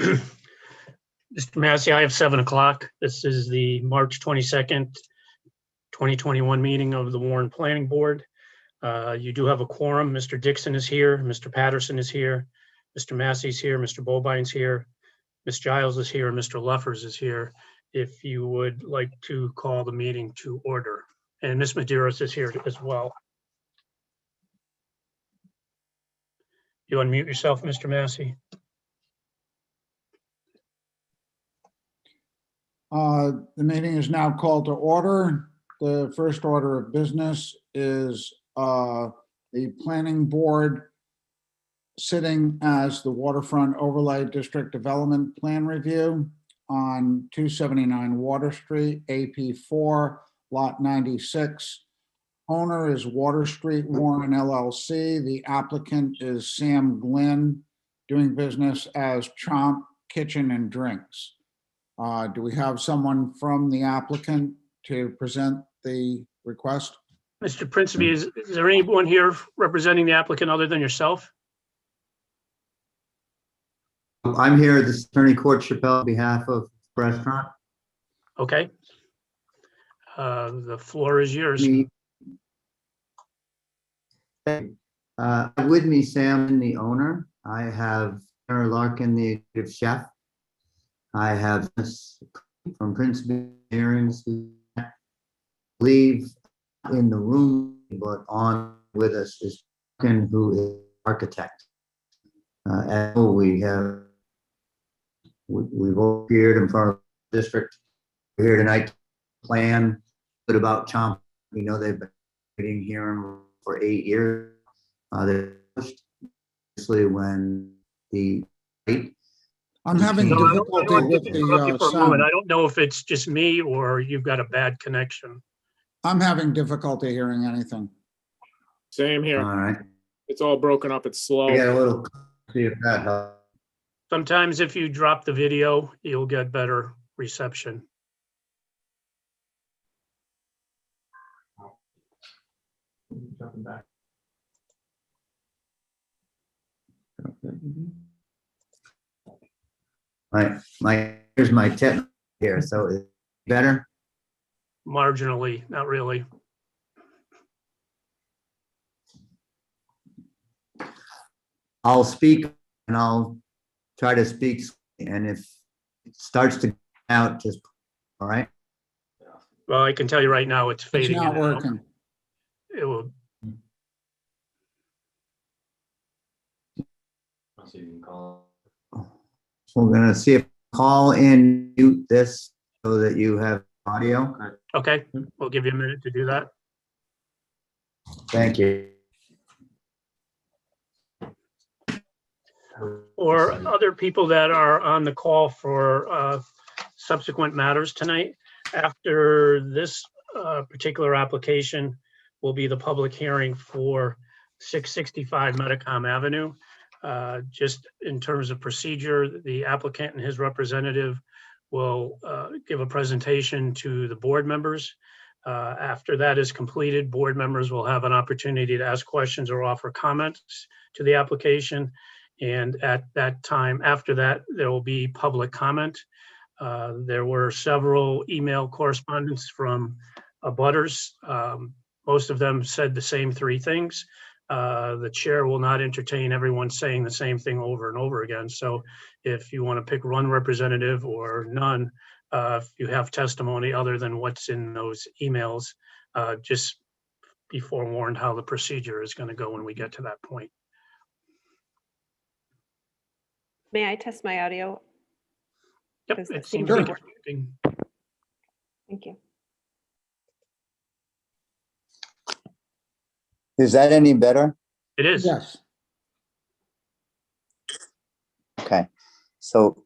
Mr. Massey, I have 7 o'clock. This is the March 22nd, 2021 meeting of the Warren Planning Board. You do have a quorum. Mr. Dixon is here. Mr. Patterson is here. Mr. Massey's here. Mr. Bobine's here. Ms. Giles is here. And Mr. Luffers is here. If you would like to call the meeting to order. And Ms. Medeiros is here as well. You unmute yourself, Mr. Massey. The meeting is now called to order. The first order of business is the planning board sitting as the waterfront overlay district development plan review on 279 Water Street, AP4, lot 96. Owner is Water Street Warren LLC. The applicant is Sam Glynn, doing business as Chomp Kitchen and Drinks. Do we have someone from the applicant to present the request? Mr. Principe, is there anyone here representing the applicant other than yourself? I'm here, this is Attorney Court Chappelle on behalf of the restaurant. Okay. The floor is yours. With me, Sam, the owner. I have Sarah Larkin, the executive chef. I have from Principe Hearings who leave in the room, but on with us is Larkin, who is architect. And we've all appeared in front of the district. We're here tonight to plan good about Chomp. We know they've been waiting here for 8 years. Obviously when I'm having difficulty with the sound. I don't know if it's just me or you've got a bad connection. I'm having difficulty hearing anything. Same here. All right. It's all broken up. It's slow. We got a little, see if that helps. Sometimes if you drop the video, you'll get better reception. Here's my tip here. So is it better? Marginally, not really. I'll speak and I'll try to speak. And if it starts to go out, just, all right. Well, I can tell you right now, it's fading. It's not working. It will. We're gonna see if call in mute this so that you have audio. Okay, we'll give you a minute to do that. Thank you. Or other people that are on the call for subsequent matters tonight. After this particular application will be the public hearing for 665 Metacom Avenue. Just in terms of procedure, the applicant and his representative will give a presentation to the board members. After that is completed, board members will have an opportunity to ask questions or offer comments to the application. And at that time, after that, there will be public comment. There were several email correspondence from abutters. Most of them said the same 3 things. The chair will not entertain everyone saying the same thing over and over again. So if you want to pick one representative or none, if you have testimony other than what's in those emails, just be forewarned how the procedure is going to go when we get to that point. May I test my audio? Yep, Does it that seems seem like to it's work? working. Thank you. Is that any better? It is. Yes. Okay. So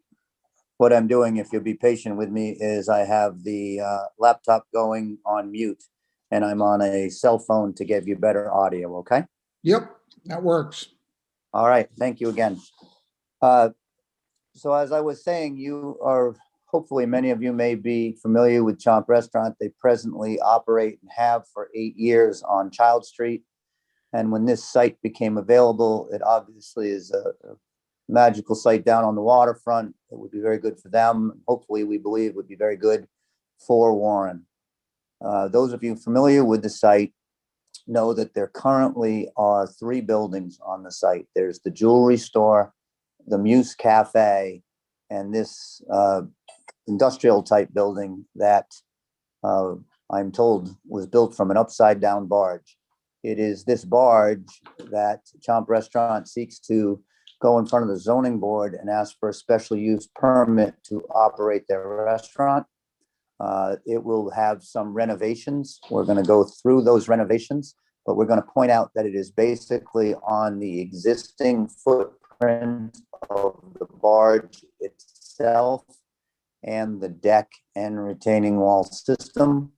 what I'm doing, if you'll be patient with me, is I have the laptop going on mute and I'm on a cell phone to give you better audio, okay? Yep, that works. All right, thank you again. So as I was saying, you are, hopefully many of you may be familiar with Chomp Restaurant. They presently operate and have for 8 years on Child Street. And when this site became available, it obviously is a magical site down on the waterfront. It would be very good for them. Hopefully, we believe would be very good for Warren. Those of you familiar with the site know that there currently are 3 buildings on the site. There's the jewelry store, the Muse Cafe, and this industrial type building that I'm told was built from an upside down barge. It is this barge that Chomp Restaurant seeks to go in front of the zoning board and ask for a special use permit to operate their restaurant. It will have some renovations. We're going to go through those renovations, but we're going to point out that it is basically on the existing footprint of the barge itself and the deck and retaining wall system.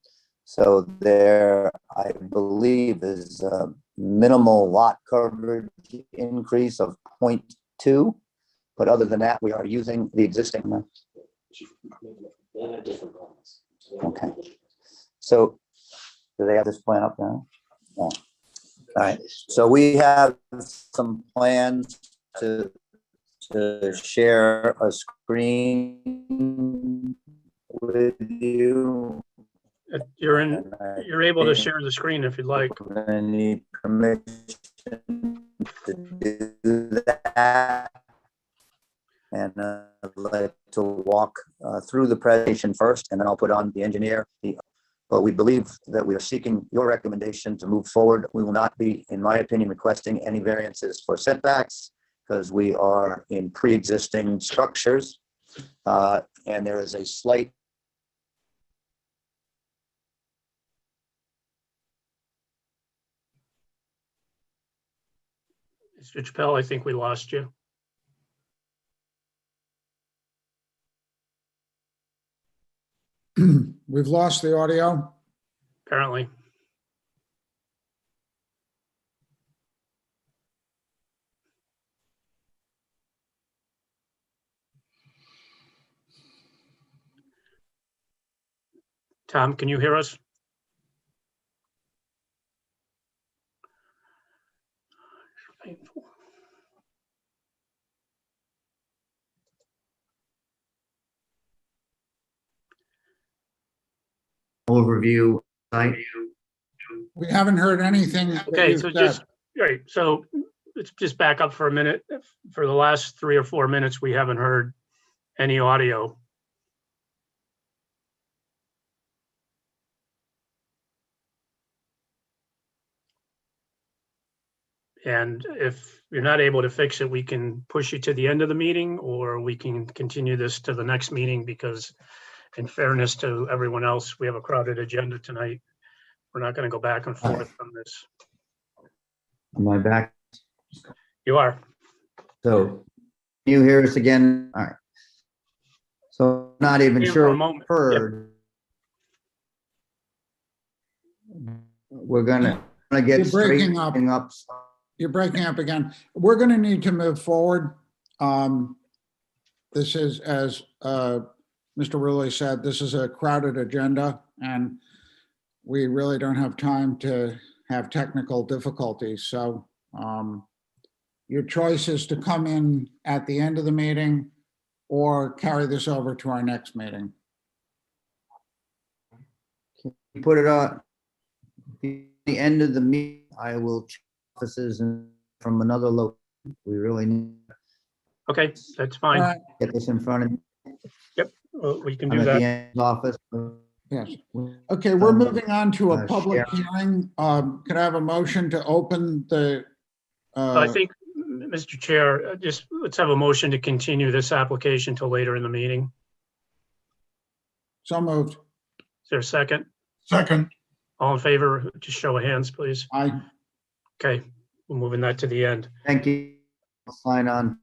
So there, I believe, is a minimal lot coverage increase of 0.2. But other than that, we are using the existing. Okay. So do they have this plan up now? Yeah. All right. So we have some plans to share a screen with you. You're able to share the screen if you'd like. I need permission to do that. And I'd like to walk through the presentation first, and then I'll put on the engineer. But we believe that we are seeking your recommendation to move forward. We will not be, in my opinion, requesting any variances for setbacks because we are in pre-existing structures. And there is a slight Mr. Chappelle, I think we lost you. We've lost the audio. Apparently. Tom, can you hear us? Painful. overview site. We haven't heard anything. that Okay, you've so said. just, right, so let's just back up for a minute. For the last 3 or 4 minutes, we haven't heard any audio. And if you're not able to fix it, we can push you to the end of the meeting, or we can continue this to the next meeting, because in fairness to everyone else, we have a crowded agenda tonight. We're not going to go back and forth on this. Am I back? You are. So can you hear us again? All right. So not even Here for sure a moment. heard. We're gonna get You're straight breaking up. up. You're breaking up again. We're going to need to move forward. This is, as Mr. Rulli said, this is a crowded agenda, and we really don't have time to have technical difficulties. So your choice is to come in at the end of the meeting or carry this over to our next meeting. Put it on the end of the meeting. I will check offices and from another location. We really need Okay, that's All fine. right, to get this in front of me. Well, we can I'm do at the that. end office. yes. Okay, we're moving on to a Uh, public hearing. Could I have a motion to open the? I think, Mr. Chair, just let's have a motion to continue this application till later in the meeting. So moved. Is there a second? Second. All in favor, just show of hands, please. I, Okay, we're moving that to the end. Thank you. I'll sign on.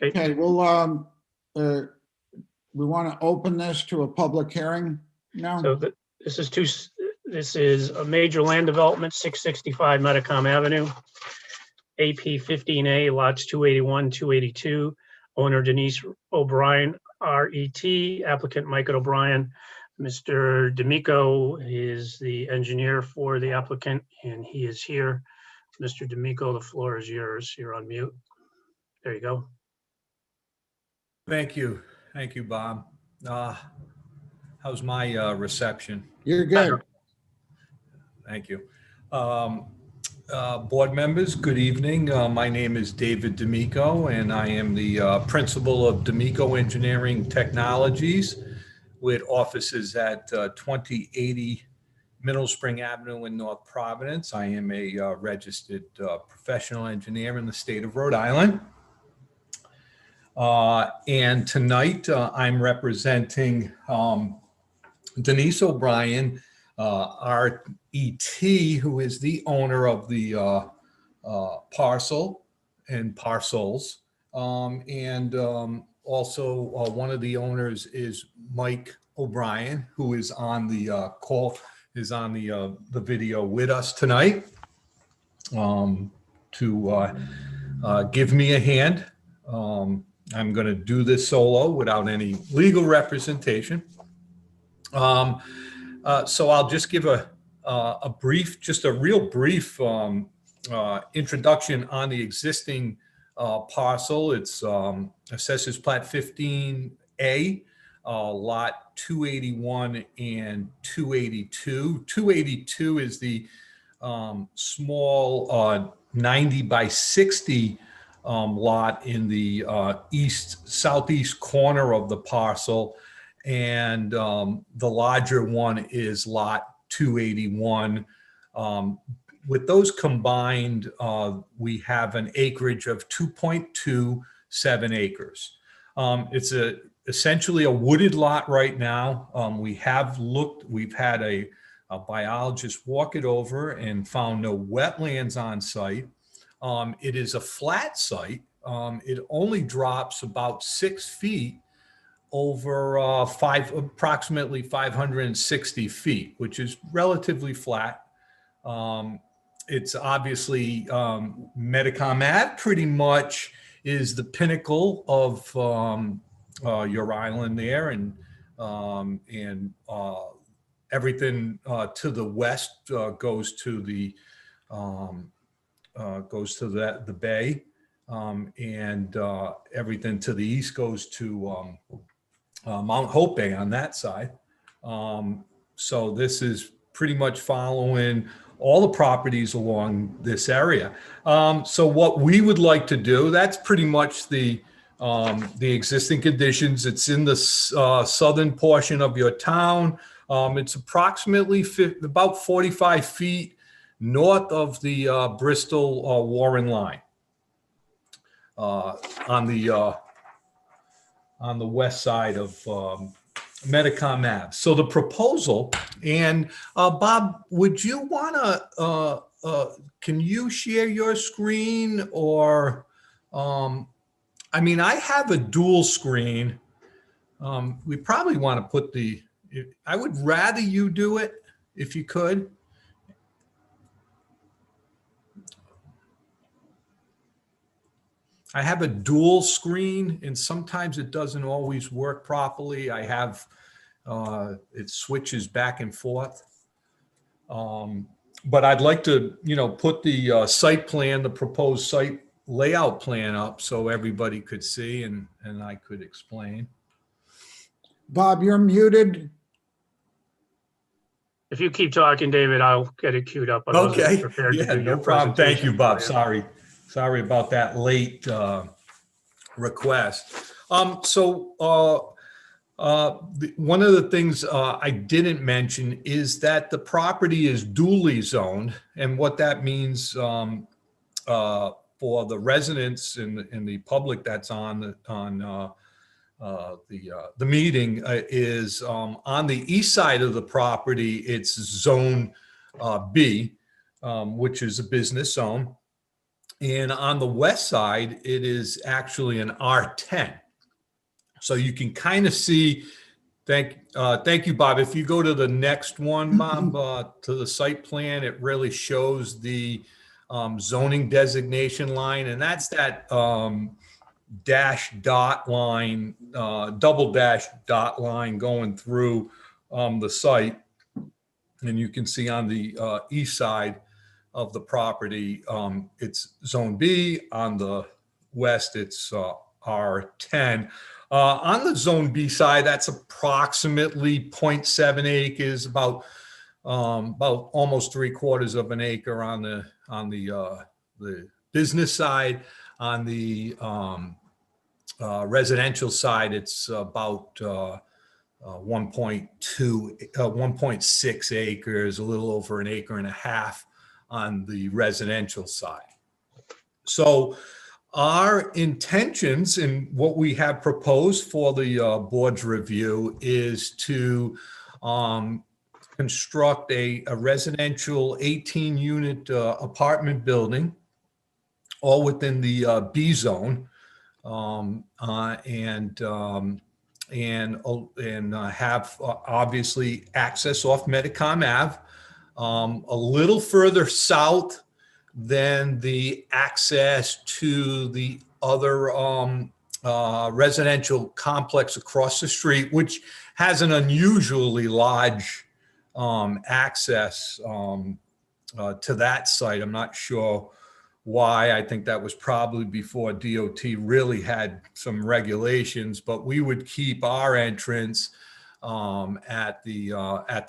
okay, well, we want to open this to a public hearing now? So this is a major land development, 665 Metacom Avenue, AP 15A, lots 281, 282. Owner Denise O'Brien, RET, applicant Michael O'Brien. Mr. D'Amico is the engineer for the applicant, and he is here. Mr. D'Amico, the floor is yours. You're on mute. There you go. Thank you. Thank you, Bob. How's my reception? You're good. Thank you. Board members, good evening. My name is David D'Amico, and I am the principal of D'Amico Engineering Technologies with offices at 2080 Middle Spring Avenue in North Providence. I am a registered professional engineer in the state of Rhode Island. And tonight I'm representing Denise O'Brien, our ET, who is the owner of the parcel and parcels. Also one of the owners is Mike O'Brien, who is on the call, is on the video with us tonight to give me a hand. I'm going to do this solo without any legal representation. So I'll just give a brief, just a real brief introduction on the existing parcel. It's Assessors Plat 15A, lot 281 and 282. 282 is the small 90 by 60 lot in the southeast corner of the parcel. And the larger one is lot 281. With those combined, we have an acreage of 2.27 acres. It's essentially a wooded lot right now. We've had a biologist walk it over and found no wetlands on site. It is a flat site. It only drops about 6 feet over approximately 560 feet, which is relatively flat. It's obviously Medicom Ave pretty much is the pinnacle of your island there, and everything to the west goes to the bay, and everything to the east goes to Mount Hope Bay on that side. So this is pretty much following all the properties along this area. So what we would like to do, that's pretty much the existing conditions. It's in the southern portion of your town. It's approximately about 45 feet north of the Bristol Warren line on the west side of Medicom Ave. So the proposal, and Bob, would you want to, can you share your screen, or, I mean, I have a dual screen. We probably want to put I would rather you do it if you could. I have a dual screen, and sometimes it doesn't always work properly. I have, it switches back and forth. But I'd like to, put the site plan, the proposed site layout plan up so everybody could see and I could explain. Bob, you're muted. If you keep talking, David, I'll get it queued up. I wasn't Okay, prepared to yeah, do your no problem. Thank you, presentation Bob. for you. Sorry about that late request. One of the things I didn't mention is that the property is dually zoned, and what that means for the residents and the public that's on the meeting is on the east side of the property. It's Zone B, which is a business zone. And on the west side, it is actually an R10. So you can kind of see, thank you, Bob. If you go to the next one, Bob, to the site plan, it really shows the zoning designation line. And that's that dash dot line, double dash dot line going through the site. And you can see on the east side of the property, it's Zone B. On the west, it's R10. On the Zone B side, that's approximately 0.7 acres, about almost 3/4 of an acre on the business side. On the residential side, it's about 1.6 acres, a little over 1.5 acres on the residential side. So our intentions and what we have proposed for the board's review is to construct a residential 18-unit apartment building, all within the B zone, and have obviously access off Metacom Ave, a little further south than the access to the other residential complex across the street, which has an unusually large access to that site. I'm not sure why. I think that was probably before DOT really had some regulations, but we would keep our entrance at the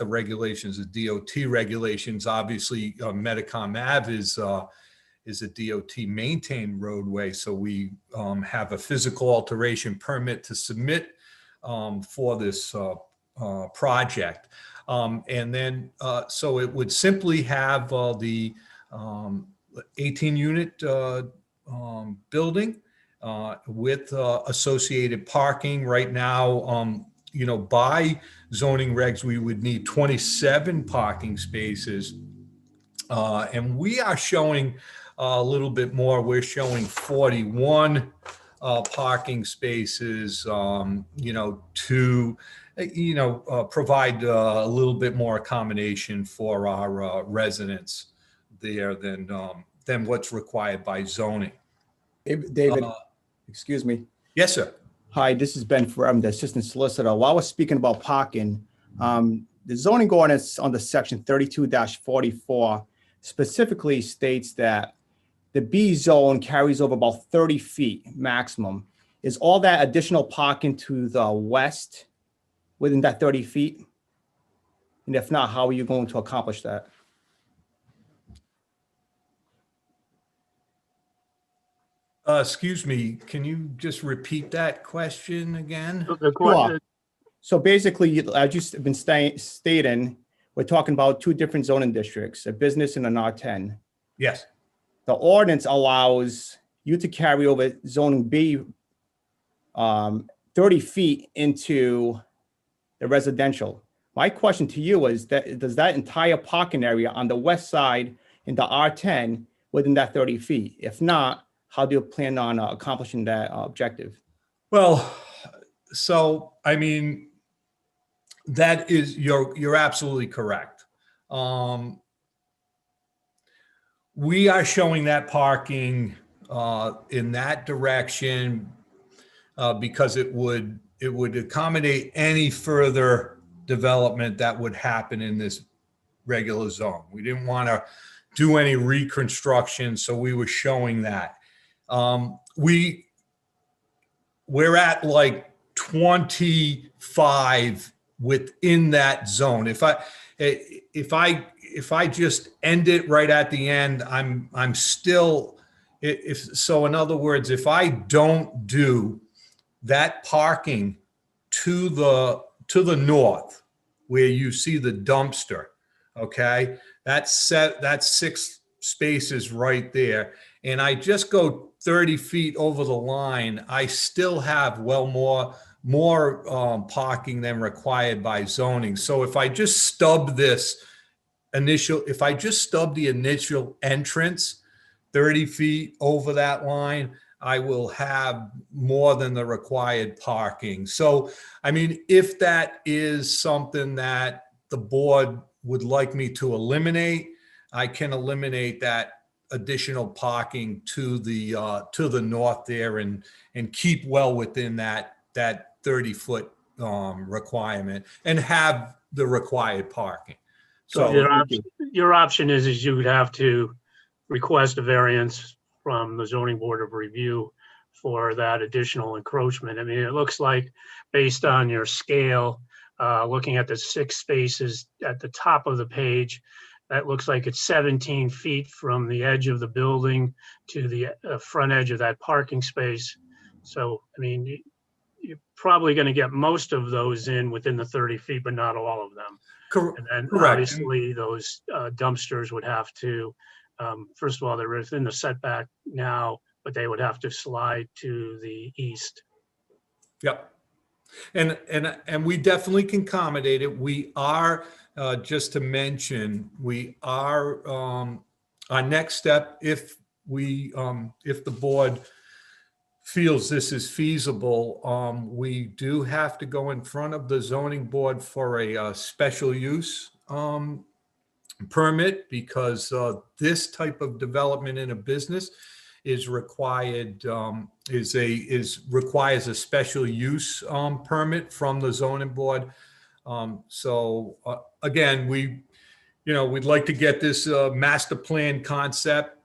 regulations, the DOT regulations. Obviously, Metacom Ave is a DOT maintained roadway, so we have a physical alteration permit to submit for this project. And then, so it would simply have the 18-unit building with associated parking. Right now, by zoning regs, we would need 27 parking spaces. And we are showing a little bit more. We're showing 41 parking spaces, to provide a little bit more accommodation for our residents there than what's required by zoning. David, excuse me. Yes, sir. Hi, this is Ben Ferem, the Assistant Solicitor. While we're speaking about parking, the zoning ordinance on the section 32-44 specifically states that the B zone carries over about 30 feet maximum. Is all that additional parking to the west within that 30 feet? And if not, how are you going to accomplish that? Excuse me, can you just repeat that question again? Sure. So basically, as you've been stating, we're talking about two different zoning districts, a business and an R10. Yes. The ordinance allows you to carry over zoning B 30 feet into the residential. My question to you is that does that entire parking area on the west side in the R10 within that 30 feet? If not, how do you plan on accomplishing that objective? Well, so, I mean, that is, you're absolutely correct. We are showing that parking in that direction because it would accommodate any further development that would happen in this regular zone. We didn't want to do any reconstruction, so we were showing that. We're at like 25 within that zone. If I just end it right at the end, I'm still, so in other words, if I don't do that parking to the north where you see the dumpster, okay, that's 6 spaces right there, and I just go 30 feet over the line, I still have more parking than required by zoning. So if I just stub the initial entrance 30 feet over that line, I will have more than the required parking. So, I mean, if that is something that the board would like me to eliminate, I can eliminate that additional parking to the north there and keep well within that 30-foot requirement and have the required parking. So your option is you would have to request a variance from the zoning board of review for that additional encroachment. I mean, it looks like based on your scale, looking at the 6 spaces at the top of the page, that looks like it's 17 feet from the edge of the building to the front edge of that parking space. So, I mean, you're probably going to get most of those in within the 30 feet, but not all of them. And then Correct. obviously those dumpsters would have to, first of all, they're within the setback now, but they would have to slide to the east. Yep. And we definitely can accommodate it. We are, just to mention, we are, our next step, if the board feels this is feasible, we do have to go in front of the zoning board for a special use permit, because this type of development in a business is required, requires a special use permit from the zoning board. So again, we'd like to get this master plan concept,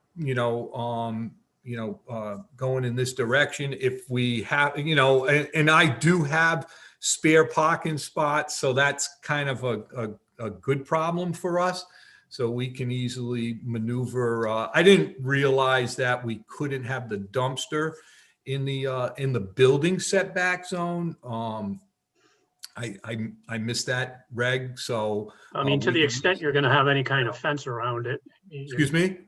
going in this direction. If we have, and I do have spare parking spots, so that's kind of a good problem for us. So we can easily maneuver. I didn't realize that we couldn't have the dumpster in the building setback zone. I missed that, Reg. So I mean, to the extent you're going to have any kind of fence around it. excuse me.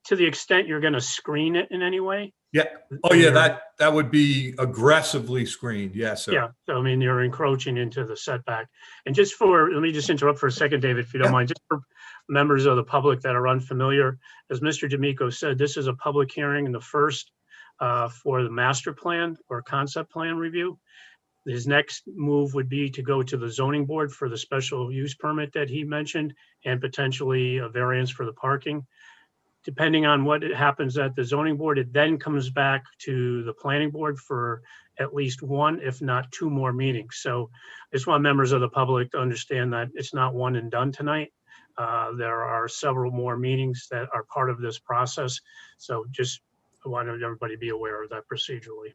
To the extent you're going to screen it in any way. Yeah. Oh yeah, that would be aggressively screened. Yes, sir. Yeah. So I mean, you're encroaching into the setback. And let me just interrupt for a second, David, if you don't mind, just for members of the public that are unfamiliar, as Mr. D'Amico said, this is a public hearing and the first for the master plan or concept plan review. His next move would be to go to the zoning board for the special use permit that he mentioned and potentially a variance for the parking. Depending on what happens at the zoning board, it then comes back to the planning board for at least 1, if not 2 more meetings. So I just want members of the public to understand that it's not one and done tonight. There are several more meetings that are part of this process. So just I wanted everybody to be aware of that procedurally.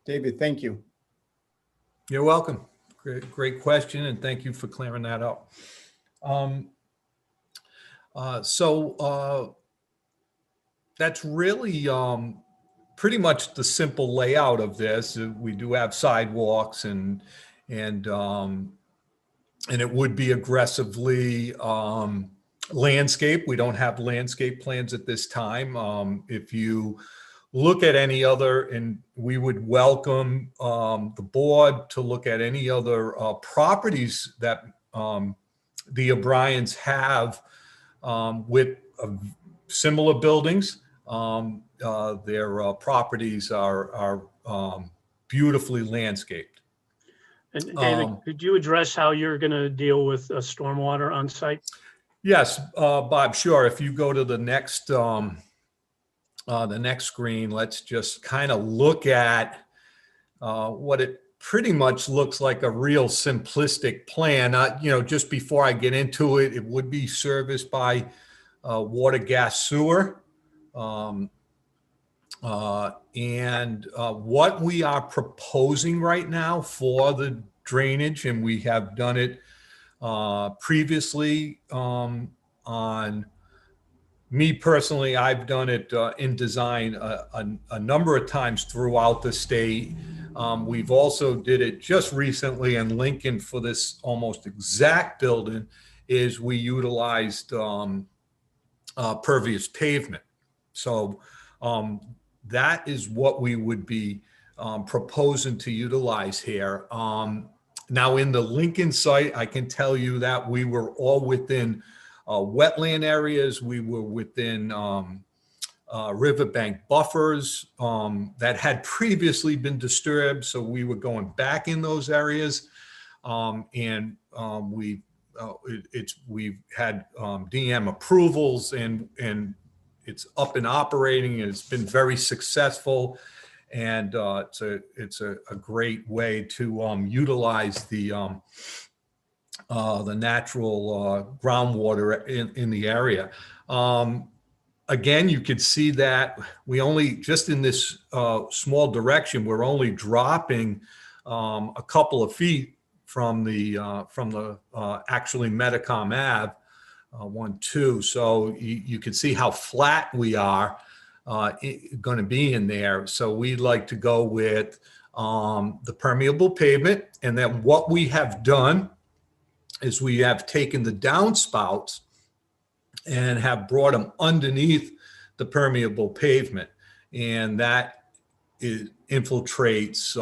David, thank you. You're welcome. Great question, and thank you for clearing that up. So that's really pretty much the simple layout of this. We do have sidewalks and it would be aggressively landscape. We don't have landscape plans at this time. If you look at any other, and we would welcome the board to look at any other properties that the O'Briens have with similar buildings. Their properties are beautifully landscaped. And David, could you address how you're going to deal with stormwater on site? Yes, Bob, sure. If you go to the next screen, let's just kind of look at what it pretty much looks like, a real simplistic plan. Just before I get into it, it would be serviced by water, gas, sewer. And what we are proposing right now for the drainage, and we have done it previously on me personally, I've done it in design a number of times throughout the state. We've also did it just recently in Lincoln for this almost exact building, is we utilized pervious pavement. So that is what we would be proposing to utilize here. Now in the Lincoln site, I can tell you that we were all within wetland areas. We were within riverbank buffers that had previously been disturbed. So we were going back in those areas. We've had DM approvals, and it's up and operating, and it's been very successful. And it's a great way to utilize the natural groundwater in the area. again, you could see that we only, just in this small direction, we're only dropping a couple of feet from the actually Metacom Ave 1-2. So you can see how flat we are going to be in there. So we'd like to go with the permeable pavement. And then what we have done is we have taken the downspouts and have brought them underneath the permeable pavement. And that infiltrates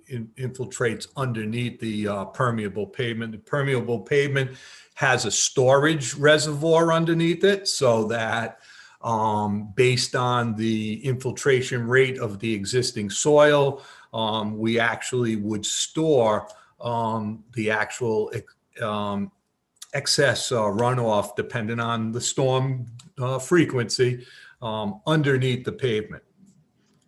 infiltrates underneath the permeable pavement. The permeable pavement has a storage reservoir underneath it, so that based on the infiltration rate of the existing soil, we actually would store the actual excess runoff, depending on the storm frequency, underneath the pavement.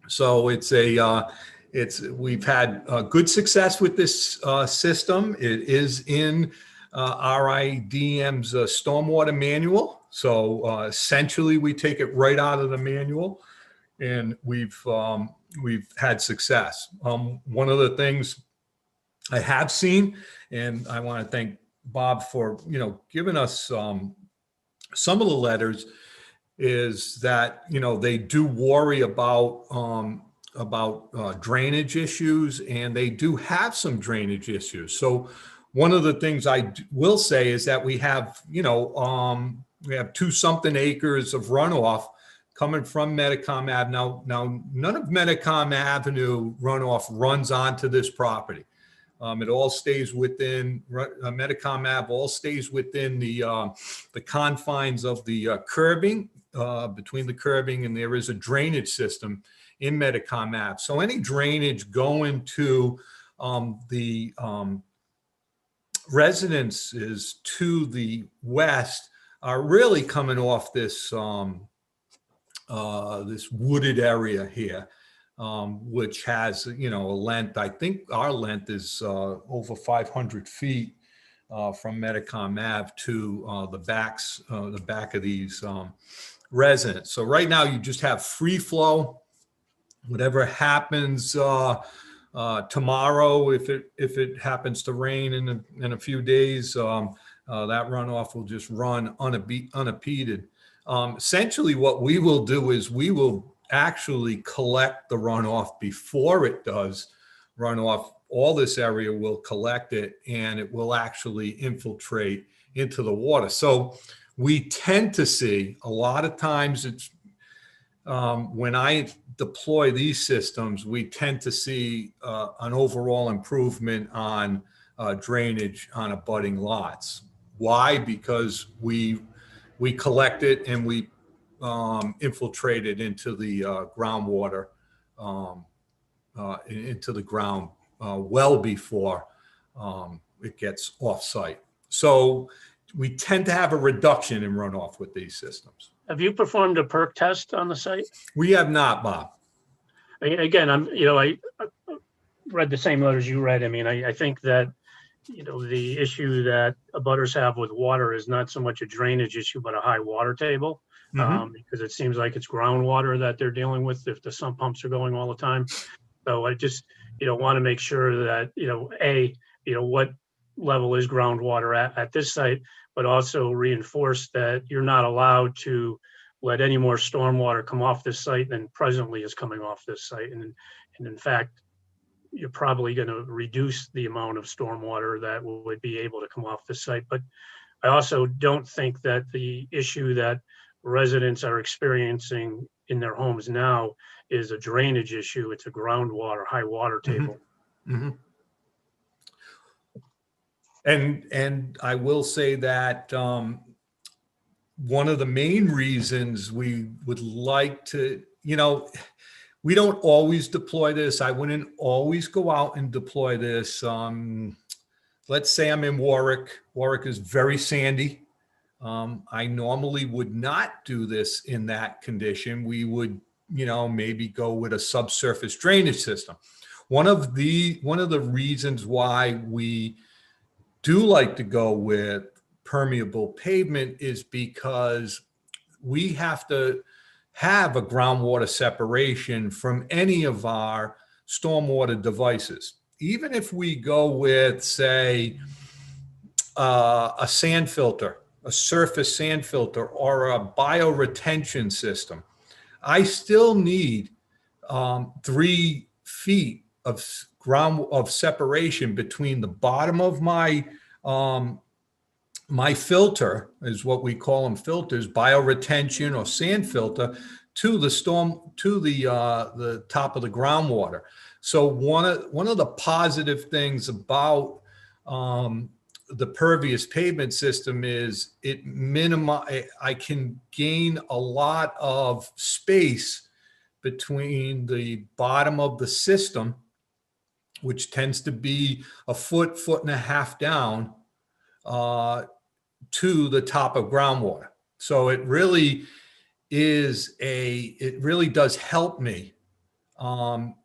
So we've had good success with this system. It is in RIDM's stormwater manual. So essentially, we take it right out of the manual, and we've had success. One of the things I have seen, and I want to thank Bob for giving us some of the letters, is that they do worry about drainage issues, and they do have some drainage issues. So one of the things I will say is that we have 2-something acres of runoff coming from Metacom Ave. Now none of Metacom Avenue runoff runs onto this property. It all stays within Metacom Ave. All stays within the confines of the curbing, between the curbing, and there is a drainage system in Metacom Ave. So any drainage going to the residences to the west are really coming off this this wooded area here, which has a length. I think our length is over 500 feet from Metacom Ave to the back of these residents. So right now you just have free flow. Whatever happens tomorrow, if it happens to rain in a few days, that runoff will just run unimpeded. Essentially, what we will do is we will actually collect the runoff before it does run off. All this area will collect it, and it will actually infiltrate into the water. So we tend to see a lot of times it's when I deploy these systems, we tend to see an overall improvement on drainage on abutting lots. Why? Because we collect it and we infiltrate it into the groundwater, into the ground well before it gets off-site. So we tend to have a reduction in runoff with these systems. Have you performed a perk test on the site? We have not, Bob. Again, I read the same letters you read. I mean, I think that, the issue that abutters have with water is not so much a drainage issue, but a high water table. Because it seems like it's groundwater that they're dealing with if the sump pumps are going all the time. So I just, want to make sure that, what level is groundwater at this site, but also reinforce that you're not allowed to let any more stormwater come off this site than presently is coming off this site. And in fact, you're probably going to reduce the amount of stormwater that would be able to come off the site. But I also don't think that the issue that residents are experiencing in their homes now is a drainage issue. It's a groundwater, high water table. Mm-hmm. And I will say that one of the main reasons we would like to, we don't always deploy this. I wouldn't always go out and deploy this. Let's say I'm in Warwick. Warwick is very sandy. I normally would not do this in that condition. We would, maybe go with a subsurface drainage system. One of the reasons why we do like to go with permeable pavement is because we have to have a groundwater separation from any of our stormwater devices. Even if we go with, say, a sand filter, a surface sand filter, or a bioretention system, I still need 3 feet of ground of separation between the bottom of my my filter, is what we call them, filters, bioretention or sand filter, to the the top of the groundwater. So one of the positive things about the pervious pavement system is I can gain a lot of space between the bottom of the system, which tends to be a foot, 1.5 feet down, to the top of groundwater. So it really does help me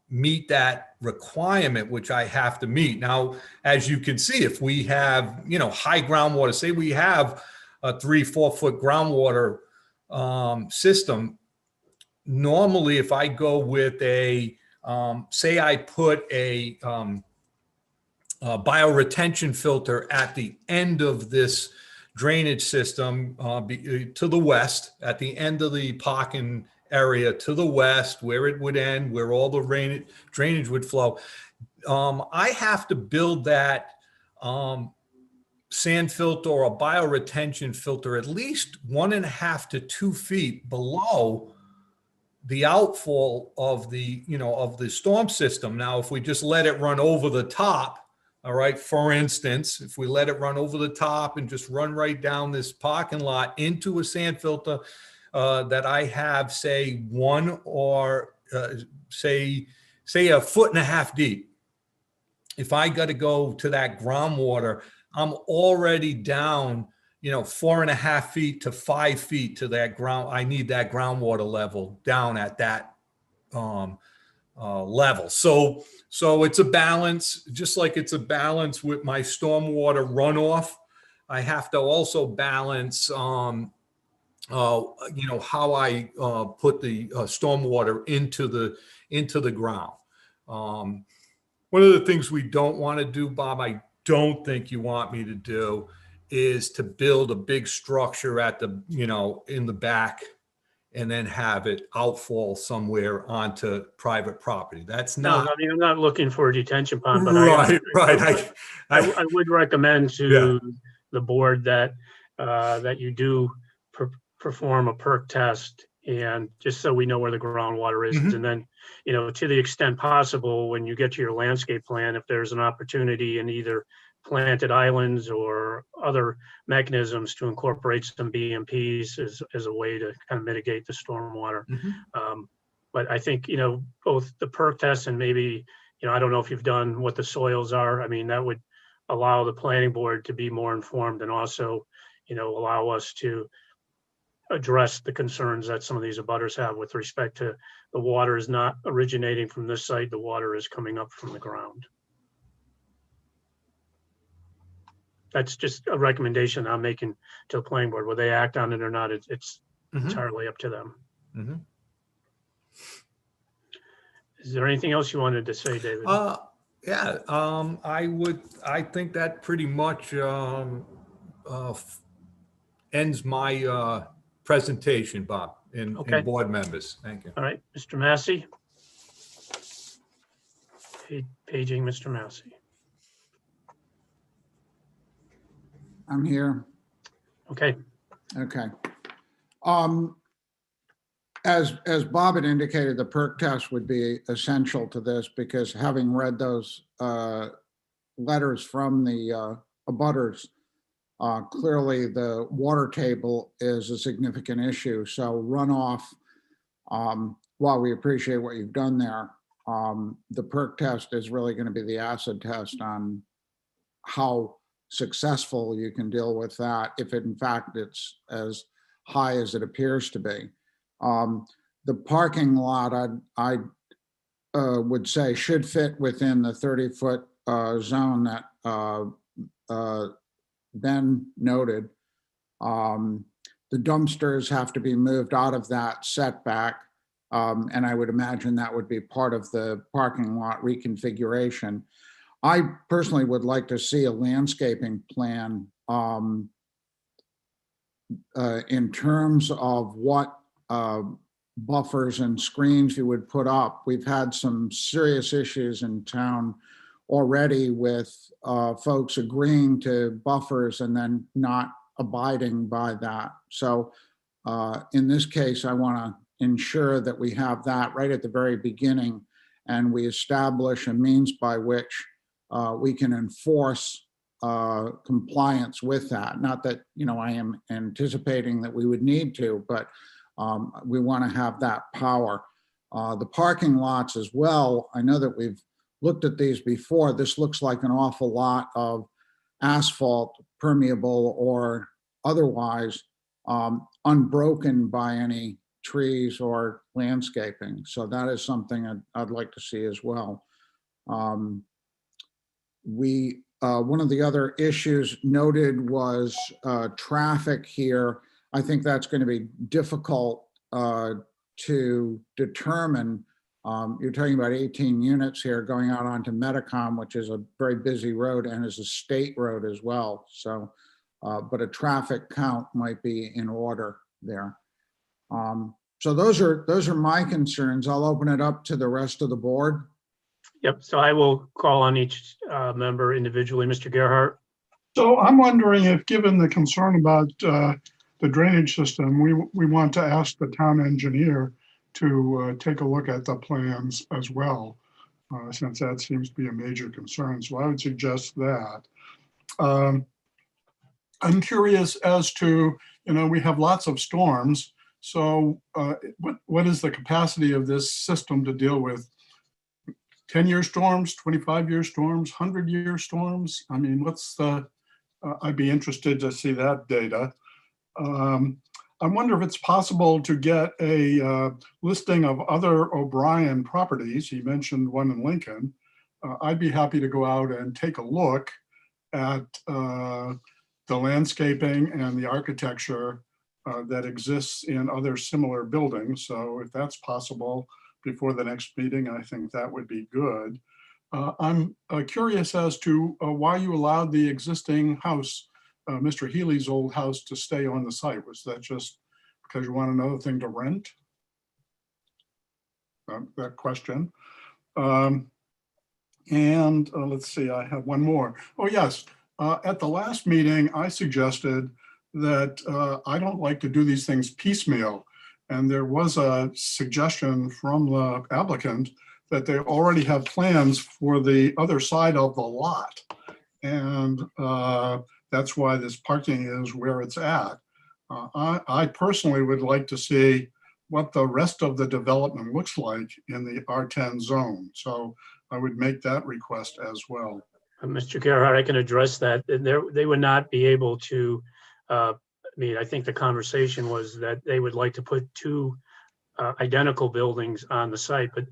meet that requirement, which I have to meet. Now, as you can see, if we have, high groundwater, say we have a 3-4 foot groundwater system, normally if I go with say I put a bioretention filter at the end of this drainage system to the west, at the end of the parking area to the west, where it would end, where all the drainage would flow. I have to build that sand filter or a bioretention filter at least 1.5 to 2 feet below the outfall of the storm system. Now, if we just let it run over the top, all right, for instance, if we let it run over the top and just run right down this parking lot into a sand filter that I have, say, say 1.5 foot deep. If I got to go to that groundwater, I'm already down, 4.5 feet to 5 feet to that ground. I need that groundwater level down at that level. So it's a balance, just like it's a balance with my stormwater runoff. I have to also balance, how I put the stormwater into the ground. One of the things we don't want to do, Bob, I don't think you want me to do, is to build a big structure at the, in the back and then have it outfall somewhere onto private property. That's No, not I mean, I'm not looking for a detention pond, but right. I would recommend to the board that that you do perform a perk test, and just so we know where the groundwater is. Mhm. And then, to the extent possible, when you get to your landscape plan, if there's an opportunity in either planted islands or other mechanisms to incorporate some BMPs as a way to kind of mitigate the stormwater. Mhm. But I think, both the perk test and maybe, I don't know if you've done what the soils are. I mean, that would allow the planning board to be more informed, and also, allow us to address the concerns that some of these abutters have with respect to the water is not originating from this site, the water is coming up from the ground. That's just a recommendation I'm making to the planning board. Whether they act on it or not, it's Mhm. entirely up to them. Mhm. Is there anything else you wanted to say, David? Yeah, I think that pretty much ends my presentation, Bob, and Okay. board members. Thank you. All right, Mr. Massey. Paging Mr. Massey. I'm here. Okay, Okay. As Bob had indicated, the perk test would be essential to this, because having read those letters from the abutters, clearly the water table is a significant issue. So runoff, while we appreciate what you've done there, the perk test is really going to be the acid test on how successful you can deal with that, if in fact it's as high as it appears to be. The parking lot, I would say, should fit within the 30-foot zone that Ben noted. the dumpsters have to be moved out of that setback. And I would imagine that would be part of the parking lot reconfiguration. I personally would like to see a landscaping plan in terms of what buffers and screens you would put up. We've had some serious issues in town already with folks agreeing to buffers and then not abiding by that. So in this case, I want to ensure that we have that right at the very beginning, and we establish a means by which we can enforce compliance with that. Not that, I am anticipating that we would need to, but we want to have that power. The parking lots as well, I know that we've looked at these before. This looks like an awful lot of asphalt, permeable or otherwise, unbroken by any trees or landscaping. So that is something I'd like to see as well. One of the other issues noted was traffic here. I think that's going to be difficult to determine. You're talking about 18 units here going out onto Metacom, which is a very busy road and is a state road as well. So, but a traffic count might be in order there. So those are my concerns. I'll open it up to the rest of the board. Yep, so I will call on each member individually. Mr. Gerhart? So I'm wondering if, given the concern about the drainage system, we want to ask the town engineer to take a look at the plans as well, since that seems to be a major concern. So I would suggest that. I'm curious as to, we have lots of storms. So what is the capacity of this system to deal with 10-year storms, 25-year storms, 100-year storms? I mean, I'd be interested to see that data. I wonder if it's possible to get a listing of other O'Brien properties. He mentioned one in Lincoln. I'd be happy to go out and take a look at the landscaping and the architecture that exists in other similar buildings. So if that's possible before the next meeting, I think that would be good. I'm curious as to why you allowed the existing house, Mr. Healy's old house, to stay on the site. Was that just because you want another thing to rent? That question. And let's see, I have one more. Oh yes, at the last meeting, I suggested that I don't like to do these things piecemeal. And there was a suggestion from the applicant that they already have plans for the other side of the lot. And that's why this parking is where it's at. I personally would like to see what the rest of the development looks like in the R10 zone. So I would make that request as well. Mr. Gerhart, I can address that. They would not be able to, I think the conversation was that they would like to put two identical buildings on the site, but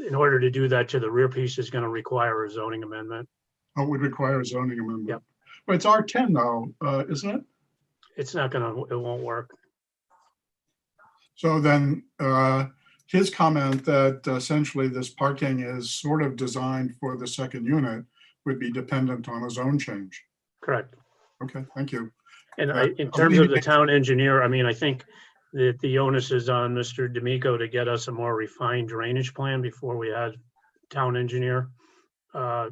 in order to do that to the rear piece is going to require a zoning amendment. Oh, it would require a zoning amendment. Yep. But it's R10 though, isn't it? It's not going to, it won't work. So then his comment that essentially this parking is sort of designed for the second unit would be dependent on a zone change. Correct. Okay, thank you. And in I'll terms leave of the it- town engineer, I think that the onus is on Mr. D'Amico to get us a more refined drainage plan before we had town engineer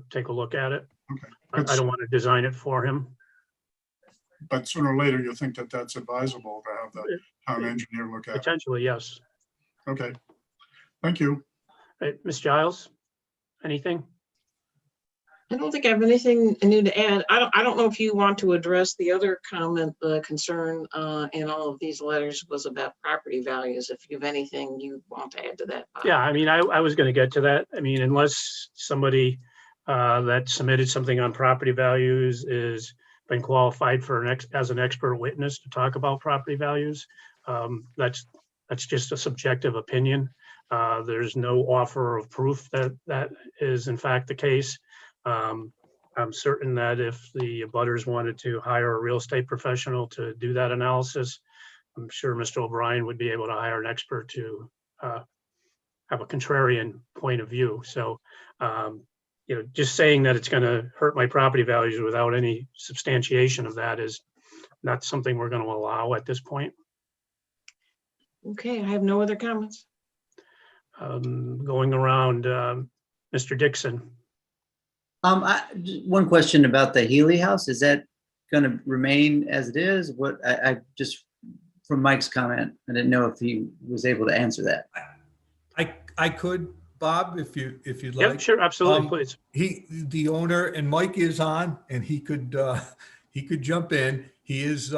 take a look at it. Okay. I don't want to design it for him. But sooner or later, you think that that's advisable to have the town engineer look at. Potentially, yes. Okay, thank you. Ms. Giles, anything? I don't think I have anything new to add. I don't know if you want to address the other comment, the concern in all of these letters was about property values. If you have anything you want to add to that. Bob. Yeah, I was going to get to that. Unless somebody that submitted something on property values is been qualified for as an expert witness to talk about property values, that's just a subjective opinion. There's no offer of proof that that is in fact the case. I'm certain that if the abutters wanted to hire a real estate professional to do that analysis, I'm sure Mr. O'Brien would be able to hire an expert to have a contrarian point of view. So, just saying that it's going to hurt my property values without any substantiation of that is not something we're going to allow at this point. Okay, I have no other comments. Going around, Mr. Dixon. One question about the Healy House. Is that going to remain as it is? What I just, from Mike's comment, I didn't know if he was able to answer that. I could, Bob, if you'd Yep, like. sure, absolutely, please. The owner, and Mike is on, and he could jump in. He is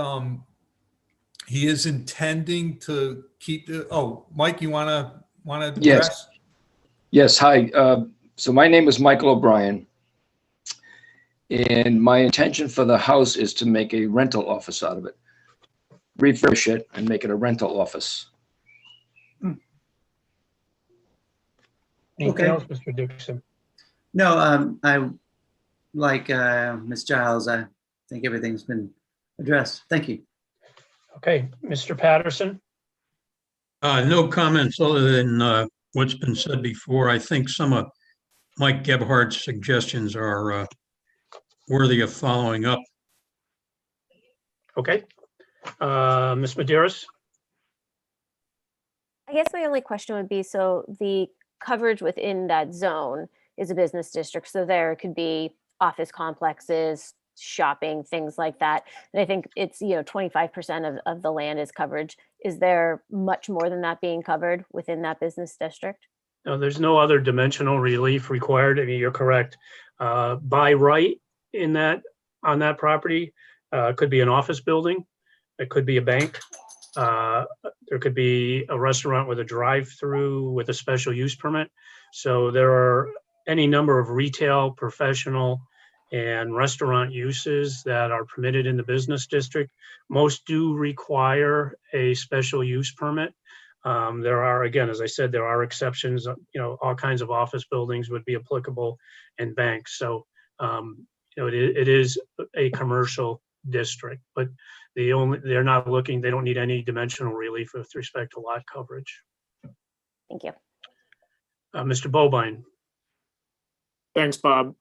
intending to keep Mike, you wanna address? Yes. Hi. So my name is Michael O'Brien. And my intention for the house is to make a rental office out of it. Refurbish it and make it a rental office. Anything Okay. else, Mr. Dixon? No, I like Ms. Giles. I think everything's been addressed. Thank you. Okay, Mr. Patterson? No comments other than what's been said before. I think some of Mike Gebhardt's suggestions are worthy of following up. Okay. Ms. Maderas? I guess my only question would be, so the coverage within that zone is a business district, so there could be office complexes, shopping, things like that. And I think it's, 25% of the land is coverage. Is there much more than that being covered within that business district? No, there's no other dimensional relief required. I mean, you're correct. By right on that property, could be an office building. It could be a bank. There could be a restaurant with a drive-through with a special use permit. So there are any number of retail, professional, and restaurant uses that are permitted in the business district. Most do require a special use permit. There are, again, as I said, there are exceptions. All kinds of office buildings would be applicable, and banks. So, it is a commercial district, but they don't need any dimensional relief with respect to lot coverage. Thank you. Mr. Bobine. Thanks, Bob.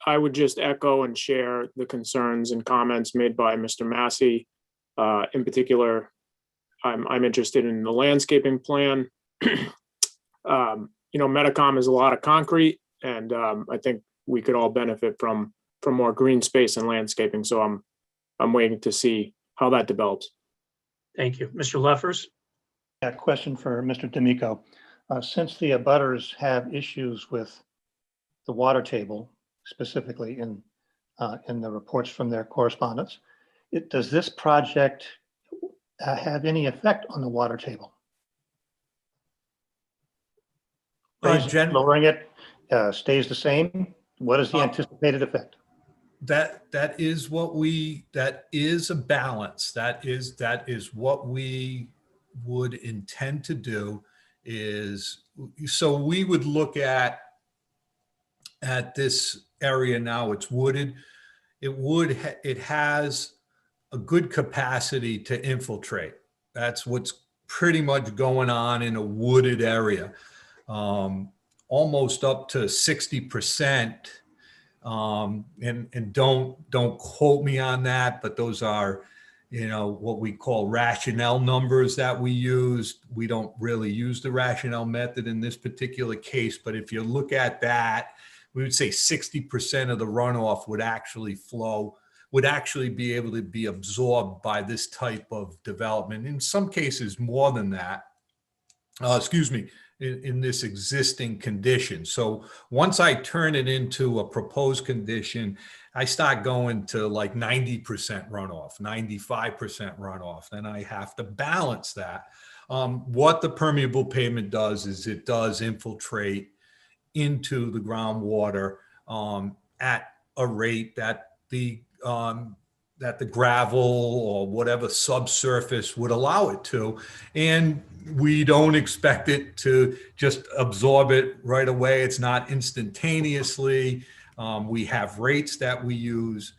I would just echo and share the concerns and comments made by Mr. Massey. In particular, I'm interested in the landscaping plan. Metacom is a lot of concrete, and I think we could all benefit from more green space and landscaping. So I'm waiting to see how that develops. Thank you. Mr. Leffers? A question for Mr. D'Amico. Since the abutters have issues with the water table, specifically in the reports from their correspondence, does this project have any effect on the water table? Lowering it stays the same? What is the anticipated effect? That is a balance. That is what we would intend to do so we would look at this area now. It's wooded. It has a good capacity to infiltrate. That's what's pretty much going on in a wooded area. Almost up to 60%. And don't quote me on that, but those are, what we call rationale numbers that we use. We don't really use the rationale method in this particular case, but if you look at that, we would say 60% of the runoff would actually be able to be absorbed by this type of development. In some cases, more than that. In this existing condition. So once I turn it into a proposed condition, I start going to like 90% runoff, 95% runoff. Then I have to balance that. What the permeable pavement does is it does infiltrate into the groundwater at a rate that the gravel or whatever subsurface would allow it to. And we don't expect it to just absorb it right away. It's not instantaneously. We have rates that we use.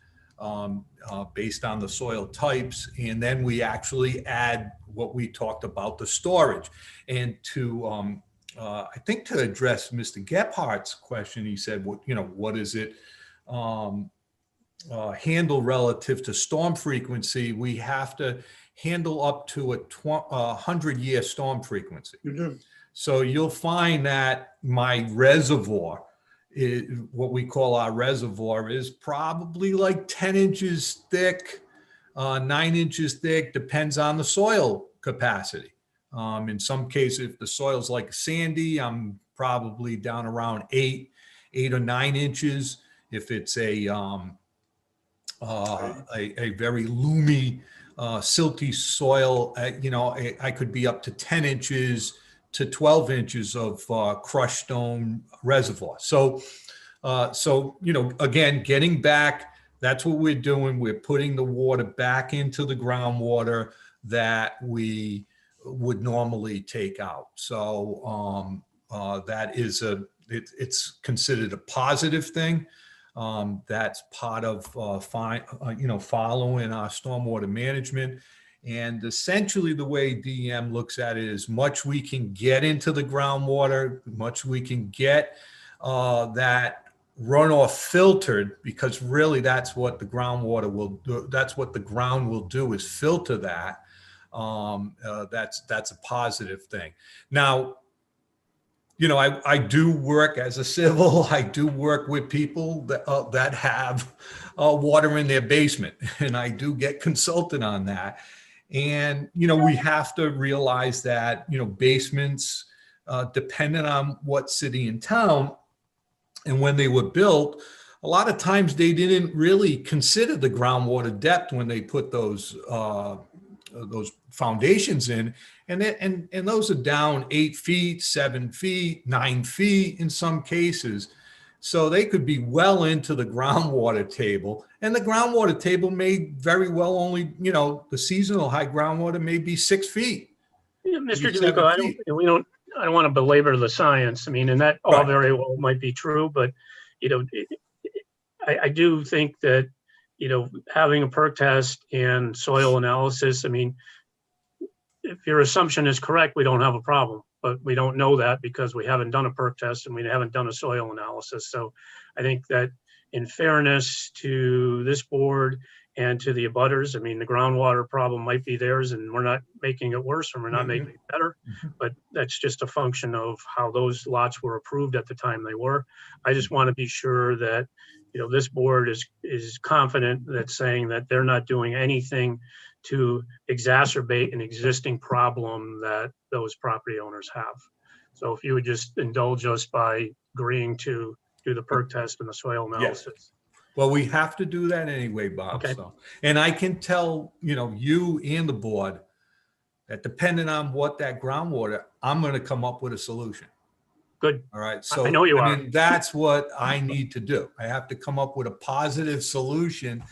based on the soil types. And then we actually add what we talked about, the storage. And to, I think to address Mr. Gephardt's question, he said, what is it handle relative to storm frequency? We have to handle up to a 100-year storm frequency. You do. So you'll find that my reservoir, what we call our reservoir, is probably like 10 inches thick, 9 inches thick, depends on the soil capacity. In some cases, if the soil's like sandy, I'm probably down around 8 or 9 inches. If it's a very loomy, silty soil, I could be up to 10 inches to 12 inches of crushed stone reservoir. So, again, getting back, that's what we're doing. We're putting the water back into the groundwater that we would normally take out. So that is it's considered a positive thing. That's part of following our stormwater management. And essentially the way DEM looks at it is much we can get into the groundwater, much we can get that runoff filtered, because really that's what the groundwater will do. That's what the ground will do, is filter that. That's a positive thing. Now, I do work as a civil. I do work with people that have water in their basement, and I do get consulted on that. And, we have to realize that, basements, depending on what city and town and when they were built, a lot of times they didn't really consider the groundwater depth when they put those foundations in. And those are down 8 feet, 7 feet, 9 feet in some cases. So they could be well into the groundwater table, and the groundwater table may very well only, the seasonal high groundwater may be 6 feet. Yeah, Mr. maybe D'Amico, 7 feet. I don't want to belabor the science. I mean, and that all very well might be true, but, I do think that, having a perk test and soil analysis, I mean, if your assumption is correct, we don't have a problem, but we don't know that because we haven't done a perk test and we haven't done a soil analysis. So I think that in fairness to this board and to the abutters, I mean, the groundwater problem might be theirs and we're not making it worse and we're not making it better, but that's just a function of how those lots were approved at the time they were. I just want to be sure that, this board is confident that saying that they're not doing anything to exacerbate an existing problem that those property owners have. So if you would just indulge us by agreeing to do the perk test and the soil analysis. Well, we have to do that anyway, Bob. Okay. So, and I can tell, you and the board that depending on what that groundwater, I'm going to come up with a solution. Good. All right. So I know you are. mean, that's what I need to do. I have to come up with a positive solution,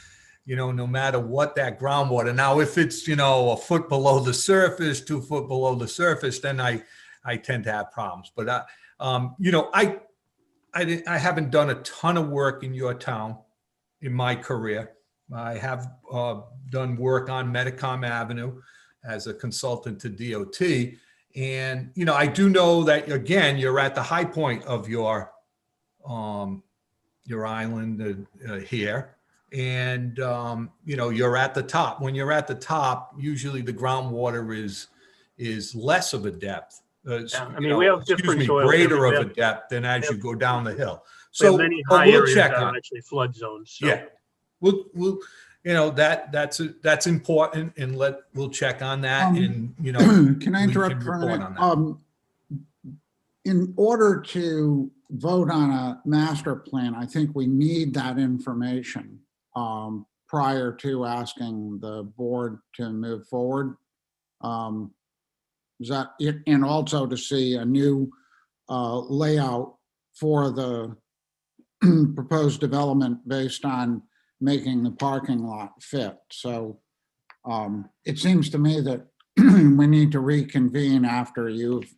no matter what that groundwater. Now, if it's, a foot below the surface, 2 foot below the surface, then I tend to have problems. But, I haven't done a ton of work in your town in my career. I have done work on Metacom Avenue as a consultant to DOT. And, I do know that, again, you're at the high point of your island here. And, you're at the top. When you're at the top, usually the groundwater is less of a depth. I mean, we have different soil. Greater We of a have- depth than as you go down the hill. we have So many but high we'll areas check that on are it. actually flood zones. So. Yeah, we'll that's important, and we'll check on that, and Can I we interrupt can for a report minute? on that. In order to vote on a master plan, I think we need that information prior to asking the board to move forward. Is that it? And also to see a new layout for the proposed development based on making the parking lot fit. So it seems to me that we need to reconvene after you've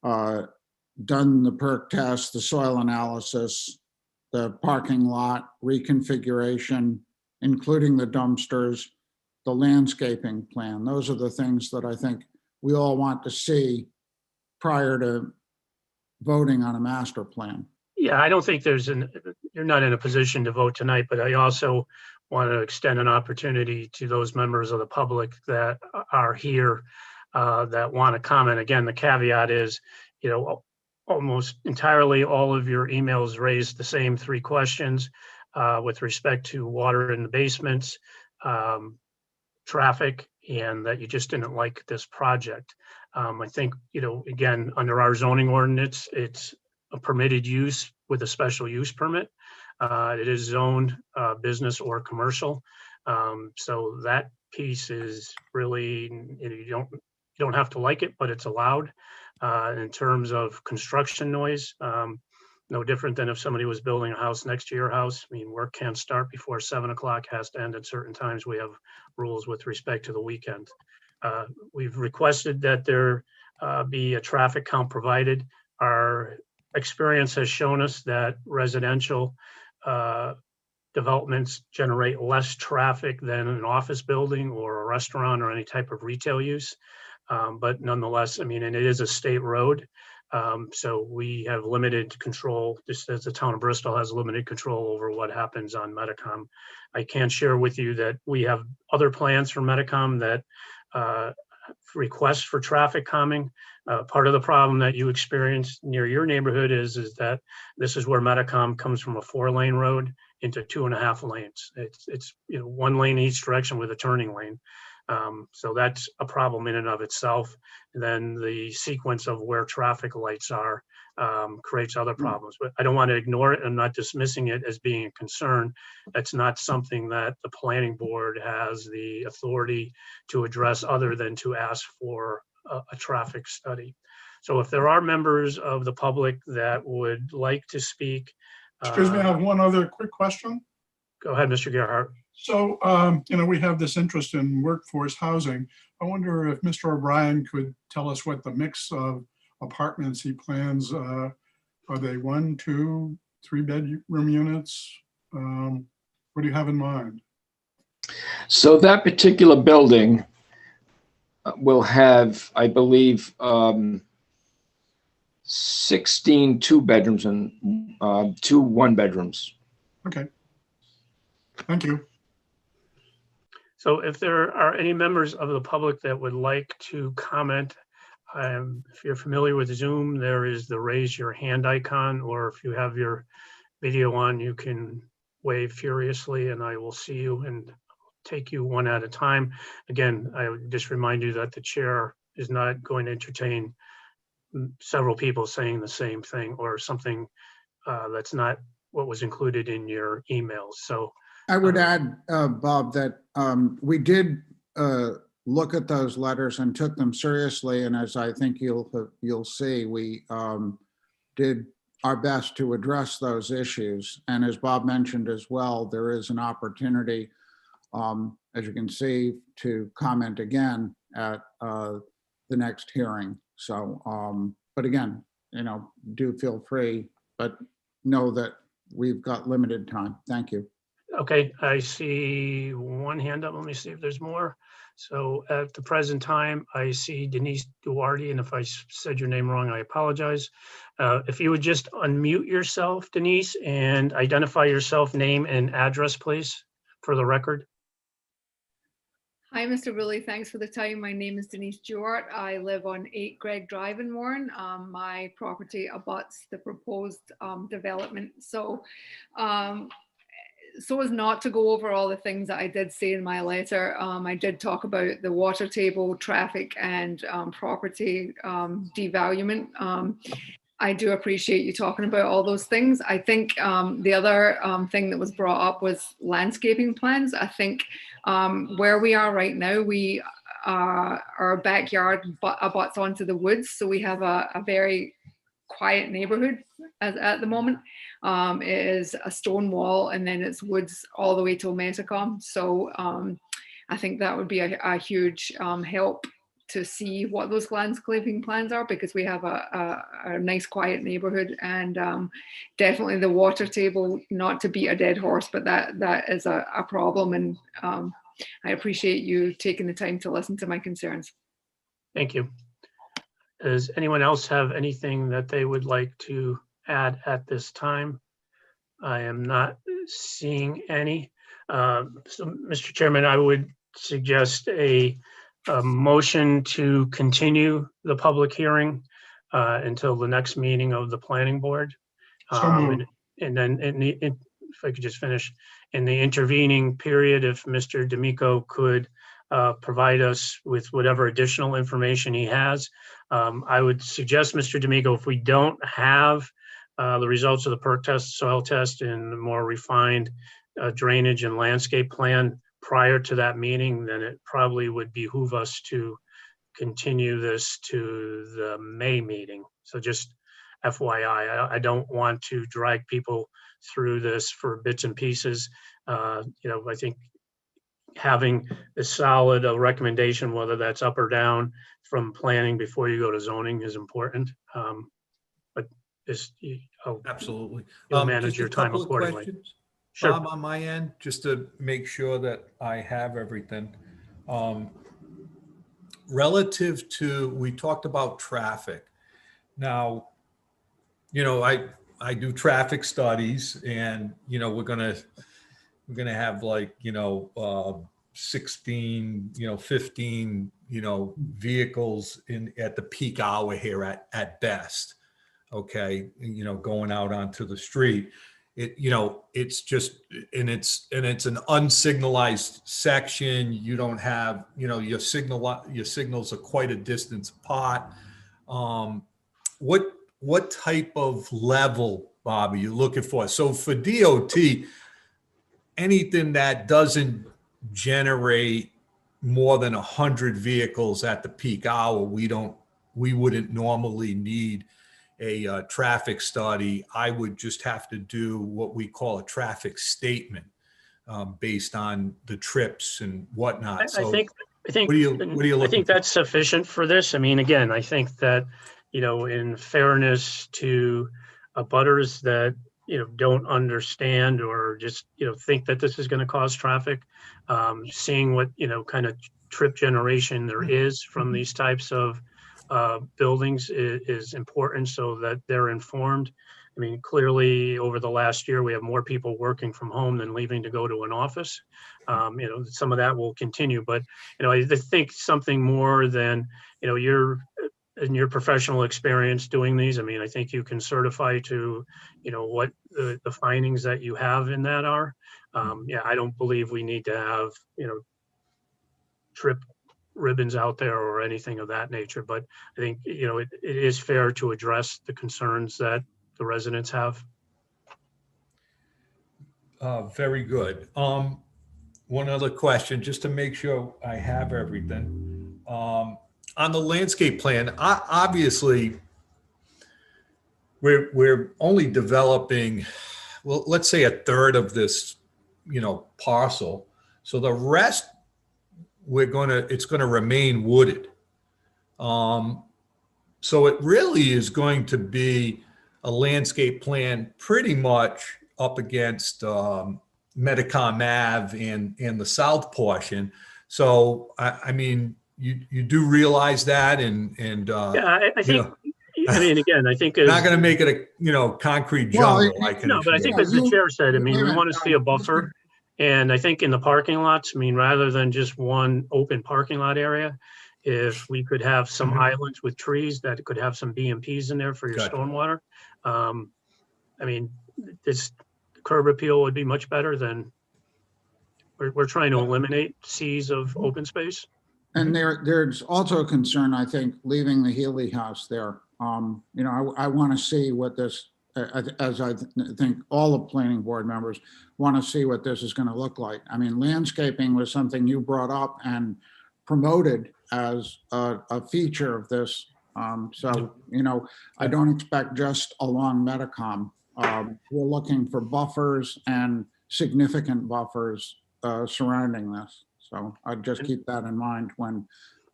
done the perk test, the soil analysis, the parking lot reconfiguration, including the dumpsters, the landscaping plan. Those are the things that I think we all want to see prior to voting on a master plan. Yeah, I don't think you're not in a position to vote tonight, but I also want to extend an opportunity to those members of the public that are here that want to comment. Again, the caveat is, almost entirely all of your emails raised the same three questions with respect to water in the basements, traffic, and that you just didn't like this project. I think, again, under our zoning ordinance, it's a permitted use with a special use permit. It is zoned business or commercial. So that piece is really, you don't have to like it, but it's allowed. In terms of construction noise, no different than if somebody was building a house next to your house. I mean, work can't start before 7 o'clock, has to end at certain times. We have rules with respect to the weekend. We've requested that there be a traffic count provided. Our experience has shown us that residential developments generate less traffic than an office building or a restaurant or any type of retail use. But nonetheless, I mean, and it is a state road. So we have limited control, just as the town of Bristol has limited control over what happens on Metacom. I can share with you that we have other plans for Metacom that requests for traffic calming. Part of the problem that you experience near your neighborhood is that this is where Metacom comes from a 4-lane road into 2.5 lanes. It's 1 lane each direction with a turning lane. So that's a problem in and of itself. And then the sequence of where traffic lights are creates other problems. But I don't want to ignore it. I'm not dismissing it as being a concern. That's not something that the planning board has the authority to address other than to ask for a traffic study. So if there are members of the public that would like to speak. Excuse me, I have one other quick question. Go ahead, Mr. Gerhart. So, we have this interest in workforce housing. I wonder if Mr. O'Brien could tell us what the mix of apartments he plans. Are they 1, 2, 3 bedroom units? What do you have in mind? So that particular building will have, I believe, 16 2-bedrooms and 2 1-bedrooms. Okay. Thank you. So if there are any members of the public that would like to comment, if you're familiar with Zoom, there is the raise your hand icon, or if you have your video on, you can wave furiously and I will see you and take you one at a time. Again, I would just remind you that the chair is not going to entertain several people saying the same thing or something that's not what was included in your emails. So I would add, Bob, that we did look at those letters and took them seriously. And as I think you'll see, we did our best to address those issues. And as Bob mentioned as well, there is an opportunity, as you can see, to comment again at the next hearing. So, but again, do feel free, but know that we've got limited time. Thank you. Okay, I see one hand up. Let me see if there's more. So at the present time, I see Denise Duarte, and if I said your name wrong, I apologize. If you would just unmute yourself, Denise, and identify yourself, name and address, please, for the record. Hi, Mr. Woolley. Thanks for the time. My name is Denise Duarte. I live on 8 Greg Drive in Warren. My property abuts the proposed development. So as not to go over all the things that I did say in my letter, I did talk about the water table, traffic, and property devaluement. I do appreciate you talking about all those things. I think the other thing that was brought up was landscaping plans. I think where we are right now, our backyard abuts onto the woods, so we have a very quiet neighborhood at the moment. It is a stone wall and then it's woods all the way till Metacom. So I think that would be a huge help to see what those landscaping plans are, because we have a nice quiet neighborhood, and definitely the water table, not to beat a dead horse, but that is a problem. And I appreciate you taking the time to listen to my concerns. Thank you. Does anyone else have anything that they would like to add at this time? I am not seeing any. So, Mr. Chairman, I would suggest a motion to continue the public hearing until the next meeting of the planning board. So moved. And then, if I could just finish, in the intervening period, if Mr. D'Amico could provide us with whatever additional information he has. I would suggest, Mr. D'Amico, if we don't have the results of the perk test, soil test, and the more refined drainage and landscape plan prior to that meeting, then it probably would behoove us to continue this to the May meeting. So just FYI, I don't want to drag people through this for bits and pieces. I think having a solid recommendation, whether that's up or down, from planning before you go to zoning is important. But just, Absolutely. you'll manage Just a your time couple of accordingly. questions, Sure. Bob, on my end, just to make sure that I have everything. Relative to, we talked about traffic. Now, I do traffic studies, and, we're gonna have 16, 15, vehicles at the peak hour here at best. Okay. Going out onto the street. It's just, and it's an unsignalized section. You don't have, your signals are quite a distance apart. What type of level, Bob, are you looking for? So for DOT, anything that doesn't generate more than 100 vehicles at the peak hour, we wouldn't normally need a traffic study. I would just have to do what we call a traffic statement based on the trips and whatnot. I think what are you I looking think for? that's sufficient for this. I mean, again, I think that, in fairness to abutters that, don't understand or just, think that this is going to cause traffic, seeing what, kind of trip generation there is from these types of buildings is important so that they're informed. I mean, clearly over the last year, we have more people working from home than leaving to go to an office. Some of that will continue, but, I think something more than, you're in your professional experience doing these. I mean, I think you can certify to, what the findings that you have in that are. I don't believe we need to have, trip ribbons out there or anything of that nature, but I think, it is fair to address the concerns that the residents have. Very good. One other question, just to make sure I have everything. On the landscape plan, obviously, we're only developing, well, let's say a third of this, parcel. So the rest, it's gonna remain wooded. So it really is going to be a landscape plan pretty much up against Metacom Ave and the south portion. So I mean, you do realize that, and I think. I mean, again, I think not going to make it a concrete jungle. No, but I think as the chair said, I mean, we want to see a buffer. And I think in the parking lots, I mean, rather than just one open parking lot area, if we could have some islands with trees that could have some BMPs in there for your stormwater. I mean, this curb appeal would be much better than we're trying to eliminate seas of open space. And there's also a concern, I think, leaving the Healy House there. I want to see what this, as I think all the planning board members want to see what this is going to look like. I mean, landscaping was something you brought up and promoted as a feature of this. I don't expect just along Metacom. We're looking for buffers and significant buffers surrounding this. So I'd just keep that in mind when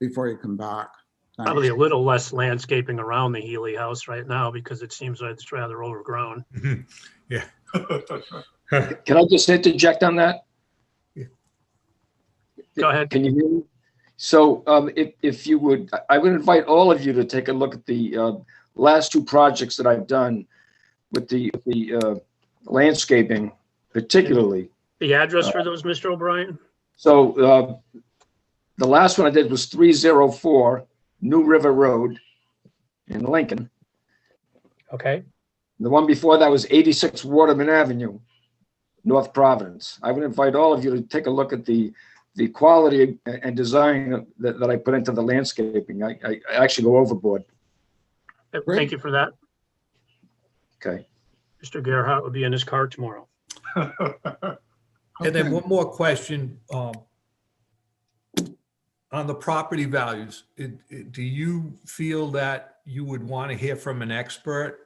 before you come back. Thanks. Probably a little less landscaping around the Healy house right now because it seems like it's rather overgrown. Yeah. Can I just interject on that? Go ahead. Can you hear me? So if you would, I would invite all of you to take a look at the last two projects that I've done with the landscaping, particularly. The address for those, Mr. O'Brien? So the last one I did was 304 New River Road in Lincoln. Okay. The one before that was 86 Waterman Avenue, North Providence. I would invite all of you to take a look at the quality and design that I put into the landscaping. I actually go overboard. Thank you for that. Okay. Mr. Gerhart will be in his car tomorrow. And then one more question. On the property values, do you feel that you would want to hear from an expert?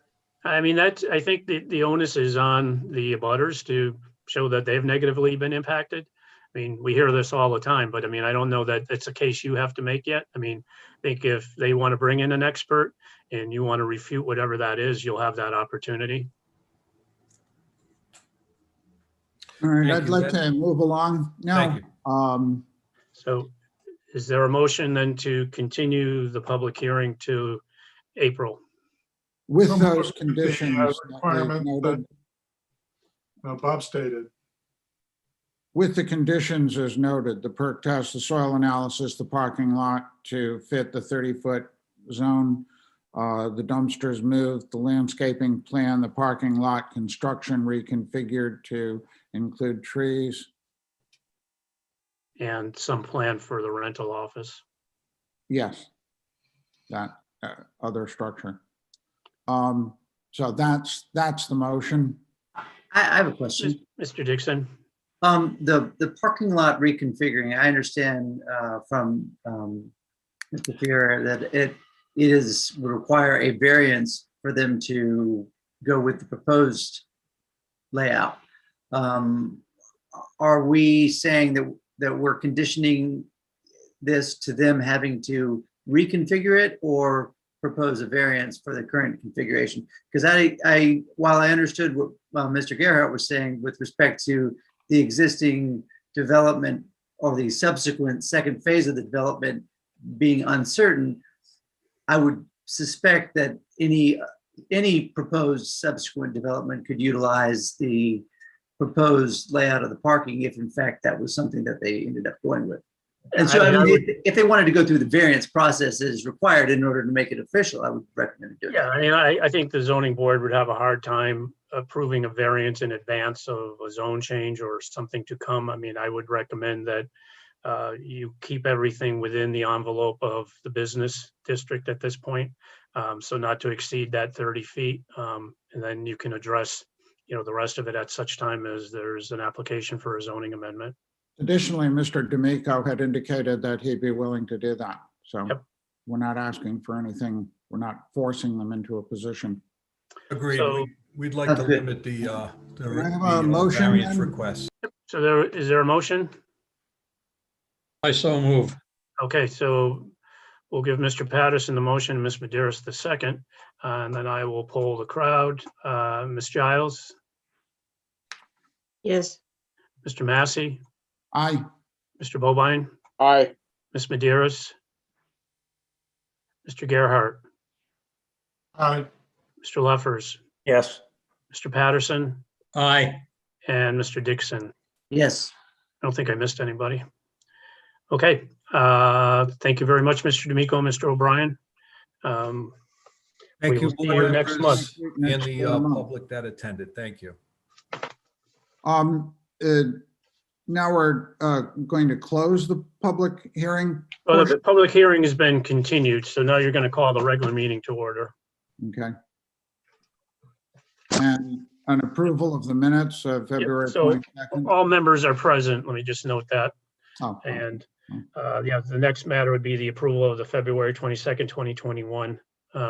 I mean, I think the onus is on the abutters to show that they've negatively been impacted. I mean, we hear this all the time, but I mean, I don't know that it's a case you have to make yet. I mean, I think if they want to bring in an expert and you want to refute whatever that is, you'll have that opportunity. All right, Thank I'd you. like to move along Thank now. you. So is there a motion then to continue the public hearing to April? With Some those of the, conditions that we've requirement noted, Bob stated. with the conditions as noted, the perk test, the soil analysis, the parking lot to fit the 30-foot zone, the dumpsters moved, the landscaping plan, the parking lot construction reconfigured to include trees. And some plan for the rental office. Yes, that other structure. So that's the motion. I have a question. Mr. Dixon? The parking lot reconfiguring, I understand from Mr. Fiera that it would require a variance for them to go with the proposed layout. Are we saying that we're conditioning this to them having to reconfigure it or propose a variance for the current configuration? Because while I understood what Mr. Gerhart was saying with respect to the existing development or the subsequent second phase of the development being uncertain, I would suspect that any proposed subsequent development could utilize the proposed layout of the parking if in fact that was something that they ended up going with. And so I mean, if they wanted to go through the variance process as required in order to make it official, I would recommend doing it. Yeah, I mean, I think the zoning board would have a hard time approving a variance in advance of a zone change or something to come. I mean, I would recommend that you keep everything within the envelope of the business district at this point. So not to exceed that 30 feet. And then you can address, the rest of it at such time as there's an application for a zoning amendment. Additionally, Mr. D'Amico had indicated that he'd be willing to do that. So Yep. we're not asking for anything. We're not forcing them into a position. Agreed. So- We'd like to Okay. limit the I have a motion variance then? requests. So is there a motion? I so move. Okay, so we'll give Mr. Patterson the motion, Ms. Maderas the second, and then I will poll the crowd. Ms. Giles, Yes. Mr. Massey, Aye. Mr. Bobine, Aye. Ms. Maderas, Mr. Gerhart, Aye. Mr. Leffers, Yes. Mr. Patterson, Aye. and Mr. Dixon. Yes. I don't think I missed anybody. Okay, thank you very much, Mr. D'Amico, Mr. O'Brien. Thank We you, will see you board next members month. and Next the month. public that attended. Thank you. Now we're going to close the public hearing. Well, the public hearing has been continued, so now you're going to call the regular meeting to order. Okay. And an approval of the minutes of February so- 22nd. All members are present. Let me just note that. Oh, And yeah, the next matter would be the approval of the February 22nd, 2021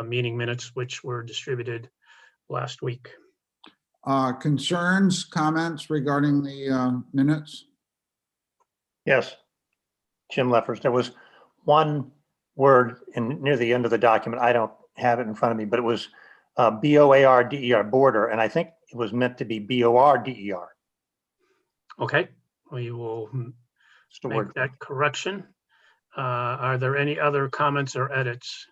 meeting minutes, which were distributed last week. Concerns, comments regarding the minutes? Yes. Jim Leffers, there was one word in near the end of the document. I don't have it in front of me, but it was B-O-A-R-D-E-R, border, and I think it was meant to be B-O-R-D-E-R. Okay, we will It's the make word. that correction. Are there any other comments or edits?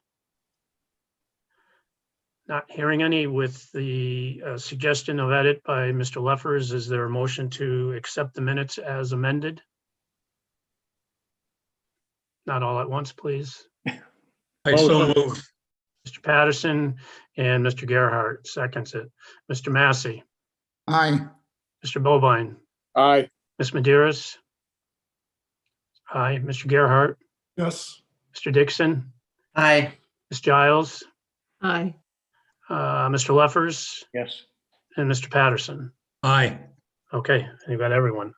Not hearing any. With the suggestion of edit by Mr. Leffers, is there a motion to accept the minutes as amended? Not all at once, please. I so moved. Mr. Patterson and Mr. Gerhart seconds it. Mr. Massey, Aye. Mr. Bovine, Aye. Ms. Maderas. Aye. Mr. Gerhart, Yes. Mr. Dixon, Aye. Ms. Giles, Aye. Mr. Leffers, Yes. and Mr. Patterson. Aye. Okay, I think about everyone.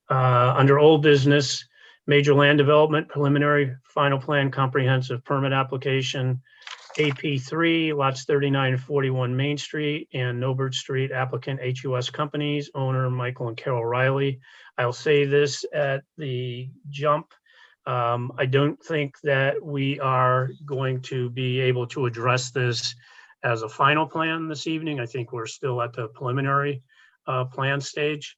Under old business, major land development, preliminary final plan comprehensive permit application, AP3, lots 39 and 41 Main Street and Norbert Street, applicant HUS Companies, owner Michael and Carol Riley. I'll say this at the jump. I don't think that we are going to be able to address this as a final plan this evening. I think we're still at the preliminary plan stage.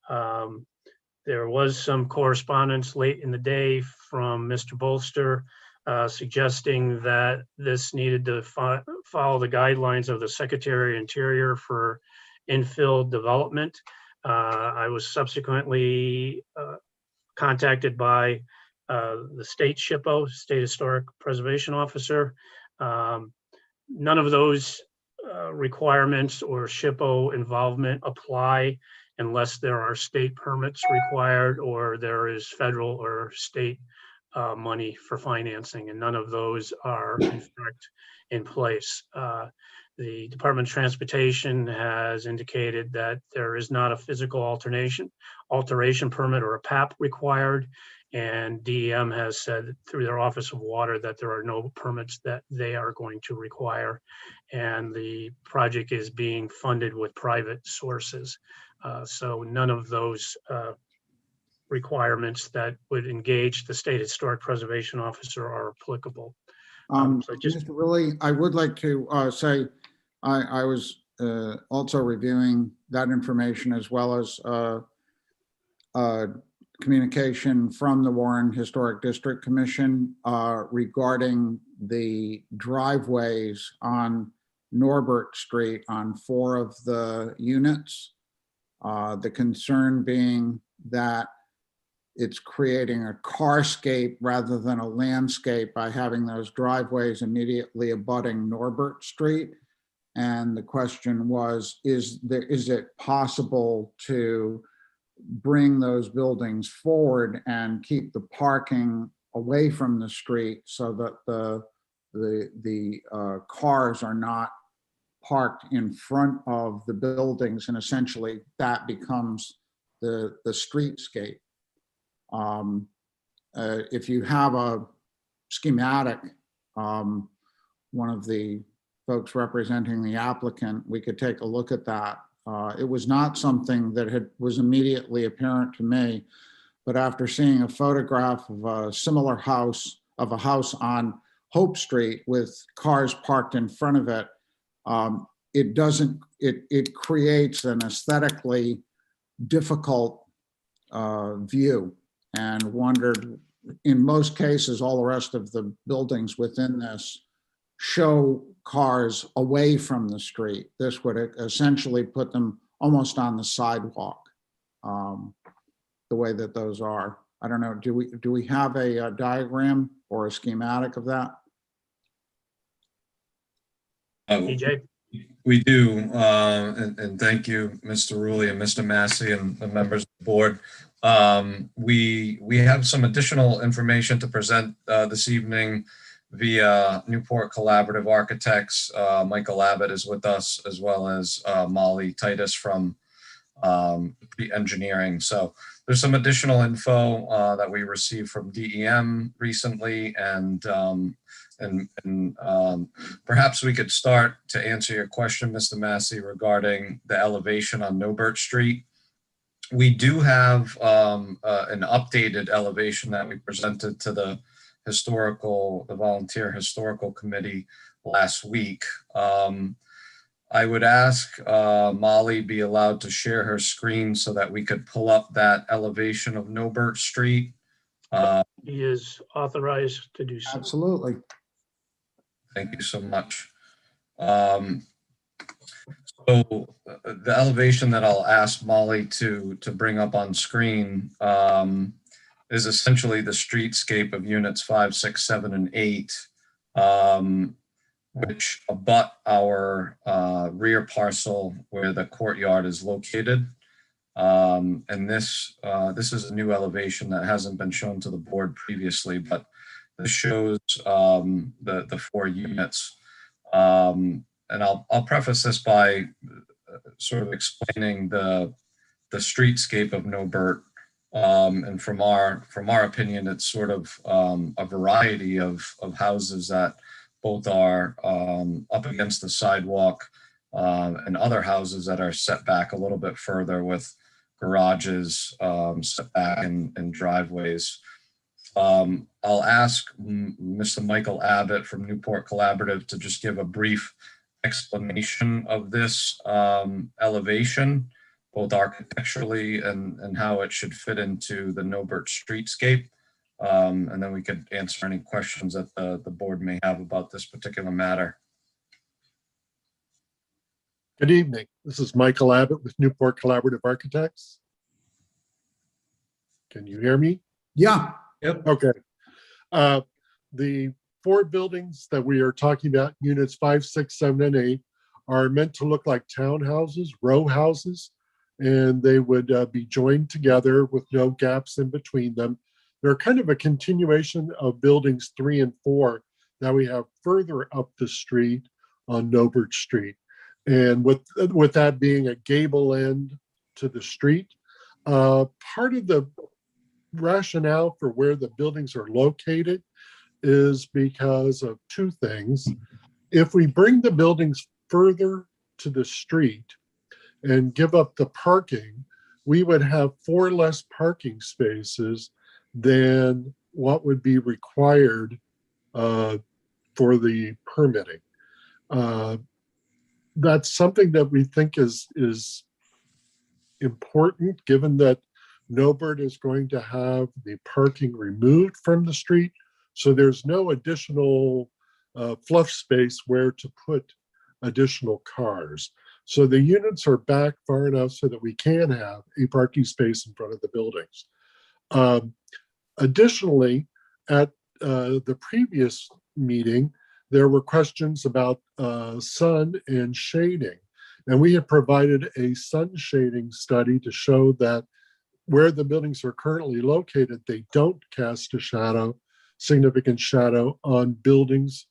There was some correspondence late in the day from Mr. Bolster suggesting that this needed to follow the guidelines of the Secretary of Interior for infill development. I was subsequently contacted by the state SHPO, State Historic Preservation Officer. None of those requirements or SHPO involvement apply unless there are state permits required or there is federal or state money for financing, and none of those are in fact in place. The Department of Transportation has indicated that there is not a physical alteration permit or a PAP required, and DEM has said through their Office of Water that there are no permits that they are going to require, and the project is being funded with private sources. So none of those requirements that would engage the State Historic Preservation Officer are applicable. So just Mr. Willie, I would like to say I was also reviewing that information as well as communication from the Warren Historic District Commission regarding the driveways on Norbert Street on 4 of the units. The concern being that it's creating a carscape rather than a landscape by having those driveways immediately abutting Norbert Street. And the question was, is it possible to bring those buildings forward and keep the parking away from the street so that the cars are not parked in front of the buildings, and essentially that becomes the streetscape. If you have a schematic, one of the folks representing the applicant, we could take a look at that. It was not something that was immediately apparent to me, but after seeing a photograph of a similar house, of a house on Hope Street with cars parked in front of it, it creates an aesthetically difficult view, and wondered, in most cases, all the rest of the buildings within this show cars away from the street. This would essentially put them almost on the sidewalk, the way that those are. I don't know, do we have a diagram or a schematic of that? EJ? We do, and thank you, Mr. Rulli and Mr. Massey and the members of the board. We have some additional information to present this evening via Newport Collaborative Architects. Michael Abbott is with us, as well as Molly Titus from Engineering. So there's some additional info that we received from DEM recently, and perhaps we could start to answer your question, Mr. Massey, regarding the elevation on Norbert Street. We do have an updated elevation that we presented to the the Volunteer Historical Committee last week. I would ask Molly be allowed to share her screen so that we could pull up that elevation of Nobert Street. He is authorized to do so. Absolutely. Thank you so much. So the elevation that I'll ask Molly to bring up on screen is essentially the streetscape of units 5, 6, 7, and 8, which abut our rear parcel where the courtyard is located. And this is a new elevation that hasn't been shown to the board previously, but this shows the 4 units. And I'll preface this by sort of explaining the streetscape of Nobert. And from our opinion, it's sort of a variety of houses that both are up against the sidewalk and other houses that are set back a little bit further with garages set back and driveways. I'll ask Mr. Michael Abbott from Newport Collaborative to just give a brief explanation of this elevation, both architecturally and how it should fit into the Nobert streetscape. And then we could answer any questions that the board may have about this particular matter. Good evening. This is Michael Abbott with Newport Collaborative Architects. Can you hear me? Yeah. Yep. Okay. The 4 buildings that we are talking about, units 5, 6, 7, and 8, are meant to look like townhouses, row houses, and they would be joined together with no gaps in between them. They're kind of a continuation of buildings 3 and 4 that we have further up the street on Nobert Street. And with that being a gable end to the street, part of the rationale for where the buildings are located is because of 2 things. If we bring the buildings further to the street and give up the parking, we would have 4 less parking spaces than what would be required for the permitting. That's something that we think is important, given that Nobert is going to have the parking removed from the street. So there's no additional fluff space where to put additional cars. So the units are back far enough so that we can have a parking space in front of the buildings. Additionally, at the previous meeting, there were questions about sun and shading. And we have provided a sun shading study to show that where the buildings are currently located, they don't cast a shadow, significant shadow on buildings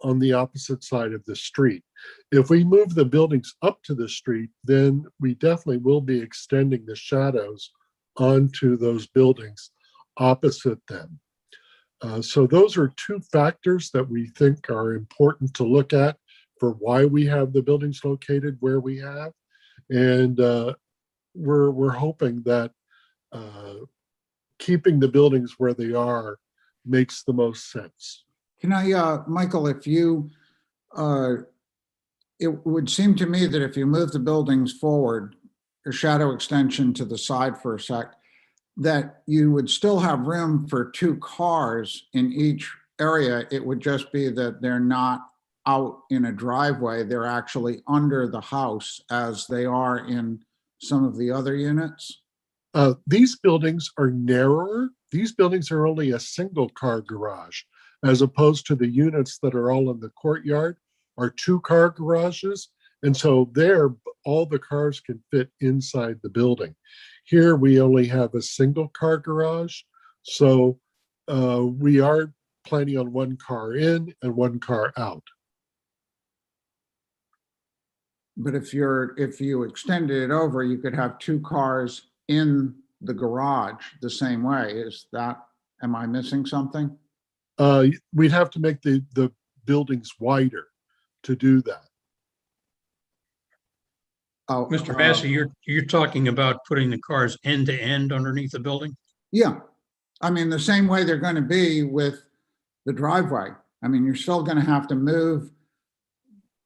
on the opposite side of the street. If we move the buildings up to the street, then we definitely will be extending the shadows onto those buildings opposite them. So those are 2 factors that we think are important to look at for why we have the buildings located where we have. And we're hoping that keeping the buildings where they are makes the most sense. Can I, Michael, if you, it would seem to me that if you move the buildings forward, a shadow extension to the side for a sec, that you would still have room for 2 cars in each area. It would just be that they're not out in a driveway. They're actually under the house as they are in some of the other units. These buildings are narrower. These buildings are only a single car garage, as opposed to the units that are all in the courtyard are 2-car garages. And so there, all the cars can fit inside the building. Here, we only have a single car garage. So we are planning on 1 car in and 1 car out. But if you extended it over, you could have 2 cars in the garage the same way. Is that, am I missing something? We'd have to make the buildings wider to do that. Oh, Mr. Massey, you're talking about putting the cars end to end underneath the building? Yeah. I mean, the same way they're going to be with the driveway. I mean, you're still gonna have to move,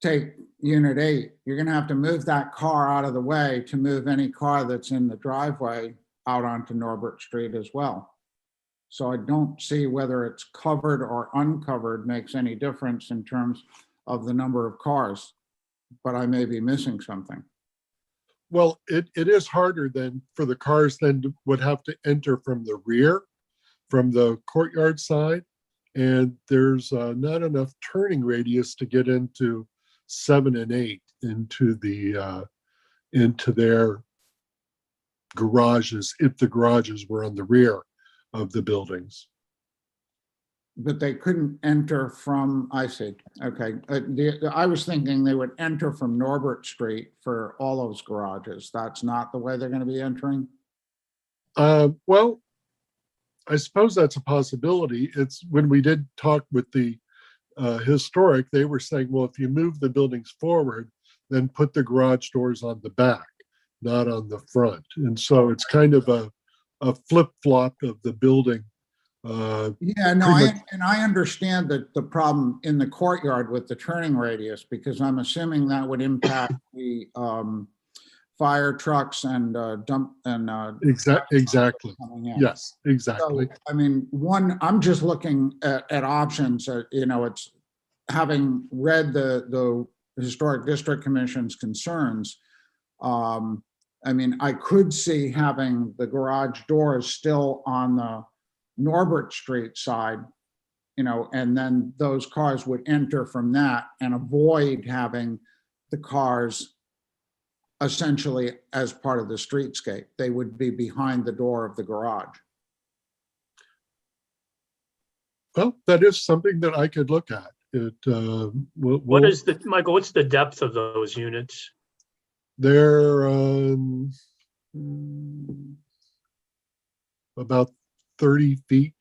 take unit 8, you're gonna have to move that car out of the way to move any car that's in the driveway out onto Norbert Street as well. So I don't see whether it's covered or uncovered makes any difference in terms of the number of cars, but I may be missing something. Well, it is harder than for the cars would have to enter from the rear, from the courtyard side. And there's not enough turning radius to get into 7 and 8 into their garages, if the garages were on the rear of the buildings. But they couldn't enter from, I see, okay. I was thinking they would enter from Norbert Street for all those garages. That's not the way they're gonna be entering? Well, I suppose that's a possibility. It's when we did talk with the historic, they were saying, well, if you move the buildings forward, then put the garage doors on the back, not on the front. And so it's kind of a flip-flop of the building. Yeah, no, I understand that the problem in the courtyard with the turning radius, because I'm assuming that would impact the fire trucks and dump and exactly. coming in. Yes, exactly. So, I mean, I'm just looking at options. It's having read the Historic District Commission's concerns. I mean, I could see having the garage doors still on the Norbert Street side, and then those cars would enter from that and avoid having the cars essentially as part of the streetscape. They would be behind the door of the garage. Well, that is something that I could look at. What is Michael, what's the depth of those units? They're about 30 feet.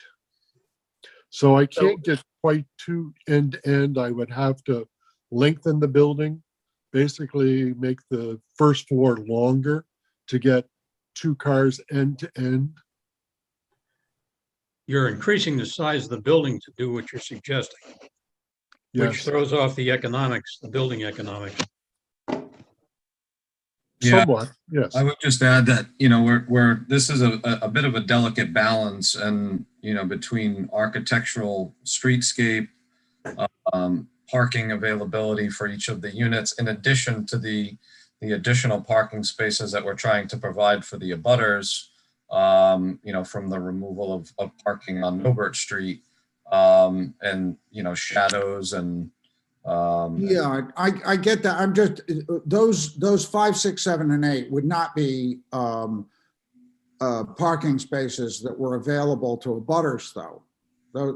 So I can't get quite to end to end. I would have to lengthen the building, basically make the first floor longer to get 2 cars end to end. You're increasing the size of the building to do what you're suggesting, which Yes, throws off the economics, the building economics. Yeah. somewhat, yes. I would just add that, this is a bit of a delicate balance and, between architectural streetscape, parking availability for each of the units, in addition to the additional parking spaces that we're trying to provide for the abutters, from the removal of parking on Norbert Street, and, shadows and, Yeah, I get that. I'm just, those 5, 6, 7, and 8 would not be parking spaces that were available to abutters, though.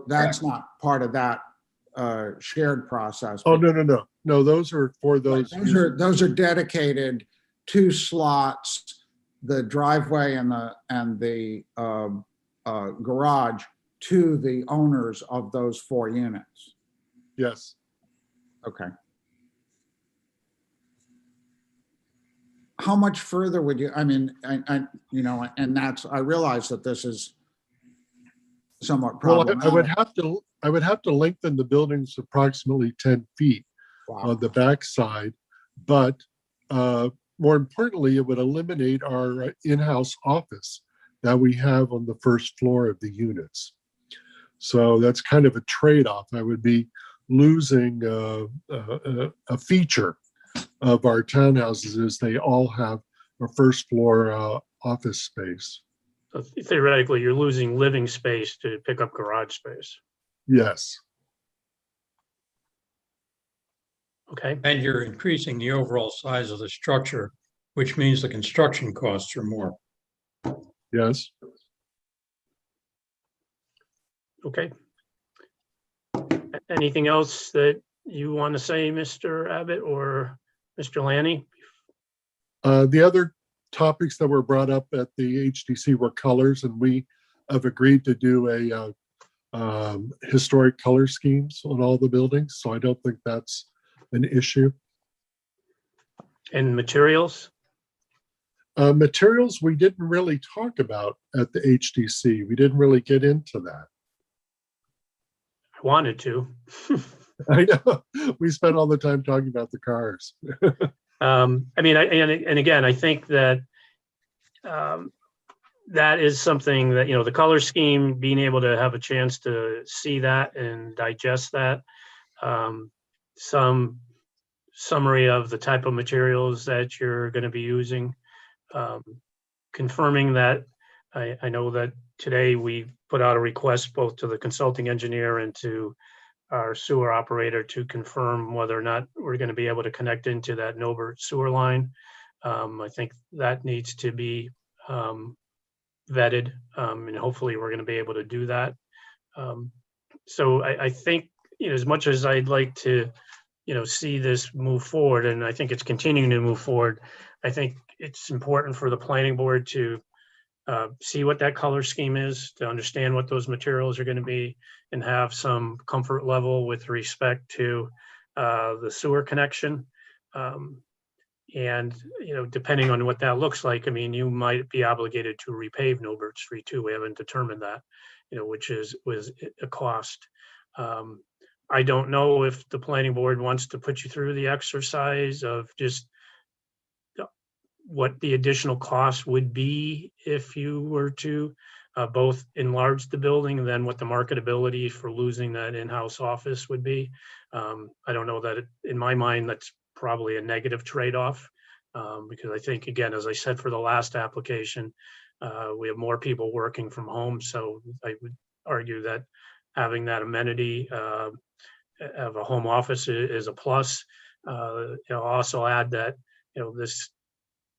That's not part of that shared process. Oh, no, those are for those. Those are dedicated 2 slots, the driveway and the garage, to the owners of those 4 units. Yes. Okay. How much further would you, I mean, and I realize that this is somewhat Well, problematic. I would have to lengthen the buildings approximately 10 feet Wow. on the backside, but more importantly, it would eliminate our in-house office that we have on the first floor of the units. So that's kind of a trade-off. I would be losing a feature of our townhouses is they all have a first floor office space. So theoretically, you're losing living space to pick up garage space. Yes. Okay. And you're increasing the overall size of the structure, which means the construction costs are more. Yes. Okay. Anything else that you want to say, Mr. Abbott or Mr. Lanny? The other topics that were brought up at the HDC were colors, and we have agreed to do a historic color schemes on all the buildings. So I don't think that's an issue. And materials? Materials we didn't really talk about at the HDC. We didn't really get into that. I wanted to. I know, we spent all the time talking about the cars. I mean, and again, I think that that is something that, the color scheme, being able to have a chance to see that and digest that, some summary of the type of materials that you're going to be using, confirming that. I know that today we put out a request both to the consulting engineer and to our sewer operator to confirm whether or not we're going to be able to connect into that Nobert sewer line. I think that needs to be vetted, and hopefully we're going to be able to do that. So I think, as much as I'd like to, see this move forward, and I think it's continuing to move forward, I think it's important for the planning board to see what that color scheme is, to understand what those materials are going to be, and have some comfort level with respect to the sewer connection. And, depending on what that looks like, I mean, you might be obligated to repave Nobert Street too. We haven't determined that, which was a cost. I don't know if the planning board wants to put you through the exercise of just what the additional cost would be if you were to both enlarge the building, and then what the marketability for losing that in-house office would be. I don't know that in my mind, that's probably a negative trade-off, because I think, again, as I said, for the last application, we have more people working from home. So I would argue that having that amenity of a home office is a plus. I'll also add that, this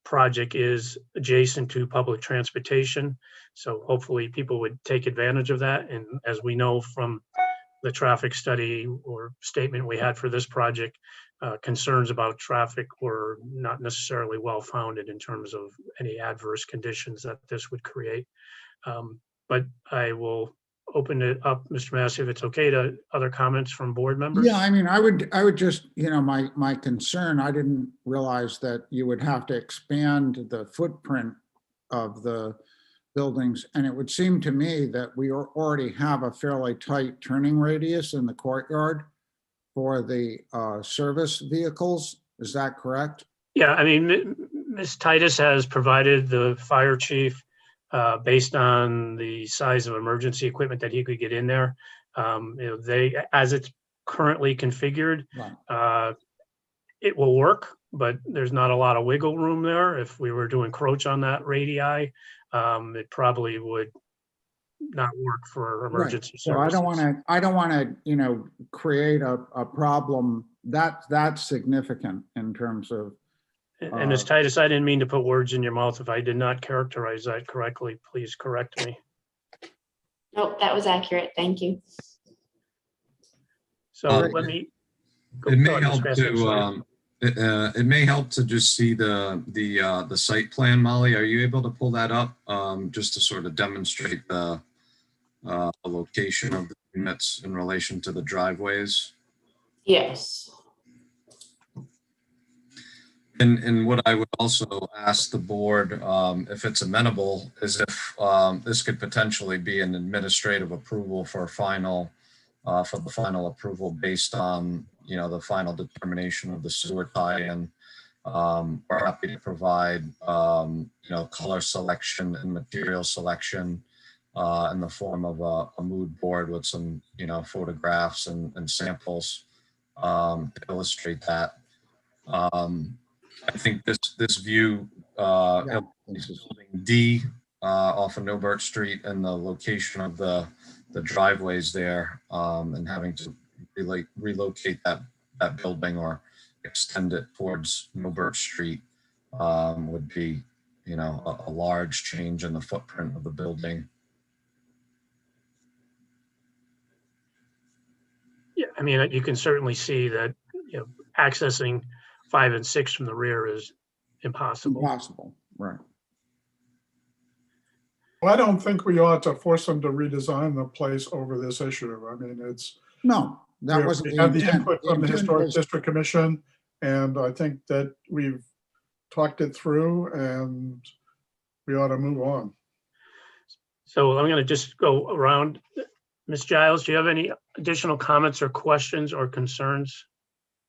project is adjacent to public transportation. So hopefully people would take advantage of that. And as we know from the traffic study or statement we had for this project, concerns about traffic were not necessarily well-founded in terms of any adverse conditions that this would create. But I will open it up, Mr. Massey, if it's okay, to other comments from board members. Yeah, I mean, I would just, my concern, I didn't realize that you would have to expand the footprint of the buildings. And it would seem to me that we already have a fairly tight turning radius in the courtyard for the service vehicles. Is that correct? Yeah, I mean, Ms. Titus has provided the fire chief, based on the size of emergency equipment that he could get in there. As it's currently configured, it will work, but there's not a lot of wiggle room there. If we were to encroach on that radii, it probably would not work for emergency So services. I don't want to, create a problem that's significant in terms of. And Ms. Titus, I didn't mean to put words in your mouth. If I did not characterize that correctly, please correct me. Nope, that was accurate. Thank you. So let me. It may help to it may help to just see the site plan, Molly. Are you able to pull that up just to sort of demonstrate the location of the units in relation to the driveways? Yes. And what I would also ask the board, if it's amenable, is if this could potentially be an administrative approval for the final approval based on, the final determination of the sewer tie-in. We're happy to provide, color selection and material selection in the form of a mood board with some, photographs and samples to illustrate that. I think this view is building D off of Nobert Street and the location of the driveways there, and having to relocate that building or extend it towards Nobert Street would be, a large change in the footprint of the building. Yeah, I mean, you can certainly see that, accessing 5 and 6 from the rear is impossible. Impossible, right. Well, I don't think we ought to force them to redesign the place over this issue. I mean, No, that wasn't we the have the intent. input The from the intent Historic was- District Commission, and I think that we've talked it through and we ought to move on. So I'm going to just go around Ms. Giles, do you have any additional comments or questions or concerns?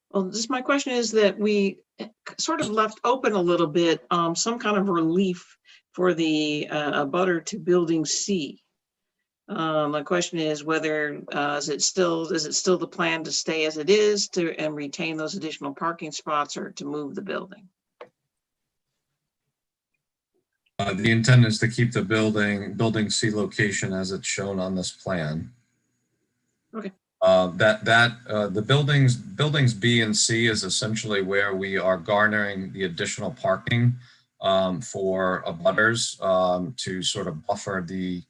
Well, just my question is that we sort of left open a little bit, some kind of relief for the abutter to building C. My question is whether is it still the plan to stay as it is and retain those additional parking spots, or to move the building? The intent is to keep the building C location as it's shown on this plan. Okay. The buildings B and C is essentially where we are garnering the additional parking for abutters to sort of buffer the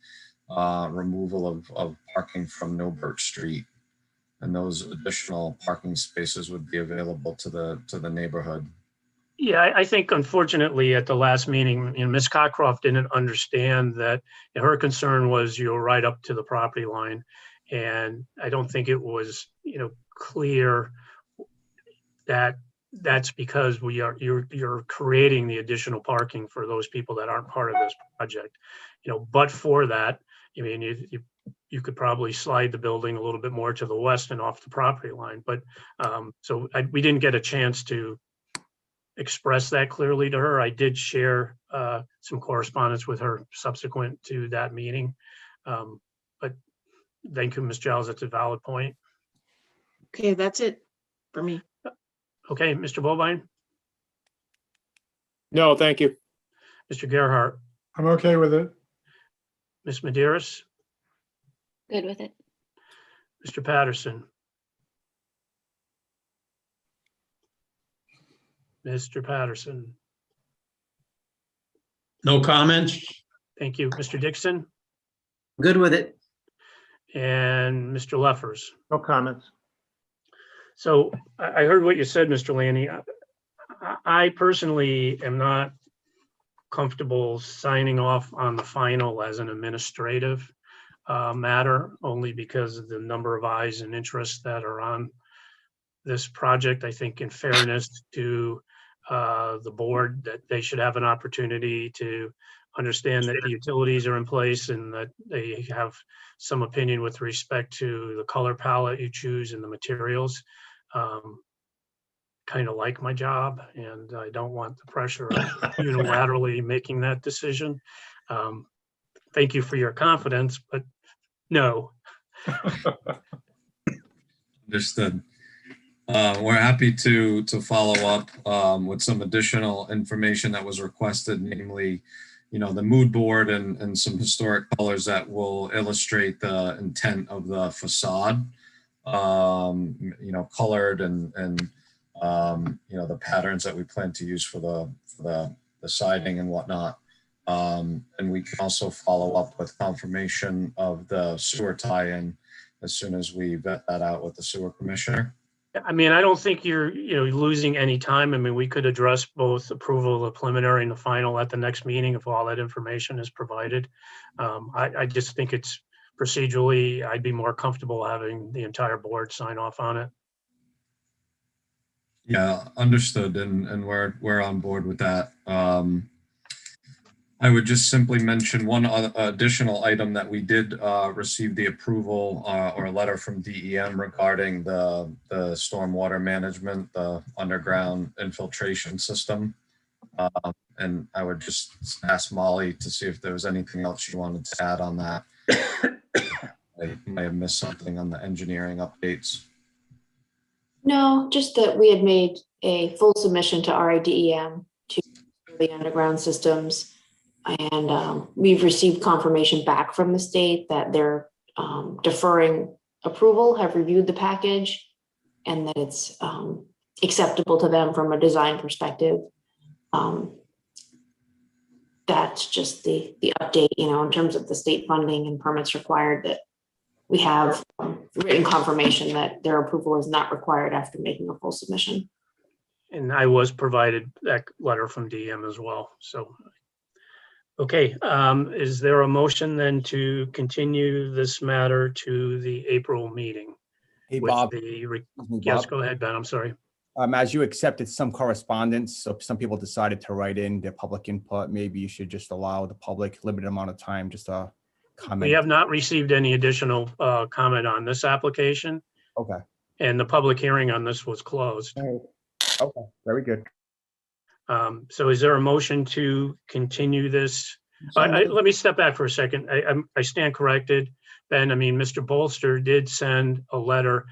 removal of parking from No Birch Street. And those additional parking spaces would be available to the neighborhood. Yeah, I think unfortunately at the last meeting, Ms. Cockcroft didn't understand that her concern was you're right up to the property line. And I don't think it was, clear that that's because you're creating the additional parking for those people that aren't part of this project. But for that, I mean, you could probably slide the building a little bit more to the west and off the property line. But we didn't get a chance to express that clearly to her. I did share some correspondence with her subsequent to that meeting. But thank you, Ms. Giles. That's a valid point. Okay, that's it for me. Okay, Mr. Bovine, No, thank you. Mr. Gerhart, I'm okay with it. Ms. Maderas, Good with it. Mr. Patterson, Mr. Patterson. No comments? Thank you. Mr. Dixon Good with it. and Mr. Leffers. No comments. So I heard what you said, Mr. Lanny. I personally am not comfortable signing off on the final as an administrative matter, only because of the number of eyes and interests that are on this project. I think in fairness to the board, that they should have an opportunity to understand that the utilities are in place and that they have some opinion with respect to the color palette you choose and the materials. Kind of like my job, and I don't want the pressure of unilaterally making that decision. Thank you for your confidence, but no. Understood. We're happy to follow up with some additional information that was requested, namely, the mood board and some historic colors that will illustrate the intent of the facade, colored and the patterns that we plan to use for the siding and whatnot. And we can also follow up with confirmation of the sewer tie-in as soon as we vet that out with the sewer commissioner. I mean, I don't think you're, losing any time. I mean, we could address both approval of the preliminary and the final at the next meeting if all that information is provided. I just think it's procedurally, I'd be more comfortable having the entire board sign off on it. Yeah, understood, and we're on board with that. I would just simply mention one additional item that we did receive the approval or a letter from DEM regarding the stormwater management, the underground infiltration system. And I would just ask Molly to see if there was anything else she wanted to add on that. I may have missed something on the engineering updates. No, just that we had made a full submission to RIDEM to the underground systems. And we've received confirmation back from the state that they're deferring approval, have reviewed the package, and that it's acceptable to them from a design perspective. That's just the update, in terms of the state funding and permits required, that we have written confirmation that their approval is not required after making a full submission. And I was provided that letter from DEM as well, so. Okay, is there a motion then to continue this matter to the April meeting? Hey, with Bob. Yes, Bob. go ahead, Ben, I'm sorry. As you accepted some correspondence, so some people decided to write in their public input, maybe you should just allow the public limited amount of time just to comment. We have not received any additional comment on this application, Okay. and the public hearing on this was closed. Okay, very good. So is there a motion to continue this? Let me step back for a second. I stand corrected, Ben. I mean, Mr. Bolster did send a letter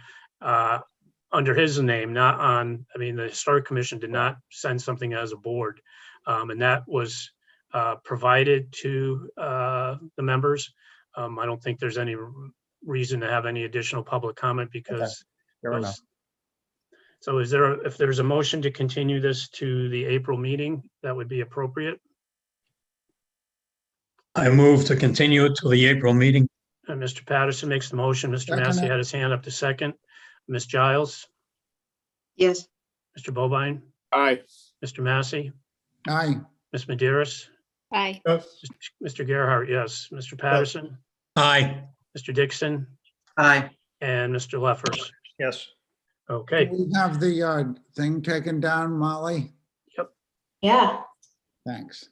under his name, not on, I mean, the Historic Commission did not send something as a board. And that was provided to the members. I don't think there's any reason to have any additional public comment because Fair enough. so is there, if there's a motion to continue this to the April meeting, that would be appropriate? I move to continue it to the April meeting. And Mr. Patterson makes the motion. Mr. Second Massey it. had his hand up to second. Ms. Giles, Yes. Mr. Bovine, Aye. Mr. Massey, Aye. Ms. Maderis, Aye. Mr. Gerhart, yes. Mr. Patterson, Aye. Mr. Dixon, Aye. and Mr. Leffers. Yes. Okay, Can we have the thing taken down, Molly? Yeah. Thanks.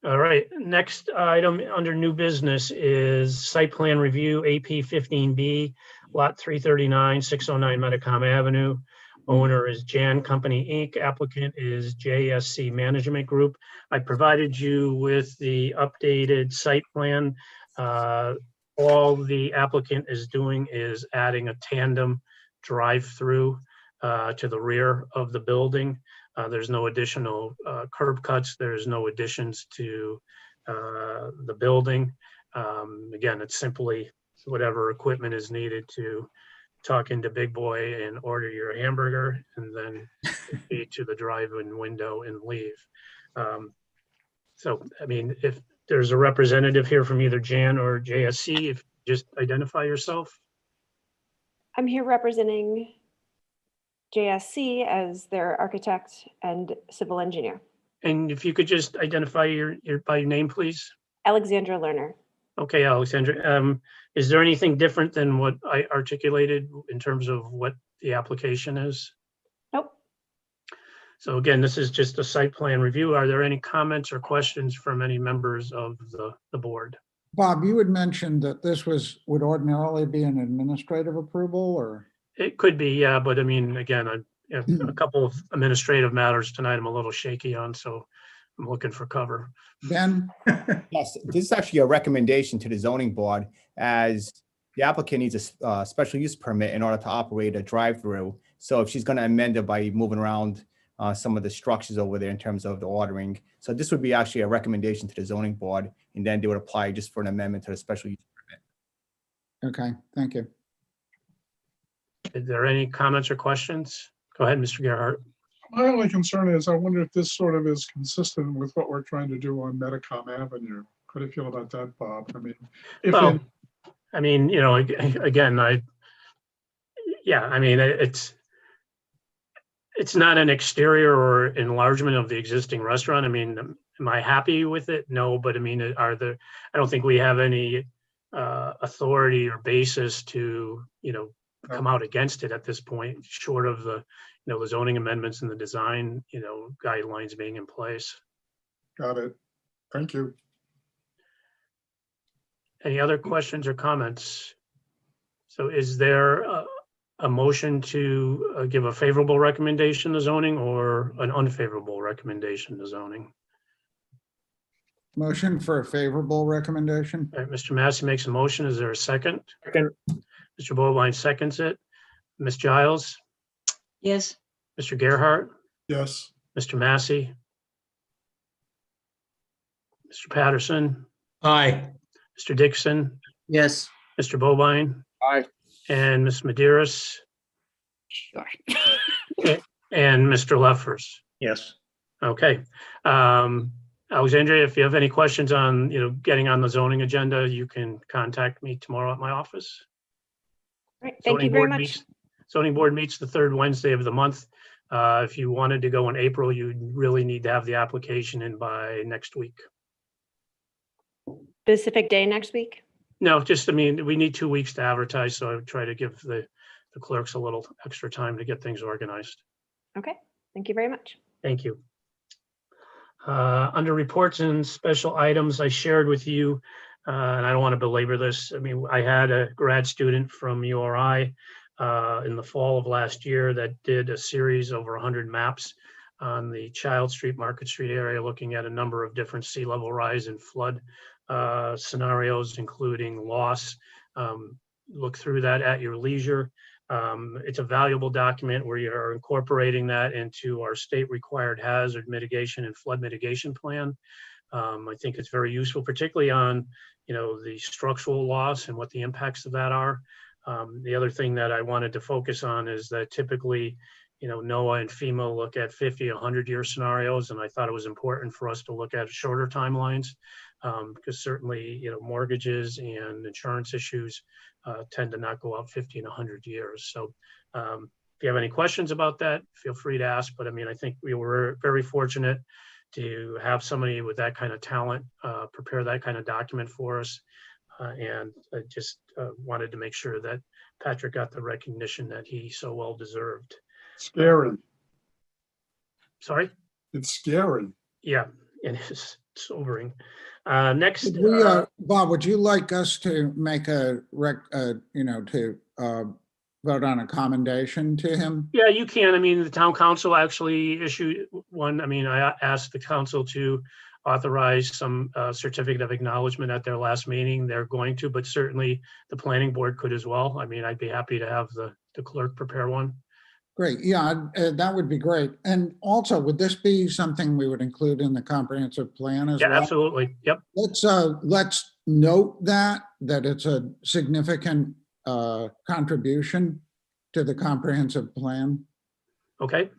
all right. Next item under new business is site plan review, AP 15B, lot 339, 609 Metacom Avenue. Owner is Jan Company, Inc. Applicant is JSC Management Group. I provided you with the updated site plan. All the applicant is doing is adding a tandem drive-through to the rear of the building. There's no additional curb cuts. There's no additions to the building. Again, it's simply whatever equipment is needed to talk into Big Boy and order your hamburger and then feed to the drive-in window and leave. So, I mean, if there's a representative here from either Jan or JSC, if you just identify yourself. I'm here representing JSC as their architect and civil engineer. And if you could just identify your by your name, please. Alexandra Lerner. Okay, Alexandra. Is there anything different than what I articulated in terms of what the application is? Nope. So again, this is just a site plan review. Are there any comments or questions from any members of the board? Bob, you had mentioned that this would ordinarily be an administrative approval, or? It could be, yeah, but I mean, again, a couple of administrative matters tonight I'm a little shaky on, so I'm looking for cover. Ben? Yes, this is actually a recommendation to the zoning board, as the applicant needs a special use permit in order to operate a drive-through. So if she's going to amend it by moving around some of the structures over there in terms of the ordering. So this would be actually a recommendation to the zoning board, and then they would apply just for an amendment to the special use permit. Okay, thank you. Is there any comments or questions? Go ahead, Mr. Gerhart. My only concern is I wonder if this sort of is consistent with what we're trying to do on Metacom Avenue. How do you feel about that, Bob? I mean, if Well, in- I mean, you know, again, yeah, I mean, it's not an exterior or enlargement of the existing restaurant. I mean, am I happy with it? No, but I mean, I don't think we have any authority or basis to, you know, come out against it at this point, short of the, you know, the zoning amendments and the design, you know, guidelines being in place. Got it. Thank you. Any other questions or comments? So is there a motion to give a favorable recommendation to zoning or an unfavorable recommendation to zoning? Motion for a favorable recommendation? All right, Mr. Massey makes a motion. Is there a second? Second. Mr. Bovine seconds it. Ms. Giles, Yes. Mr. Gerhart, Yes. Mr. Massey, Mr. Patterson, Aye. Mr. Dixon, Yes. Mr. Bovine, Aye. and Ms. Maderis, Sure. and Mr. Leffers. Yes. Okay. Alexandria, if you have any questions on, you know, getting on the zoning agenda, you can contact me tomorrow at my office. All right, thank you very much. Zoning board meets the third Wednesday of the month. If you wanted to go in April, you really need to have the application in by next week. Specific day next week? No, just, I mean, we need 2 weeks to advertise, so I would try to give the clerks a little extra time to get things organized. Okay, thank you very much. Thank you. Under reports and special items, I shared with you and I don't want to belabor this. I mean, I had a grad student from URI in the fall of last year that did a series over 100 maps on the Child Street, Market Street area, looking at a number of different sea level rise and flood scenarios, including loss. Look through that at your leisure. It's a valuable document where you're incorporating that into our state required hazard mitigation and flood mitigation plan. I think it's very useful, particularly on, the structural loss and what the impacts of that are. The other thing that I wanted to focus on is that typically, NOAA and FEMA look at 50, 100-year scenarios, and I thought it was important for us to look at shorter timelines because certainly, mortgages and insurance issues tend to not go out 50 and 100 years. So if you have any questions about that, feel free to ask. But I mean, I think we were very fortunate to have somebody with that kind of talent prepare that kind of document for us. And I just wanted to make sure that Patrick got the recognition that he so well deserved. Scary. Sorry? It's scary. Yeah, it is sobering. Next, Bob, would you like us to make to vote on a commendation to him? yeah, you can. I mean, the town council actually issued one. I mean, I asked the council to authorize some certificate of acknowledgement at their last meeting. They're going to, but certainly the planning board could as well. I mean, I'd be happy to have the clerk prepare one. Great. Yeah, that would be great. And also, would this be something we would include in the comprehensive plan as well? Yeah, absolutely. Yep. Let's note that it's a significant contribution to the comprehensive plan. Okay.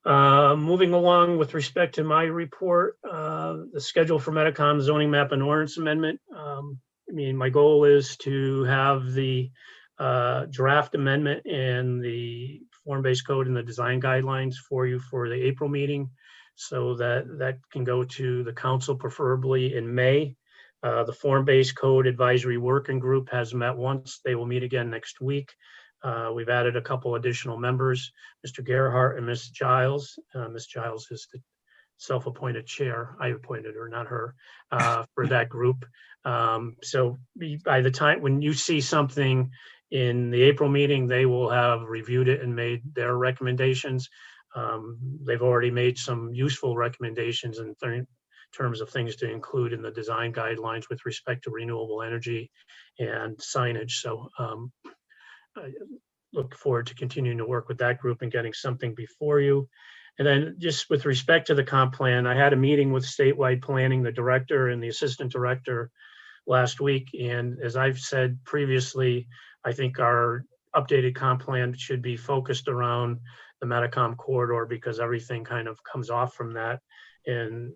Moving along with respect to my report, the schedule for Metacom zoning map and ordinance amendment. I mean, my goal is to have the draft amendment and the form-based code and the design guidelines for you for the April meeting, so that can go to the council preferably in May. The form-based code advisory working group has met once. They will meet again next week. We've added a couple additional members, Mr. Gerhart and Ms. Giles. Ms. Giles is the self-appointed chair. I appointed her, not her, for that group. So by the time when you see something in the April meeting, they will have reviewed it and made their recommendations. They've already made some useful recommendations in terms of things to include in the design guidelines with respect to renewable energy and signage. So I look forward to continuing to work with that group and getting something before you. And then just with respect to the comp plan, I had a meeting with statewide planning, the director and the assistant director last week. And as I've said previously, I think our updated comp plan should be focused around the Metacom corridor because everything kind of comes off from that. And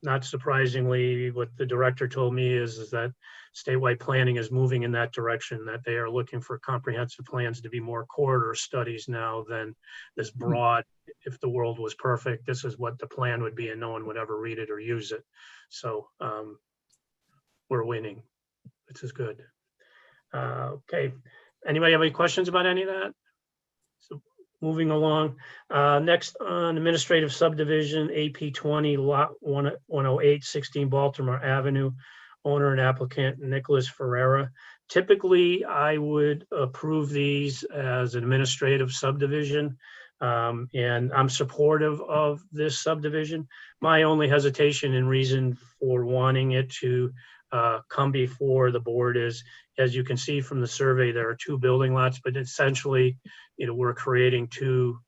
not surprisingly, what the director told me is that statewide planning is moving in that direction, that they are looking for comprehensive plans to be more corridor studies now than this broad, if the world was perfect, this is what the plan would be and no one would ever read it or use it. So we're winning, which is good. Okay, anybody have any questions about any of that? So moving along, next on administrative subdivision, AP 20 lot 108, 16 Baltimore Avenue, owner and applicant Nicholas Ferreira. Typically, I would approve these as an administrative subdivision, and I'm supportive of this subdivision. My only hesitation and reason for wanting it to come before the board is, as you can see from the survey, there are 2 building lots, but essentially, we're creating 2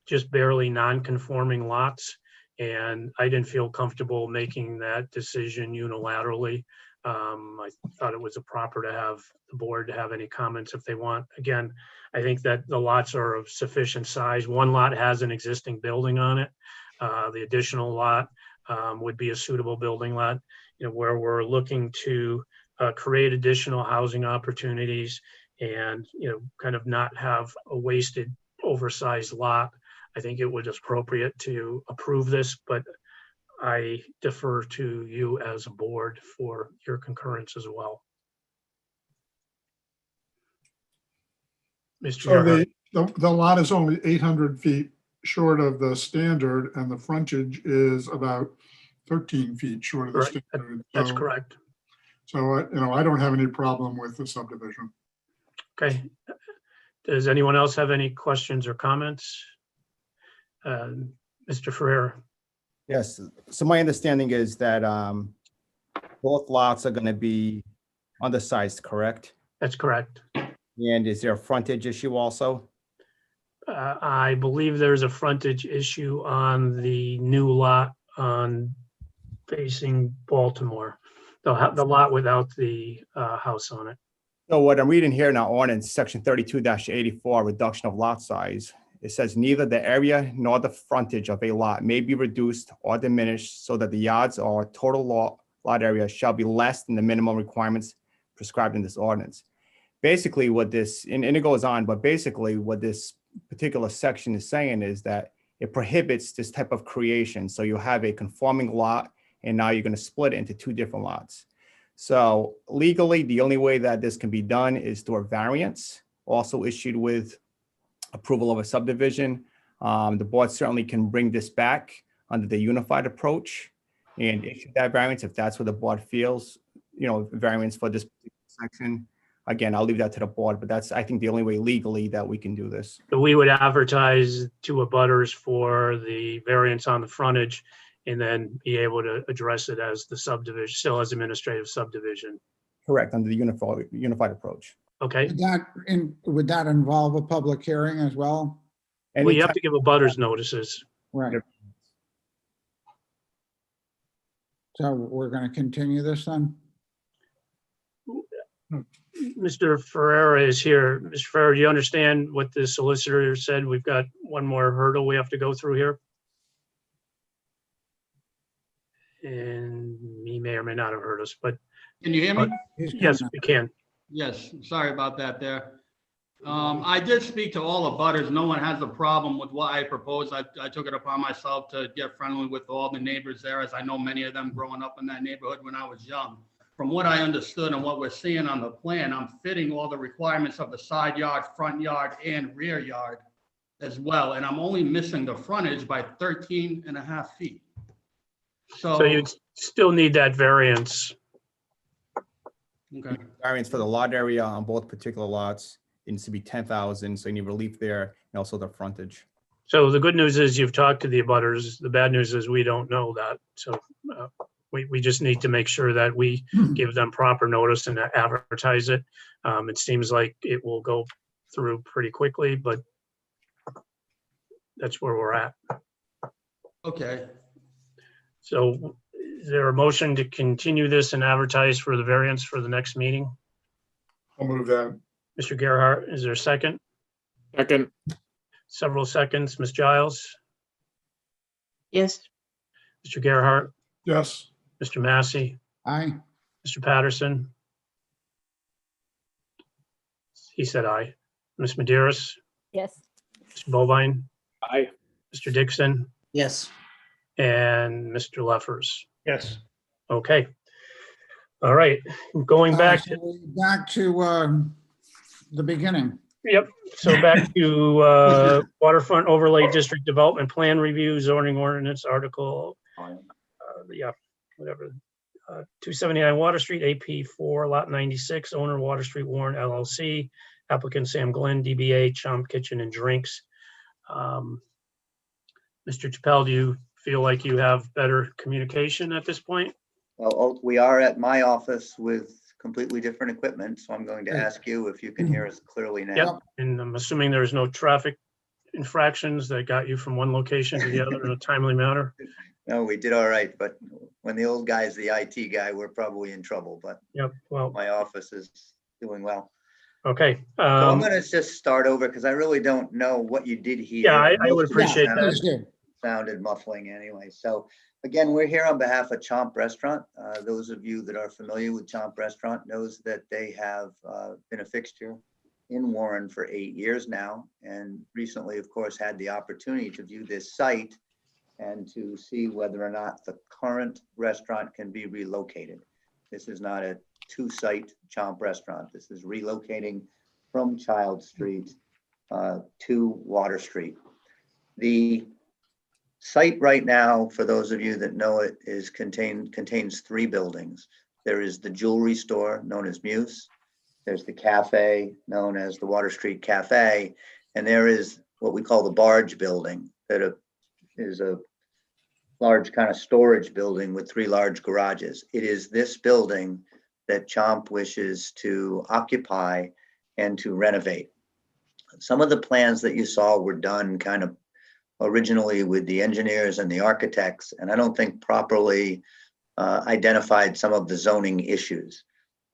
just barely non-conforming lots. And I didn't feel comfortable making that decision unilaterally. I thought it was proper to have the board to have any comments if they want. Again, I think that the lots are of sufficient size. One lot has an existing building on it. The additional lot would be a suitable building lot, where we're looking to create additional housing opportunities and, kind of not have a wasted, oversized lot. I think it was appropriate to approve this, but I defer to you as a board for your concurrence as well. Mr. So the lot is only 800 feet short of the standard and the frontage is about 13 feet short of the standard. That's So, correct. So, I don't have any problem with the subdivision. Okay. Does anyone else have any questions or comments? Mr. Ferrera? Yes, so my understanding is that both lots are going to be undersized, correct? That's correct. And is there a frontage issue also? I believe there's a frontage issue on the new lot on facing Baltimore, the lot without the house on it. So what I'm reading here in our ordinance, section 32-84, reduction of lot size, it says neither the area nor the frontage of a lot may be reduced or diminished so that the yards or total lot area shall be less than the minimum requirements prescribed in this ordinance. Basically what this, and it goes on, but basically what this particular section is saying is that it prohibits this type of creation. So you have a conforming lot and now you're going to split it into two different lots. So legally, the only way that this can be done is through a variance, also issued with approval of a subdivision. The board certainly can bring this back under the unified approach and issue that variance if that's what the board feels, variance for this section. Again, I'll leave that to the board, but that's, I think, the only way legally that we can do this. So we would advertise to abutters for the variance on the frontage and then be able to address it as the subdivision, still as administrative subdivision. Correct, under the unified approach. Okay. Would that involve a public hearing as well? Well, you have to give abutters notices. Right. So we're going to continue this then? Mr. Ferrera is here. Mr. Ferrera, do you understand what the solicitor said? We've got one more hurdle we have to go through here. And he may or may not have heard us, but. Can you hear me? Yes, we can. Yes, sorry about that there. I did speak to all the butters. No one has a problem with what I proposed. I took it upon myself to get friendly with all the neighbors there, as I know many of them growing up in that neighborhood when I was young. From what I understood and what we're seeing on the plan, I'm fitting all the requirements of the side yard, front yard, and rear yard as well. And I'm only missing the frontage by 13.5 feet. So you'd still need that variance. Okay. Variance for the lot area on both particular lots. It needs to be 10,000, so you need relief there, and also the frontage. So the good news is you've talked to the abutters. The bad news is we don't know that. So we just need to make sure that we give them proper notice and advertise it. It seems like it will go through pretty quickly, but that's where we're at. Okay. So is there a motion to continue this and advertise for the variance for the next meeting? I'll move that. Mr. Gerhart, is there a second? Second. Several seconds. Ms. Giles? Yes. Mr. Gerhart? Yes. Mr. Massey? Aye. Mr. Patterson? He said aye. Ms. Maderas? Yes. Mr. Bovine? Aye. Mr. Dixon? Yes. And Mr. Leffers? Yes. Okay. All right, going back to. Back to the beginning. Yep, so back to waterfront overlay district development plan review, zoning ordinance article, whatever. 279 Water Street, AP4, lot 96, owner Water Street Warren LLC, applicant Sam Glenn, DBA Chomp Kitchen and Drinks. Mr. Chappelle, do you feel like you have better communication at this point? Well, we are at my office with completely different equipment, so I'm going to ask you if you can hear us clearly now. Yep, and I'm assuming there's no traffic infractions that got you from one location to the other in a timely manner? No, we did all right, but when the old guy's the IT guy, we're probably in trouble, but yep, well, my office is doing well. Okay. So I'm going to just start over because I really don't know what you did here. Yeah, I would appreciate that. Sounded muffling anyway. So again, we're here on behalf of Chomp Restaurant. Those of you that are familiar with Chomp Restaurant knows that they have been a fixture in Warren for 8 years now, and recently, of course, had the opportunity to view this site and to see whether or not the current restaurant can be relocated. This is not a two-site Chomp Restaurant. This is relocating from Child Street to Water Street. The site right now, for those of you that know it, contains 3 buildings. There is the jewelry store known as Muse. There's the cafe known as the Water Street Cafe. And there is what we call the barge building that is a large kind of storage building with 3 large garages. It is this building that CHOMP wishes to occupy and to renovate. Some of the plans that you saw were done kind of originally with the engineers and the architects, and I don't think properly identified some of the zoning issues.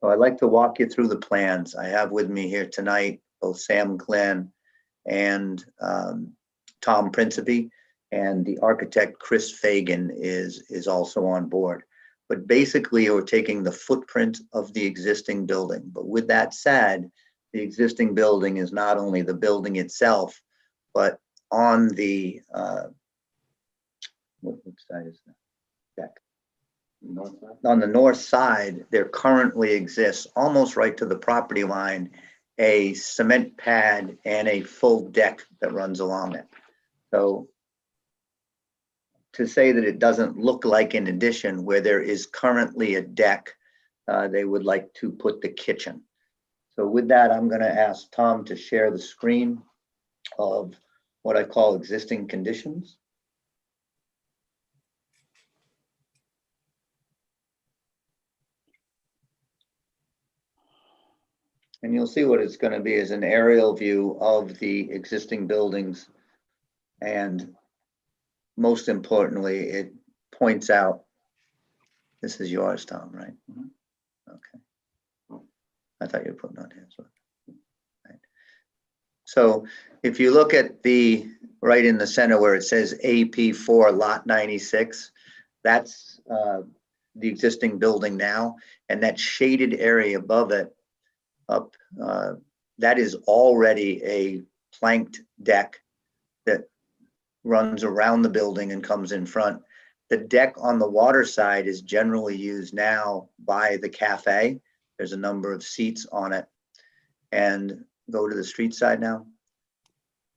So I'd like to walk you through the plans. I have with me here tonight both Sam Glenn and Tom Principe, and the architect Chris Fagan is also on board. But basically, we're taking the footprint of the existing building. But with that said, the existing building is not only the building itself, but on the what side is that deck? On the north side, there currently exists, almost right to the property line, a cement pad and a full deck that runs along it. So to say that it doesn't look like an addition where there is currently a deck, they would like to put the kitchen. So with that, I'm going to ask Tom to share the screen of what I call existing conditions. And you'll see what it's going to be is an aerial view of the existing buildings. And most importantly, it points out, this is yours, Tom, right? Okay. I thought you were putting on his. Right. So if you look at the right in the center where it says AP4 lot 96, that's the existing building now. And that shaded area above it, up, that is already a planked deck that runs around the building and comes in front. The deck on the water side is generally used now by the cafe. There's a number of seats on it. And go to the street side now.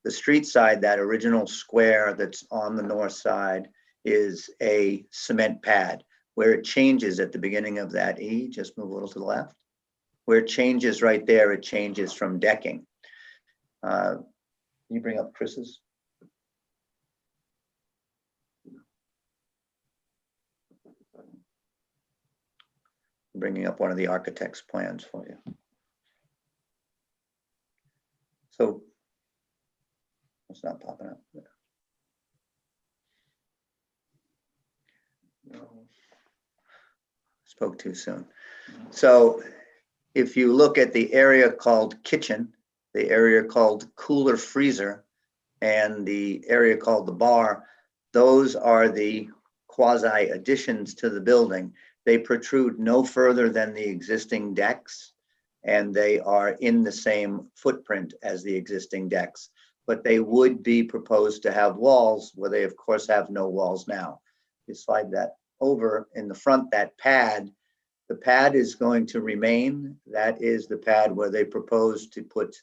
The street side, that original square that's on the north side, is a cement pad. Where it changes at the beginning of that E, just move a little to the left. Where it changes right there, it changes from decking. Can you bring up Chris's? Bringing up one of the architect's plans for you. So it's not popping up. No. Spoke too soon. So if you look at the area called kitchen, the area called cooler freezer, and the area called the bar, those are the quasi additions to the building. They protrude no further than the existing decks, and they are in the same footprint as the existing decks, but they would be proposed to have walls where they of course have no walls now. You slide that over in the front, that pad, the pad is going to remain. That is the pad where they propose to put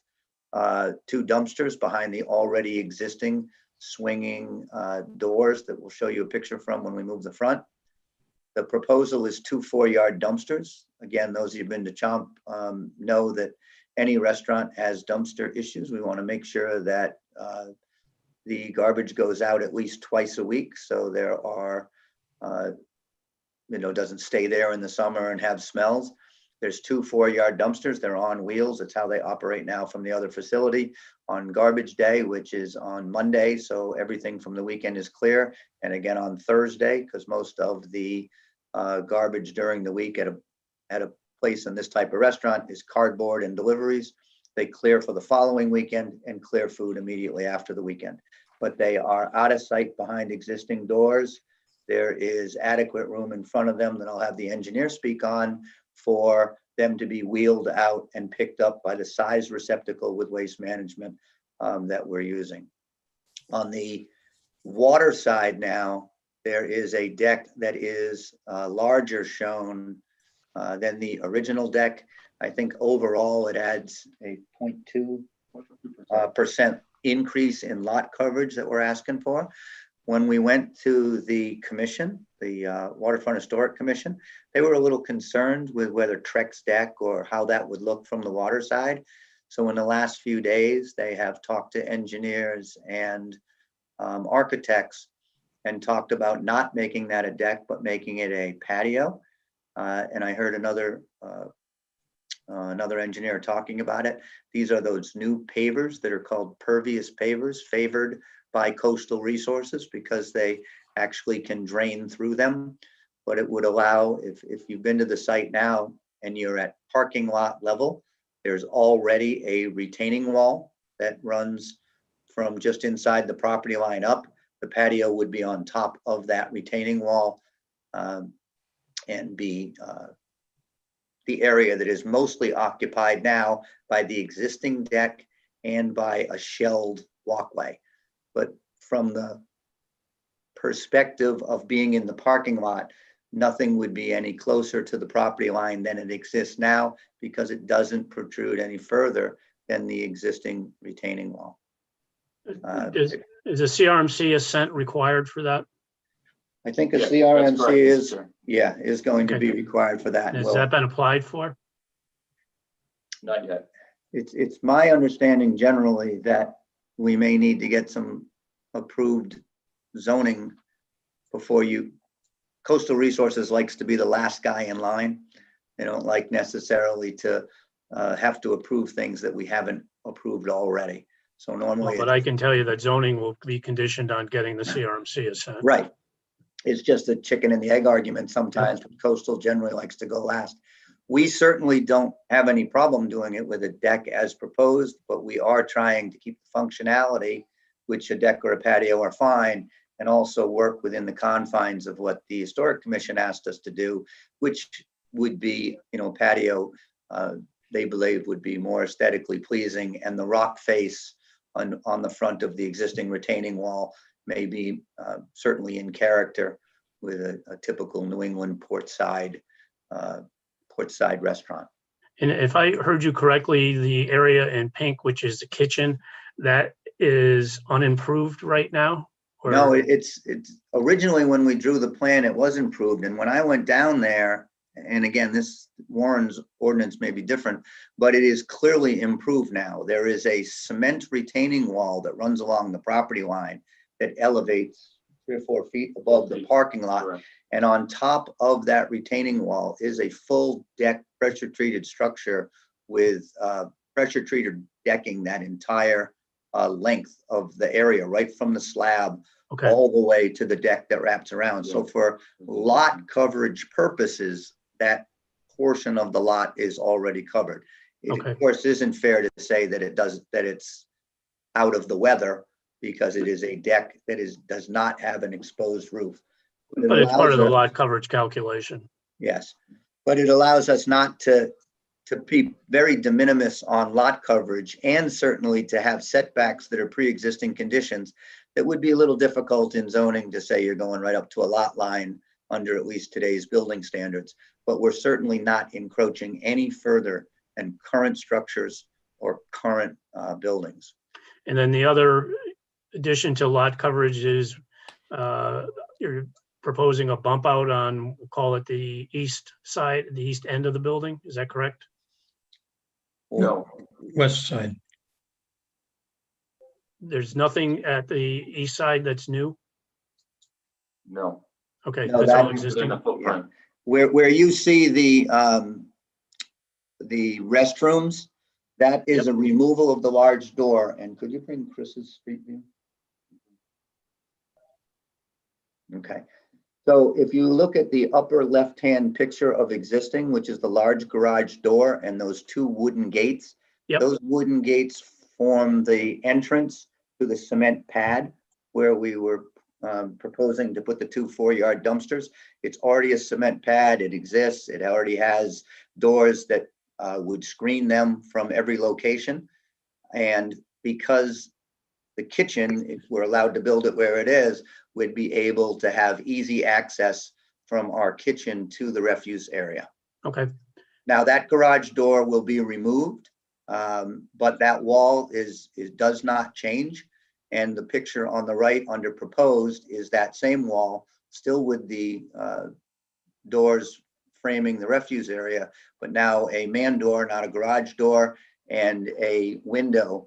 2 dumpsters behind the already existing swinging doors that we'll show you a picture from when we move the front. The proposal is 2 4-yard dumpsters. Again, those who've been to CHOMP know that any restaurant has dumpster issues. We want to make sure that the garbage goes out at least twice a week. So there are, doesn't stay there in the summer and have smells. There's 2 4-yard dumpsters. They're on wheels. That's how they operate now from the other facility. On garbage day, which is on Monday, so everything from the weekend is clear. And again on Thursday, because most of the garbage during the week at a place in this type of restaurant is cardboard and deliveries. They clear for the following weekend and clear food immediately after the weekend. But they are out of sight behind existing doors. There is adequate room in front of them that I'll have the engineer speak on for them to be wheeled out and picked up by the size receptacle with waste management that we're using. On the water side now, there is a deck that is larger shown than the original deck. I think overall it adds a 0.2% increase in lot coverage that we're asking for. When we went to the commission, the Waterfront Historic Commission. They were a little concerned with whether Trex deck or how that would look from the water side. So in the last few days, they have talked to engineers and architects and talked about not making that a deck, but making it a patio. And I heard another engineer talking about it. These are those new pavers that are called pervious pavers, favored by Coastal Resources because they actually can drain through them. But it would allow, if you've been to the site now and you're at parking lot level, there's already a retaining wall that runs from just inside the property line up. The patio would be on top of that retaining wall and be the area that is mostly occupied now by the existing deck and by a shelled walkway. But from the perspective of being in the parking lot, nothing would be any closer to the property line than it exists now because it doesn't protrude any further than the existing retaining wall. Is a CRMC assent required for that? I think a CRMC is going to be required for that. Has that been applied for? Not yet. It's my understanding generally that we may need to get some approved zoning before Coastal Resources likes to be the last guy in line. They don't like necessarily to have to approve things that we haven't approved already. So normally, But I can tell you that zoning will be conditioned on getting the CRMC assent. right. It's just a chicken and the egg argument sometimes. But Coastal generally likes to go last. We certainly don't have any problem doing it with a deck as proposed, but we are trying to keep the functionality, which a deck or a patio are fine, and also work within the confines of what the Historic Commission asked us to do, which would be, patio, they believe would be more aesthetically pleasing, and the rock face on the front of the existing retaining wall may be certainly in character with a typical New England port side restaurant. And if I heard you correctly, the area in pink, which is the kitchen, that is unimproved right now? Or- No, it's originally when we drew the plan, it was improved. And when I went down there, and again, this Warren's ordinance may be different, but it is clearly improved now. There is a cement retaining wall that runs along the property line that elevates 3 or 4 feet above the parking lot. Correct. And on top of that retaining wall is a full deck pressure treated structure with pressure treated decking that entire length of the area, right from the slab all the way to the deck that wraps around. So for lot coverage purposes, that portion of the lot is already covered. It of course isn't fair to say that it's out of the weather because it is a deck that does not have an exposed roof. But it's part of the lot coverage calculation. Yes, but it allows us not to be very de minimis on lot coverage, and certainly to have setbacks that are pre-existing conditions that would be a little difficult in zoning to say you're going right up to a lot line under at least today's building standards. But we're certainly not encroaching any further than current structures or current buildings. And then the other addition to lot coverage is you're proposing a bump out on, we'll call it the east side, the east end of the building. Is that correct? No. West side. There's nothing at the east side that's new? No. Okay, No, that's that- all existing. Footprint. Where you see the restrooms, that is a removal of the large door. And could you bring Chris's street view? Okay. So if you look at the upper left-hand picture of existing, which is the large garage door and those 2 wooden gates, those wooden gates form the entrance to the cement pad where we were proposing to put the 2 4-yard dumpsters. It's already a cement pad. It exists. It already has doors that would screen them from every location. And because the kitchen, if we're allowed to build it where it is, would be able to have easy access from our kitchen to the refuse area. Okay. Now that garage door will be removed, but that wall does not change. And the picture on the right under proposed is that same wall still with the doors framing the refuse area, but now a man door, not a garage door, and a window,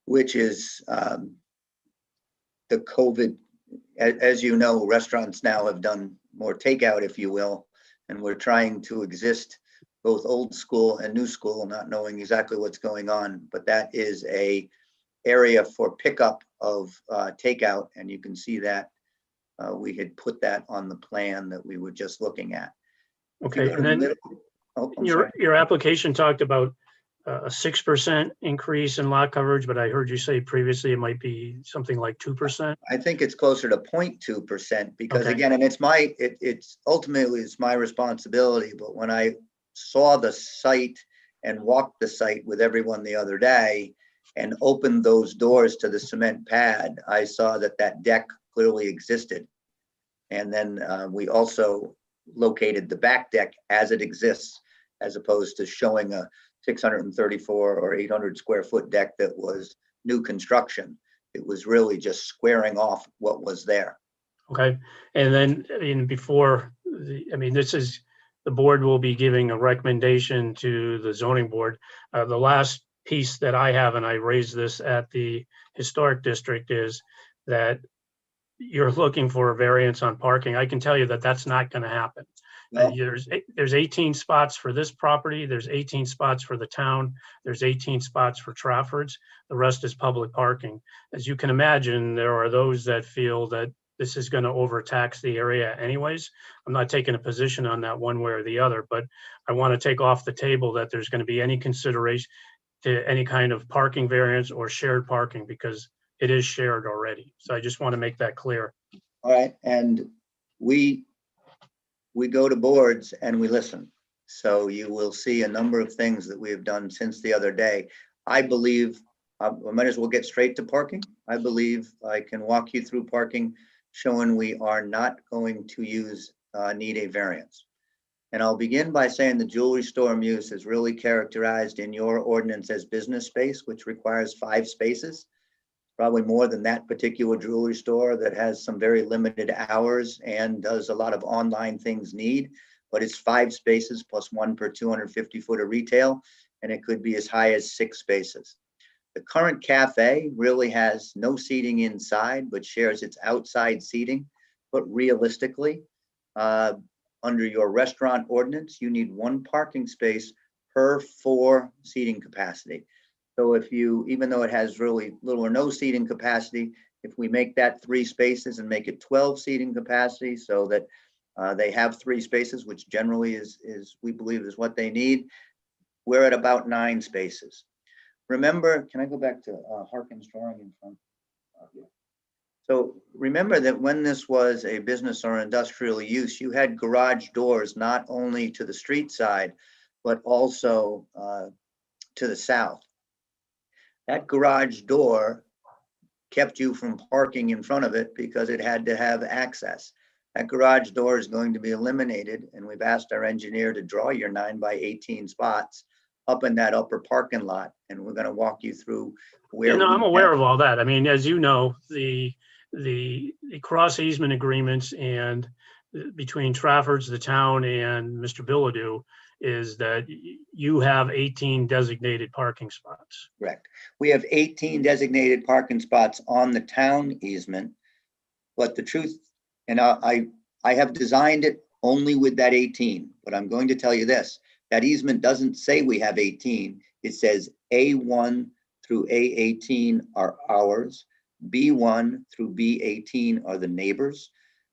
which is the COVID, as you know, restaurants now have done more takeout, if you will, and we're trying to exist both old school and new school, not knowing exactly what's going on, but that is a area for pickup of takeout, and you can see that we had put that on the plan that we were just looking at. Okay, and then your application talked about a 6% increase in lot coverage, but I heard you say previously it might be something like 2%. I think it's closer to 0.2% because Okay. again, and it's ultimately it's my responsibility, but when I saw the site and walked the site with everyone the other day and opened those doors to the cement pad, I saw that that deck clearly existed. And then we also located the back deck as it exists, as opposed to showing a 634 or 800 square foot deck that was new construction. It was really just squaring off what was there. Okay, and then, I mean, before, this is, the board will be giving a recommendation to the zoning board. The last piece that I have, and I raised this at the historic district, is that you're looking for a variance on parking. I can tell you that that's not going to happen. No. There's 18 spots for this property. There's 18 spots for the town. There's 18 spots for Trafford's. The rest is public parking. As you can imagine, there are those that feel that this is going to overtax the area anyways. I'm not taking a position on that one way or the other, but I want to take off the table that there's going to be any consideration to any kind of parking variance or shared parking, because it is shared already. So I just want to make that clear. All right, and we go to boards and we listen. So you will see a number of things that we have done since the other day. I believe, I might as well get straight to parking. I believe I can walk you through parking, showing we are not going to need a variance. And I'll begin by saying the jewelry store use is really characterized in your ordinance as business space, which requires 5 spaces. Probably more than that particular jewelry store that has some very limited hours and does a lot of online things need, but it's 5 spaces plus 1 per 250 foot of retail, and it could be as high as 6 spaces. The current cafe really has no seating inside, but shares its outside seating. But realistically, under your restaurant ordinance, you need 1 parking space per 4 seating capacity. So if you, even though it has really little or no seating capacity, if we make that 3 spaces and make it 12 seating capacity so that they have 3 spaces, which generally is we believe is what they need, we're at about 9 spaces. Remember, can I go back to Harkin's drawing in front? Yeah. So remember that when this was a business or industrial use, you had garage doors not only to the street side, but also to the south. That garage door kept you from parking in front of it because it had to have access. That garage door is going to be eliminated, and we've asked our engineer to draw your 9 by 18 spots up in that upper parking lot, and we're going to walk you through where. I'm aware of all that. I mean, as you know, the cross easement agreements and between Trafford's, the town, and Mr. Bilodeau is that you have 18 designated parking spots. Correct. We have 18 designated parking spots on the town easement, but the truth, and I have designed it only with that 18, but I'm going to tell you this, that easement doesn't say we have 18. It says A1 through A18 are ours, B1 through B18 are the neighbors.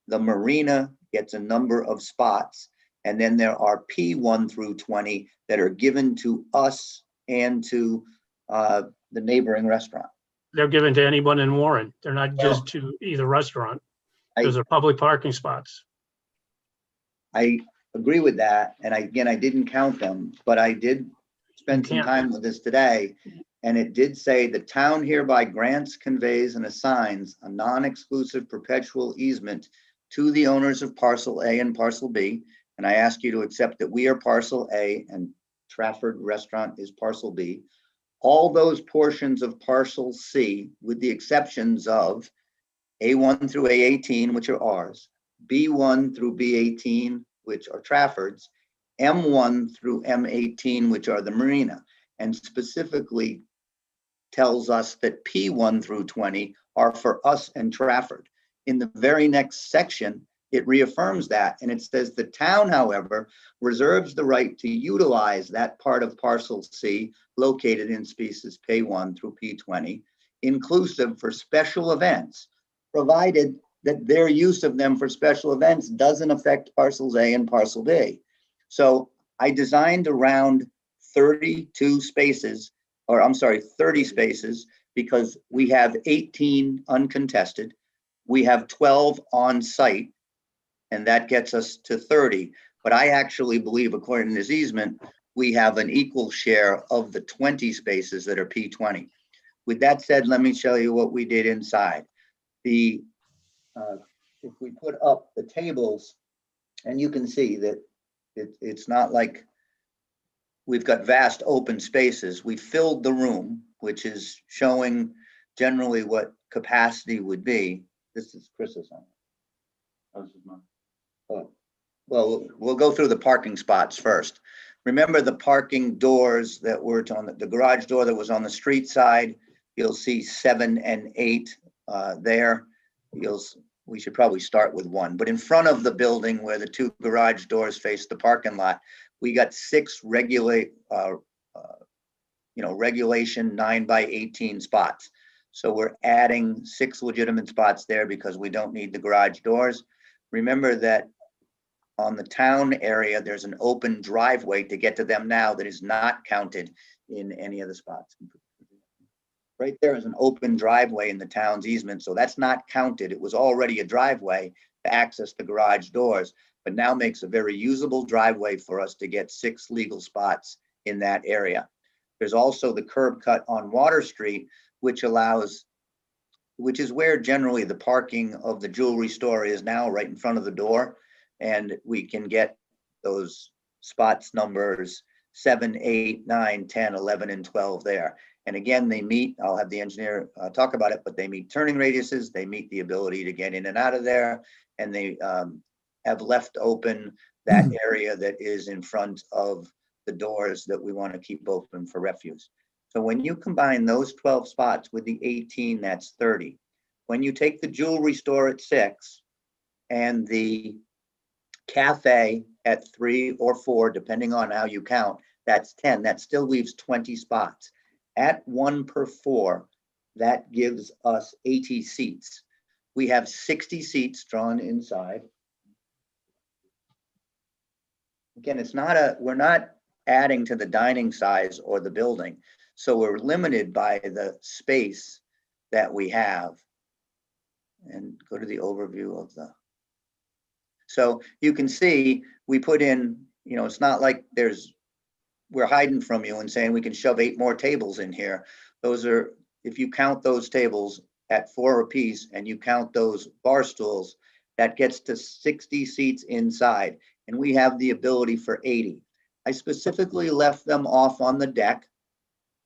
The marina gets a number of spots, and then there are P1 through 20 that are given to us and to the neighboring restaurant. They're given to anyone in Warren. They're not just to either restaurant. Those are public parking spots. I agree with that. And I didn't count them, but I did spend some time with this today. And it did say the town hereby grants, conveys, and assigns a non-exclusive perpetual easement to the owners of parcel A and parcel B. And I ask you to accept that we are parcel A and Trafford Restaurant is parcel B. All those portions of parcel C, with the exceptions of A1 through A18, which are ours, B1 through B18, which are Trafford's, M1 through M18, which are the Marina, and specifically tells us that P1 through 20 are for us and Trafford. In the very next section, it reaffirms that, and it says the town, however, reserves the right to utilize that part of parcel C located in species P1 through P20, inclusive for special events, provided that their use of them for special events doesn't affect parcels A and parcel B. So I designed around 32 spaces, or I'm sorry, 30 spaces, because we have 18 uncontested. We have 12 on site, and that gets us to 30. But I actually believe, according to this easement, we have an equal share of the 20 spaces that are P20. With that said, let me show you what we did inside. If we put up the tables, and you can see that it's not like we've got vast open spaces. We filled the room, which is showing generally what capacity would be. This is Chris's on. Oh, this is mine. Oh, well, we'll go through the parking spots first. Remember the parking doors that were on the garage door that was on the street side. You'll see 7 and 8 there. We should probably start with 1, but in front of the building where the 2 garage doors face the parking lot, we got 6 regulation 9x18 spots. So we're adding 6 legitimate spots there because we don't need the garage doors. Remember that on the town area, there's an open driveway to get to them now that is not counted in any of the spots. Right there is an open driveway in the town's easement, so that's not counted. It was already a driveway to access the garage doors, but now makes a very usable driveway for us to get 6 legal spots in that area. There's also the curb cut on Water Street, which is where generally the parking of the jewelry store is now, right in front of the door. And we can get those spots numbers 7, 8, 9, 10, 11, and 12 there. And again, they meet, I'll have the engineer talk about it, but they meet turning radiuses, they meet the ability to get in and out of there, and they have left open that area that is in front of the doors that we want to keep open for refuse. So when you combine those 12 spots with the 18, that's 30. When you take the jewelry store at 6 and the cafe at 3 or 4, depending on how you count, that's 10. That still leaves 20 spots. At 1 per 4, that gives us 80 seats. We have 60 seats drawn inside. Again, we're not adding to the dining size or the building. So we're limited by the space that we have. And go to the overview of so you can see we put in, it's not like we're hiding from you and saying we can shove 8 more tables in here. Those are, if you count those tables at 4 apiece and you count those bar stools, that gets to 60 seats inside, and we have the ability for 80. I specifically left them off on the deck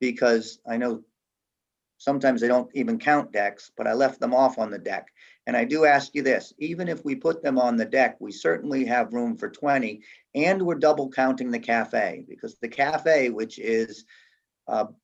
because I know sometimes they don't even count decks, but I left them off on the deck. And I do ask you this, even if we put them on the deck, we certainly have room for 20, and we're double counting the cafe, because the cafe, which is, so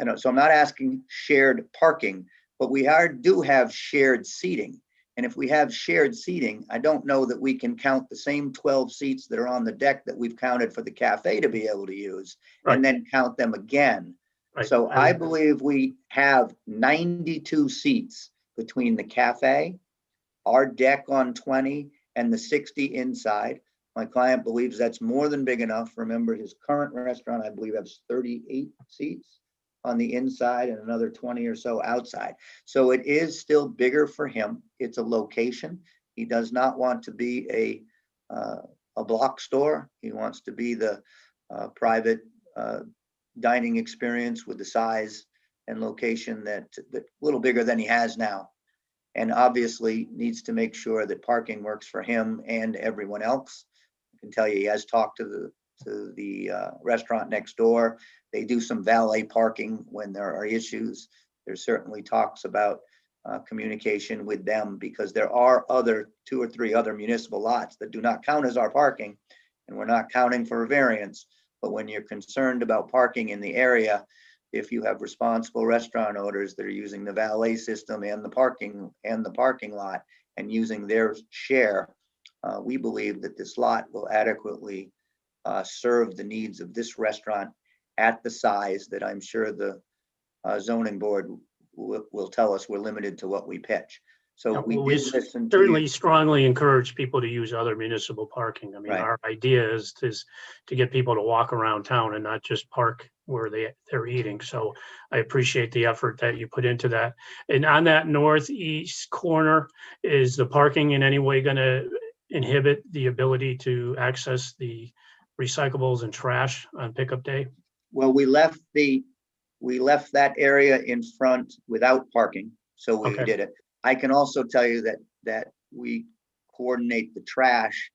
I'm not asking shared parking, but we do have shared seating. And if we have shared seating, I don't know that we can count the same 12 seats that are on the deck that we've counted for the cafe to be able to use, and then count them again. Right. So I believe we have 92 seats between the cafe, our deck on 20, and the 60 inside. My client believes that's more than big enough. Remember, his current restaurant, I believe, has 38 seats on the inside and another 20 or so outside. So it is still bigger for him. It's a location. He does not want to be a block store. He wants to be the private dining experience with the size and location that's a little bigger than he has now. And obviously needs to make sure that parking works for him and everyone else. I can tell you, he has talked to the restaurant next door. They do some valet parking when there are issues. There's certainly talks about communication with them, because there are other 2 or 3 other municipal lots that do not count as our parking, and we're not counting for a variance. But when you're concerned about parking in the area, if you have responsible restaurant owners that are using the valet system and the parking lot and using their share, we believe that this lot will adequately serve the needs of this restaurant at the size that I'm sure the zoning board will tell us we're limited to what we pitch. So we Well, we did listen to certainly you. strongly encourage people to use other municipal parking. I mean, Right. our idea is to get people to walk around town and not just park where they're eating. So I appreciate the effort that you put into that. And on that northeast corner, is the parking in any way going to inhibit the ability to access the recyclables and trash on pickup day? Well, we left that area in front without parking, so we Okay. did it. I can also tell you that we coordinate the trash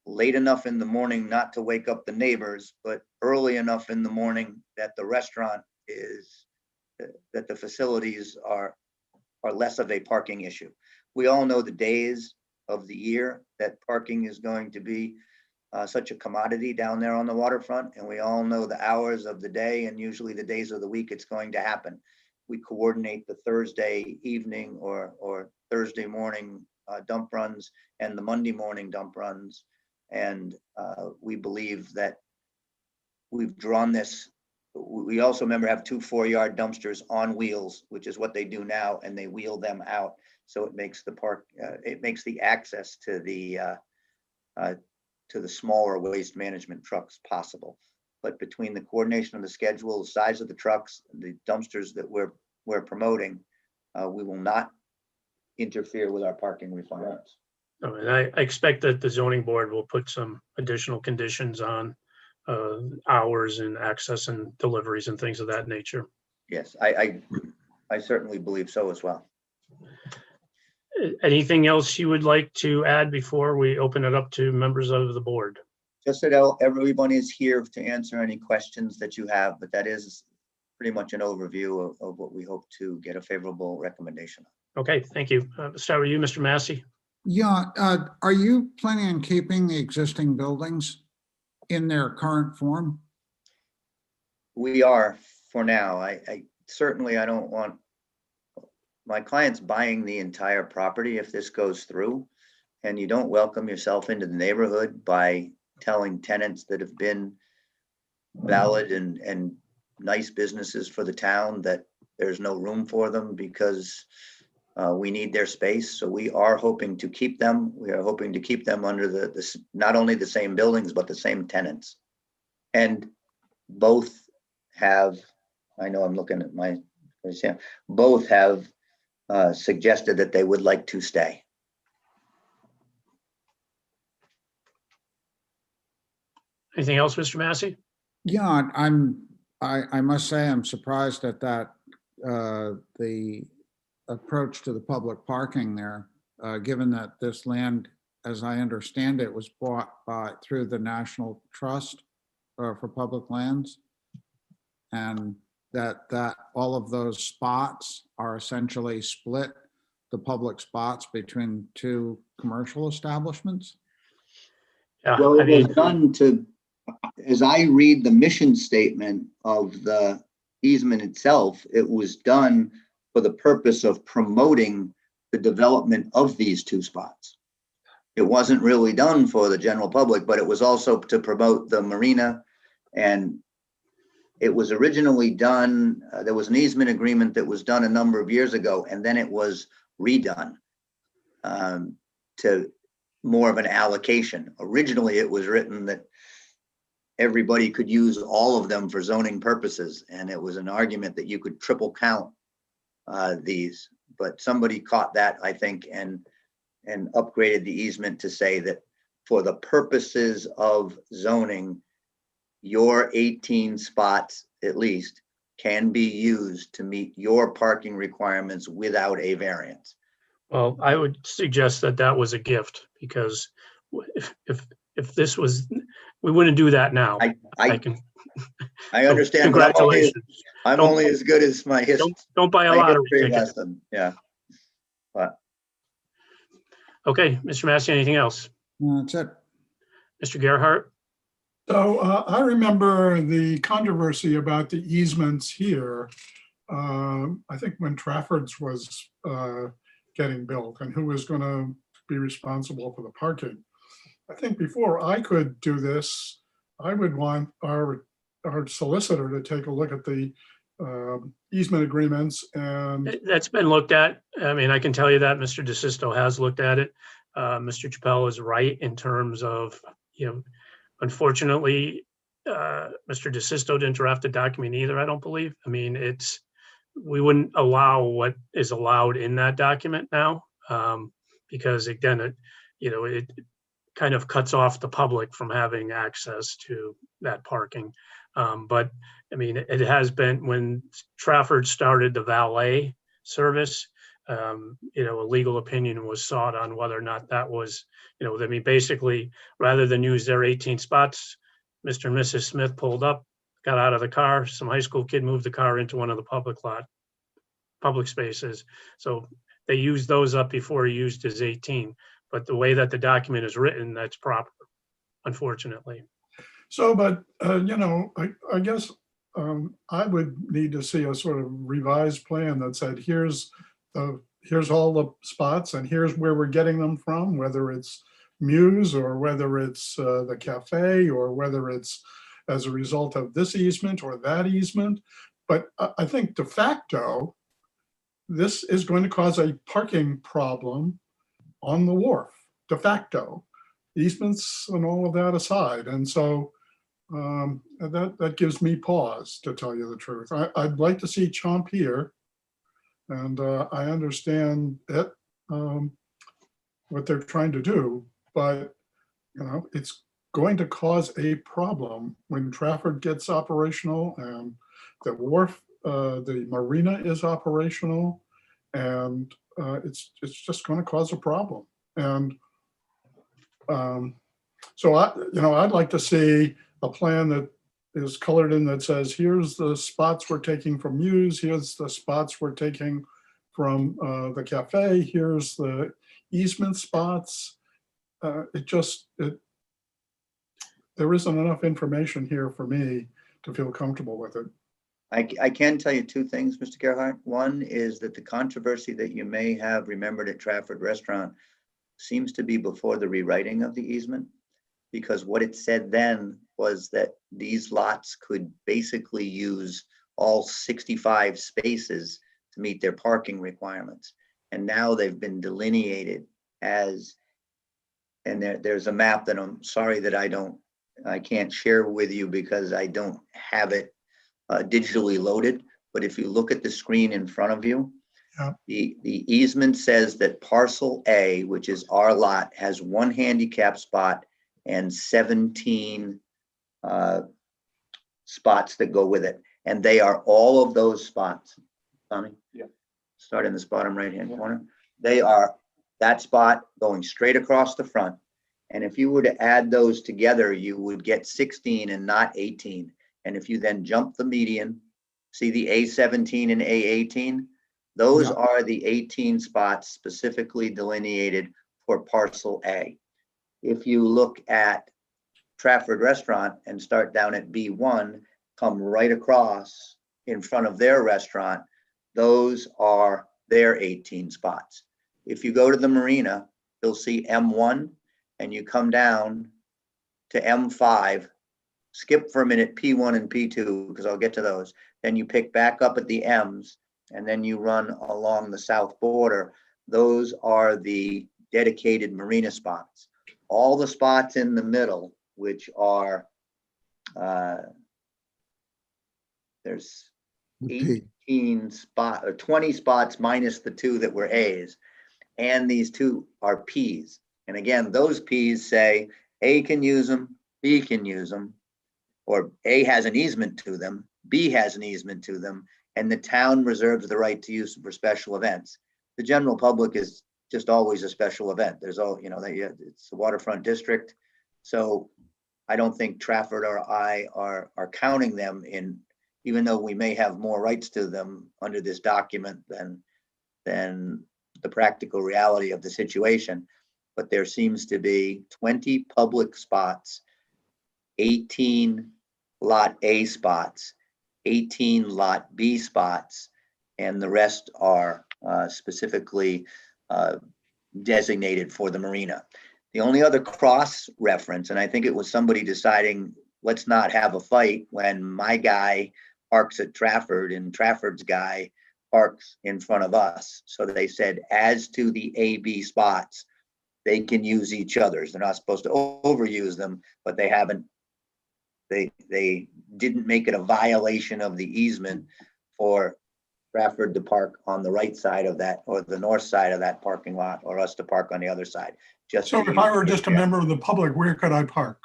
late enough in the morning not to wake up the neighbors, but early enough in the morning that the restaurant that the facilities are less of a parking issue. We all know the days of the year that parking is going to be such a commodity down there on the waterfront, and we all know the hours of the day and usually the days of the week it's going to happen. We coordinate the Thursday evening or Thursday morning dump runs and the Monday morning dump runs. And we believe that we've drawn this. We also have 2 4-yard dumpsters on wheels, which is what they do now, and they wheel them out. So it makes the access to the smaller waste management trucks possible. But between the coordination of the schedule, the size of the trucks, the dumpsters that we're promoting, we will not interfere with our parking requirements. And I expect that the zoning board will put some additional conditions on hours and access and deliveries and things of that nature. Yes, I certainly believe so as well. Anything else you would like to add before we open it up to members of the board? Just that everyone is here to answer any questions that you have, but that is pretty much an overview of what we hope to get a favorable recommendation on. Okay, thank you. Start with you, Mr. Massey. Yeah, are you planning on keeping the existing buildings in their current form? We are for now. I certainly don't want my clients buying the entire property if this goes through, and you don't welcome yourself into the neighborhood by telling tenants that have been valid and nice businesses for the town that there's no room for them because we need their space. So we are hoping to keep them. We are hoping to keep them under the not only the same buildings, but the same tenants. And both have, I know I'm looking at my, both have suggested that they would like to stay. Anything else, Mr. Massey? Yeah, I must say I'm surprised at that, the approach to the public parking there, given that this land, as I understand it, was bought through the National Trust for Public Lands. And that all of those spots are essentially split, the public spots between 2 commercial establishments. Yeah, Well, it was done to, as I read the mission statement of the easement itself, it was done for the purpose of promoting the development of these 2 spots. It wasn't really done for the general public, but it was also to promote the marina. And it was originally done, there was an easement agreement that was done a number of years ago, and then it was redone to more of an allocation. Originally, it was written that everybody could use all of them for zoning purposes, and it was an argument that you could triple count these. But somebody caught that, I think, and upgraded the easement to say that for the purposes of zoning, your 18 spots at least can be used to meet your parking requirements without a variance. Well, I would suggest that was a gift, because if this was, we wouldn't do that now. I understand. Congratulations. I'm only as good as my history. Don't buy a lottery ticket. Lesson. Yeah. But Okay, Mr. Massey, anything else? That's it. Mr. Gerhart? So I remember the controversy about the easements here. I think when Trafford's was getting built and who was going to be responsible for the parking. I think before I could do this, I would want our solicitor to take a look at the easement agreements and That's been looked at. I mean, I can tell you that Mr. DeSisto has looked at it. Mr. Chappelle is right in terms of, unfortunately, Mr. DeSisto didn't draft a document either, I don't believe. I mean, we wouldn't allow what is allowed in that document now, because again, it kind of cuts off the public from having access to that parking. But I mean, it has been, when Trafford started the valet service, a legal opinion was sought on whether or not that was, I mean, basically, rather than use their 18 spots, Mr. and Mrs. Smith pulled up, got out of the car, some high school kid moved the car into one of the public spaces. So they used those up before he used his 18. But the way that the document is written, that's proper, unfortunately. so, but, I guess I would need to see a sort of revised plan that said, here's all the spots and here's where we're getting them from, whether it's Muse or whether it's the cafe or whether it's as a result of this easement or that easement. But I think de facto, this is going to cause a parking problem on the wharf, de facto, easements and all of that aside. And so that gives me pause, to tell you the truth. I'd like to see Chomp here, and I understand it, what they're trying to do, but it's going to cause a problem when Trafford gets operational and the wharf, the marina is operational, and it's just going to cause a problem. And so I'd like to see a plan that is colored in that says, here's the spots we're taking from Muse, here's the spots we're taking from the cafe, here's the easement spots. There isn't enough information here for me to feel comfortable with it. I can tell you two things, Mr. Gerhart. One is that the controversy that you may have remembered at Trafford Restaurant seems to be before the rewriting of the easement, because what it said then was that these lots could basically use all 65 spaces to meet their parking requirements. And now they've been delineated as, and there's a map that I'm sorry that I can't share with you because I don't have it digitally loaded. But if you look at the screen in front of you, the easement says that parcel A, which is our lot, has 1 handicap spot and 17 spots that go with it. And they are all of those spots. Tommy? Yeah. Start in this bottom right-hand corner. They are that spot going straight across the front. And if you were to add those together, you would get 16 and not 18. And if you then jump the median, see the A17 and A18, those are the 18 spots specifically delineated for parcel A. If you look at Trafford Restaurant and start down at B1, come right across in front of their restaurant, those are their 18 spots. If you go to the marina, you'll see M1, and you come down to M5, skip for a minute P1 and P2, because I'll get to those. Then you pick back up at the M's, and then you run along the south border. Those are the dedicated marina spots. All the spots in the middle, which are, there's 18 spots, or 20 spots minus the 2 that were A's, and these 2 are P's. And again, those P's say A can use them, B can use them, or A has an easement to them, B has an easement to them, and the town reserves the right to use them for special events. The general public is just always a special event. There's all, it's the waterfront district. So I don't think Trafford or I are counting them in, even though we may have more rights to them under this document than the practical reality of the situation. But there seems to be 20 public spots, 18 Lot A spots, 18 Lot B spots, and the rest are specifically designated for the marina. The only other cross reference, and I think it was somebody deciding, let's not have a fight when my guy parks at Trafford and Trafford's guy parks in front of us. So they said, as to the A, B spots, they can use each other's. They're not supposed to overuse them, but they haven't, they didn't make it a violation of the easement for Trafford to park on the right side of that, or the north side of that parking lot, or us to park on the other side. Just So to if I use were the just a area. member of the public, where could I park?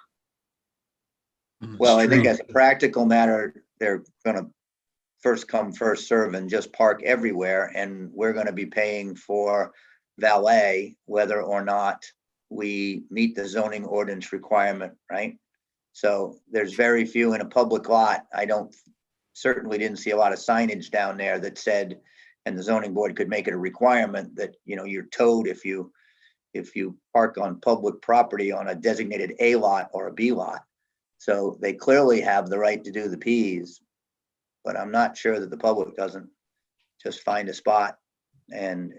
Well, I think Street. as a practical matter, they're gonna first come, first serve and just park everywhere. And we're gonna be paying for valet, whether or not we meet the zoning ordinance requirement, right? So there's very few in a public lot. I certainly didn't see a lot of signage down there that said, and the zoning board could make it a requirement that, you know, you're towed if you park on public property on a designated A lot or a B lot. So they clearly have the right to do the Ps, but I'm not sure that the public doesn't just find a spot and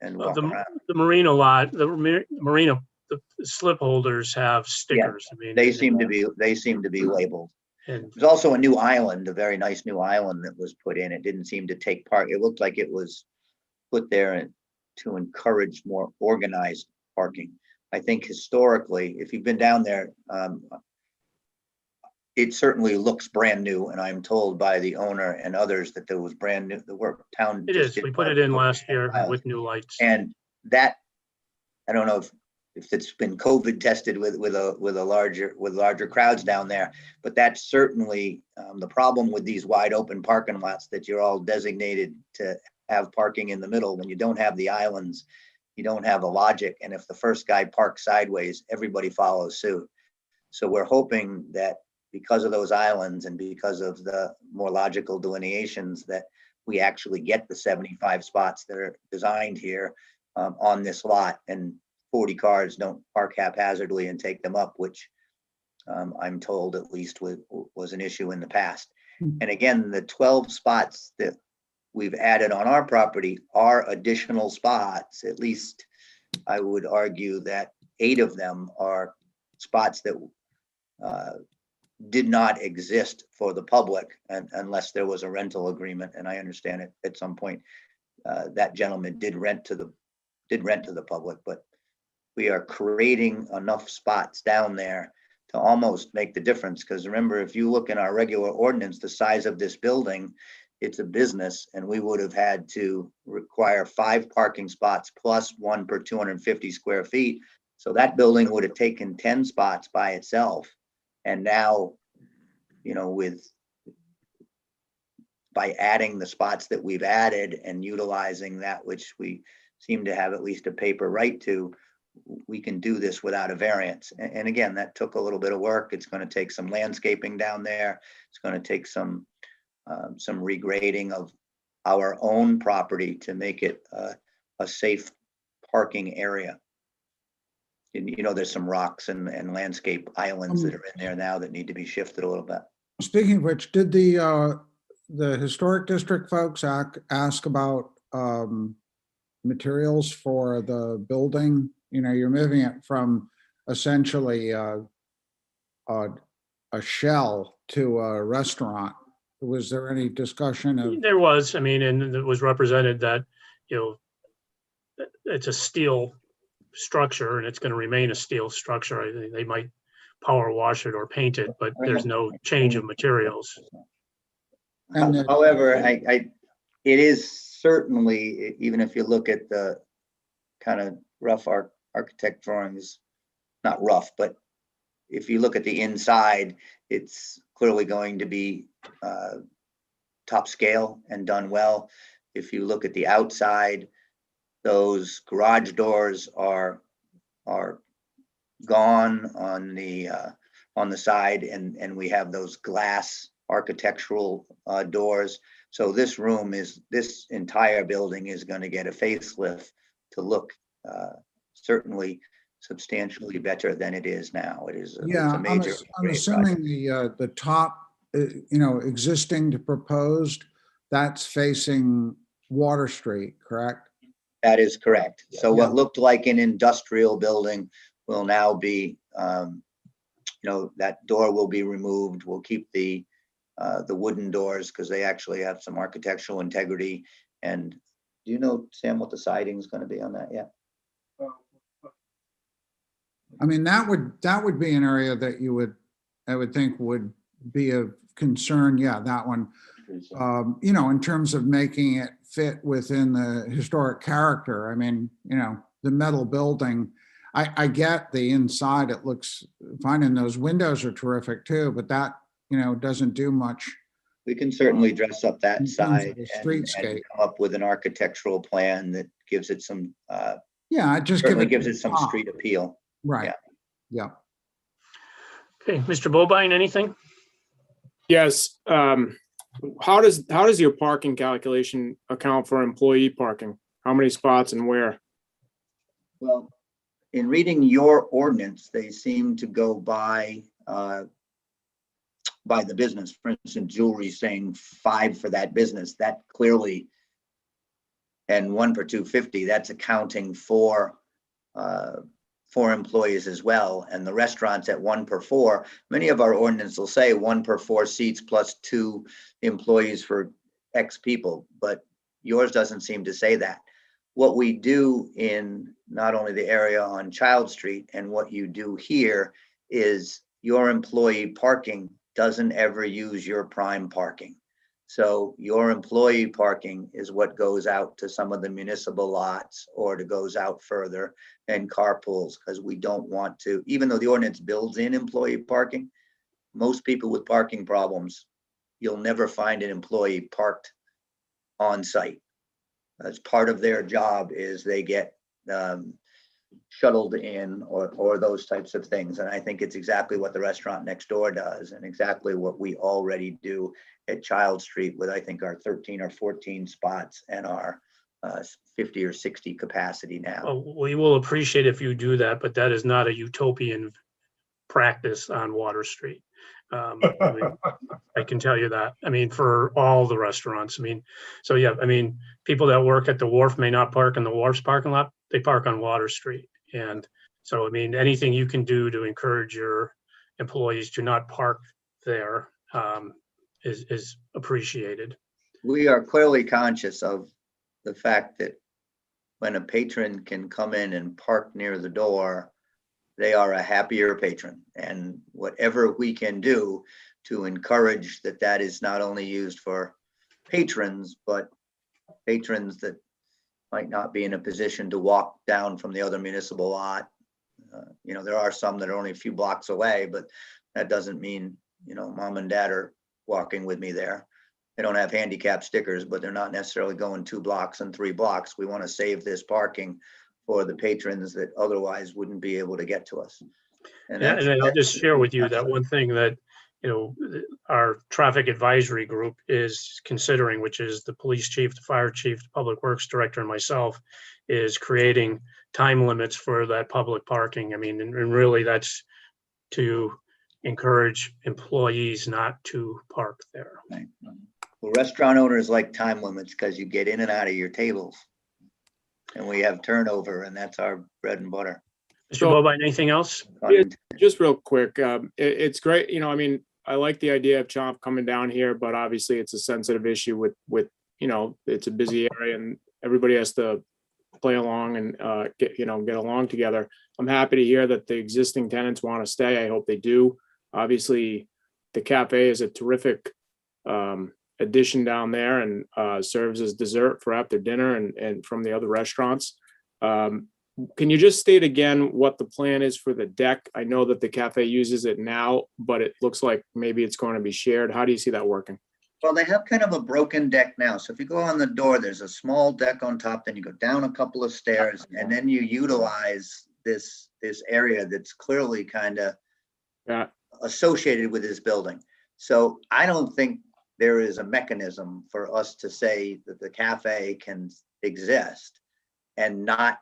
walk around. The marina lot, the marina, the slip holders have stickers. I mean, They seem to be labeled. and There's also a new island, a very nice new island that was put in. It didn't seem to take part. It looked like it was put there to encourage more organized parking. I think historically, if you've been down there, it certainly looks brand new, and I'm told by the owner and others that there was brand new, the work town. it is. We put it in last year with new lights. And that, I don't know if it's been COVID tested with larger crowds down there, but that's certainly the problem with these wide open parking lots, that you're all designated to have parking in the middle. When you don't have the islands, you don't have a logic. And if the first guy parks sideways, everybody follows suit. So we're hoping that because of those islands and because of the more logical delineations, that we actually get the 75 spots that are designed here on this lot, and 40 cars don't park haphazardly and take them up, which I'm told at least was an issue in the past. And again, the 12 spots that we've added on our property are additional spots. At least I would argue that 8 of them are spots that did not exist for the public, and unless there was a rental agreement. And I understand it at some point that gentleman did rent to the public, but we are creating enough spots down there to almost make the difference. Because remember, if you look in our regular ordinance, the size of this building, it's a business, and we would have had to require 5 parking spots plus 1 per 250 square feet. So that building would have taken 10 spots by itself. And now, you know, by adding the spots that we've added and utilizing that which we seem to have at least a paper right to, we can do this without a variance. And again, that took a little bit of work. It's going to take some landscaping down there. It's going to take some regrading of our own property to make it a safe parking area. And, you know, there's some rocks and landscape islands that are in there now that need to be shifted a little bit. Speaking of which, did the historic district folks ask about materials for the building? You know, you're moving it from essentially a shell to a restaurant. Was there any discussion of? There was, I mean, and it was represented that, you know, it's a steel structure and it's going to remain a steel structure. I think they might power wash it or paint it, but there's no change of materials. However, it is certainly, even if you look at the kind of rough architect drawings, not rough, but if you look at the inside, it's clearly going to be top scale and done well. If you look at the outside, those garage doors are gone on the side, and we have those glass architectural doors. So this entire building is going to get a facelift to look certainly substantially better than it is now. It is Yeah, it's a I'm major I'm upgrade assuming the top, existing to proposed, that's facing Water Street, correct? That is correct. So Yeah. what looked like an industrial building will now be, that door will be removed. We'll keep the wooden doors because they actually have some architectural integrity. And do you know, Sam, what the siding is going to be on that yet? I mean, that would be an area that I would think would be of concern. Yeah, that one. In terms of making it fit within the historic character. I mean, the metal building, I get the inside, it looks fine, and those windows are terrific too, but that, doesn't do much. We can certainly dress up that in terms side of the and streetscape. come up with an architectural plan that gives it some, Yeah, just give certainly it. gives it some street appeal. Right. Yeah. Okay, Mr. Bobine, anything? Yes. How does your parking calculation account for employee parking? How many spots and where? Well, in reading your ordinance, they seem to go by the business. For instance, jewelry saying 5 for that business, that clearly, and 1 for 250, that's accounting for employees as well. And the restaurants at 1 per 4, many of our ordinances will say 1 per 4 seats plus 2 employees for X people, but yours doesn't seem to say that. What we do in not only the area on Child Street and what you do here is your employee parking doesn't ever use your prime parking. So your employee parking is what goes out to some of the municipal lots or it goes out further and carpools, because we don't want to, even though the ordinance builds in employee parking, most people with parking problems, you'll never find an employee parked on site. As part of their job is they get shuttled in or those types of things. And I think it's exactly what the restaurant next door does and exactly what we already do at Child Street with, I think, our 13 or 14 spots and our 50 or 60 capacity now. Well, we will appreciate if you do that, but that is not a utopian practice on Water Street. I can tell you that. I mean, for all the restaurants. I mean, so yeah, I mean, people that work at the wharf may not park in the wharf's parking lot. They park on Water Street. And so, I mean, anything you can do to encourage your employees to not park there is appreciated. We are clearly conscious of the fact that when a patron can come in and park near the door, they are a happier patron. And whatever we can do to encourage that is not only used for patrons, but patrons that might not be in a position to walk down from the other municipal lot. There are some that are only a few blocks away, but that doesn't mean, mom and dad are walking with me there. They don't have handicap stickers, but they're not necessarily going 2 blocks and 3 blocks. We want to save this parking for the patrons that otherwise wouldn't be able to get to us. And I'll just share with you that one thing that, our traffic advisory group is considering, which is the police chief, the fire chief, the public works director, and myself, is creating time limits for that public parking. I mean, and really that's to encourage employees not to park there. Right. Well, restaurant owners like time limits because you get in and out of your tables. And we have turnover, and that's our bread and butter. Mr. Bobine, anything else? Yeah, just real quick. It's great. I mean, I like the idea of Chomp coming down here, but obviously it's a sensitive issue with it's a busy area and everybody has to play along and get along together. I'm happy to hear that the existing tenants want to stay. I hope they do. Obviously, the cafe is a terrific addition down there and serves as dessert for after dinner and from the other restaurants. Can you just state again what the plan is for the deck? I know that the cafe uses it now, but it looks like maybe it's going to be shared. How do you see that working? Well, they have kind of a broken deck now. So if you go on the door, there's a small deck on top, then you go down a couple of stairs, and then you utilize this area that's clearly kind of associated with this building. So I don't think there is a mechanism for us to say that the cafe can exist and not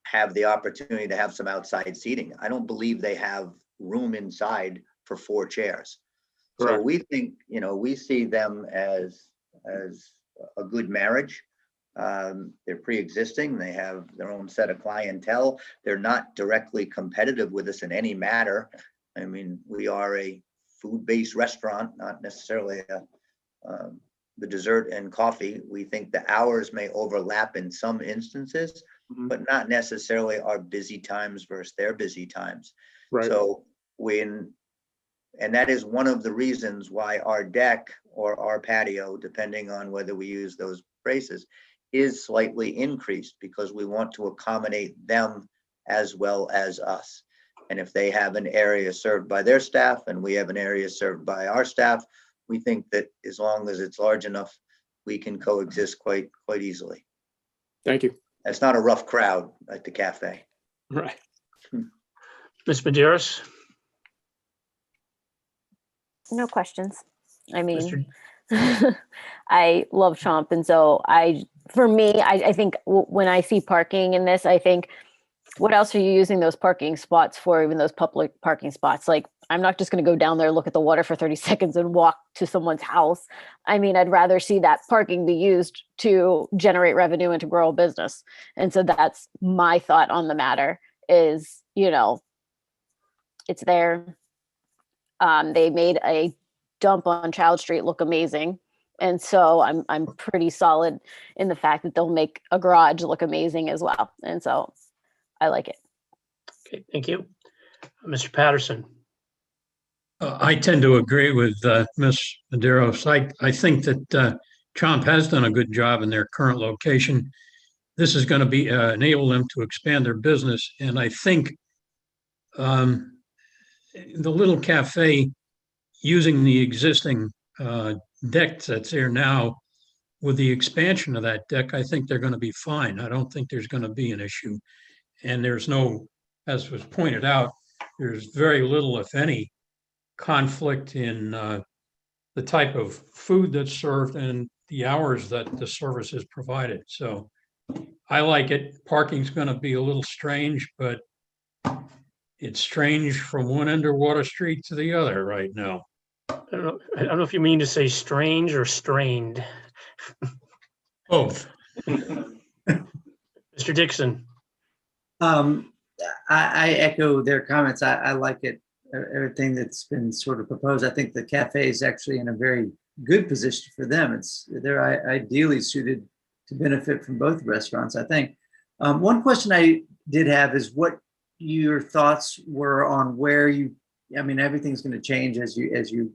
have the opportunity to have some outside seating. I don't believe they have room inside for 4 chairs. So Correct. we think, we see them as a good marriage. They're pre-existing. They have their own set of clientele. They're not directly competitive with us in any matter. I mean, we are a food-based restaurant, not necessarily the dessert and coffee. We think the hours may overlap in some instances, but not necessarily our busy times versus their busy times. Right. So and that is one of the reasons why our deck or our patio, depending on whether we use those phrases, is slightly increased, because we want to accommodate them as well as us. And if they have an area served by their staff and we have an area served by our staff, we think that as long as it's large enough, we can coexist quite easily. Thank you. It's not a rough crowd at the cafe. Right. Ms. Maderas? No questions. I mean, Mr. I love Chomp. And so for me, I think when I see parking in this, I think, what else are you using those parking spots for, even those public parking spots? Like, I'm not just going to go down there, look at the water for 30 seconds and walk to someone's house. I mean, I'd rather see that parking be used to generate revenue and to grow a business. And so that's my thought on the matter is, it's there. They made a dump on Child Street look amazing. And so I'm pretty solid in the fact that they'll make a garage look amazing as well. And so I like it. Okay, thank you. Mr. Patterson? I tend to agree with Ms. Maderos. I think that Chomp has done a good job in their current location. This is going to be enable them to expand their business. And I think the little cafe, using the existing deck that's there now, with the expansion of that deck, I think they're going to be fine. I don't think there's going to be an issue. And there's no, as was pointed out, there's very little, if any, conflict in the type of food that's served and the hours that the service is provided. So I like it. Parking's going to be a little strange, but it's strange from one end of Water Street to the other right now. I don't know if you mean to say strange or strained. Both. Mr. Dixon? I echo their comments. I like it, everything that's been sort of proposed. I think the cafe is actually in a very good position for them. They're ideally suited to benefit from both restaurants, I think. One question I did have is what your thoughts were on where I mean, everything's going to change as you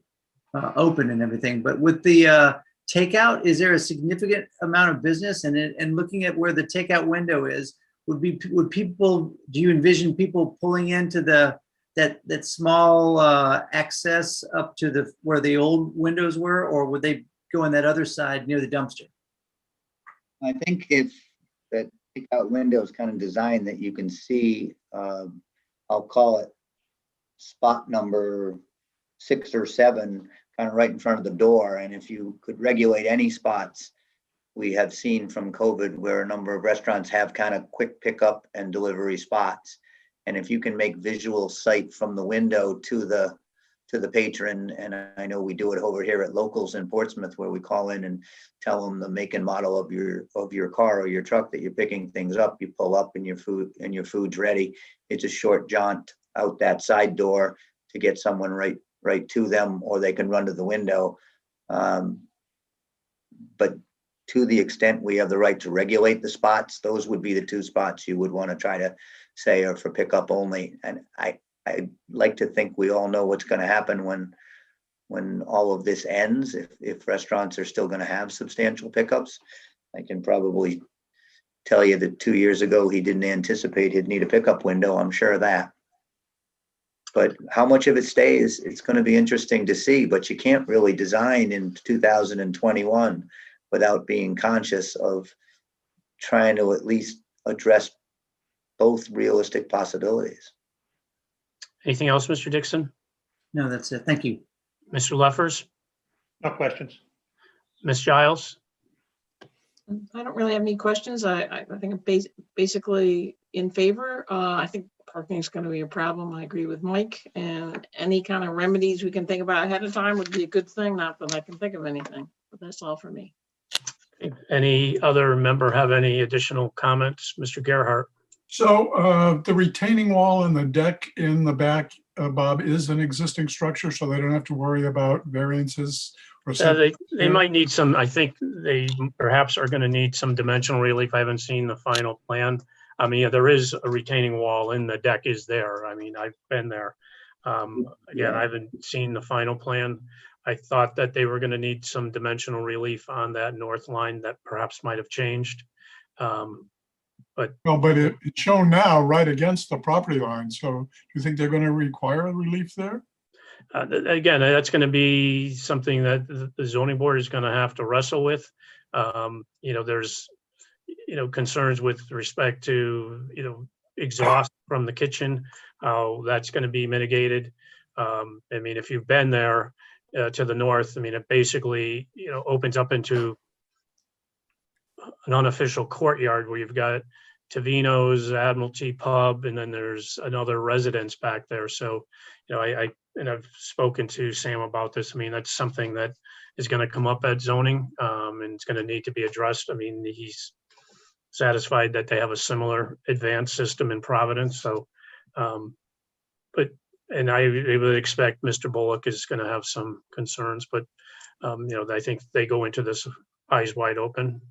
open and everything, but with the takeout, is there a significant amount of business? And looking at where the takeout window is, do you envision people pulling into that small access up to where the old windows were, or would they go on that other side near the dumpster? I think if that takeout window is kind of designed that you can see, I'll call it spot number 6 or 7, kind of right in front of the door. And if you could regulate any spots, we have seen from COVID where a number of restaurants have kind of quick pickup and delivery spots. And if you can make visual sight from the window to the patron, and I know we do it over here at Locals in Portsmouth, where we call in and tell them the make and model of your car or your truck that you're picking things up. You pull up and your food's ready. It's a short jaunt out that side door to get someone right to them, or they can run to the window. But to the extent we have the right to regulate the spots, those would be the 2 spots you would want to try to say are for pickup only. And I like to think we all know what's going to happen when all of this ends. If restaurants are still going to have substantial pickups, I can probably tell you that 2 years ago, he didn't anticipate he'd need a pickup window. I'm sure of that. But how much of it stays, it's going to be interesting to see. But you can't really design in 2021 without being conscious of trying to at least address both realistic possibilities. Anything else, Mr. Dixon? No, that's it. Thank you. Mr. Leffers? No questions. Ms. Giles? I don't really have any questions. I think I'm basically in favor. I think parking is going to be a problem. I agree with Mike, and any kind of remedies we can think about ahead of time would be a good thing. Not that I can think of anything, but that's all for me. Any other member have any additional comments? Mr. Gerhart? So the retaining wall and the deck in the back, Bob, is an existing structure, so they don't have to worry about variances or something. They might need some, I think they perhaps are going to need some dimensional relief. I haven't seen the final plan. I mean, yeah, there is a retaining wall and the deck is there. I mean, I've been there. Again, I haven't seen the final plan. I thought that they were going to need some dimensional relief on that north line that perhaps might have changed. But it's shown now right against the property line. So do you think they're going to require a relief there? again, that's going to be something that the zoning board is going to have to wrestle with. There's, concerns with respect to, exhaust from the kitchen, how that's going to be mitigated. If you've been there to the north, it basically, opens up into an unofficial courtyard where you've got Tavino's, Admiralty Pub, and then there's another residence back there. So, I've spoken to Sam about this. That's something that is going to come up at zoning, and it's going to need to be addressed. He's satisfied that they have a similar advanced system in Providence. So, and I would expect Mr. Bullock is going to have some concerns, but, I think they go into this eyes wide open.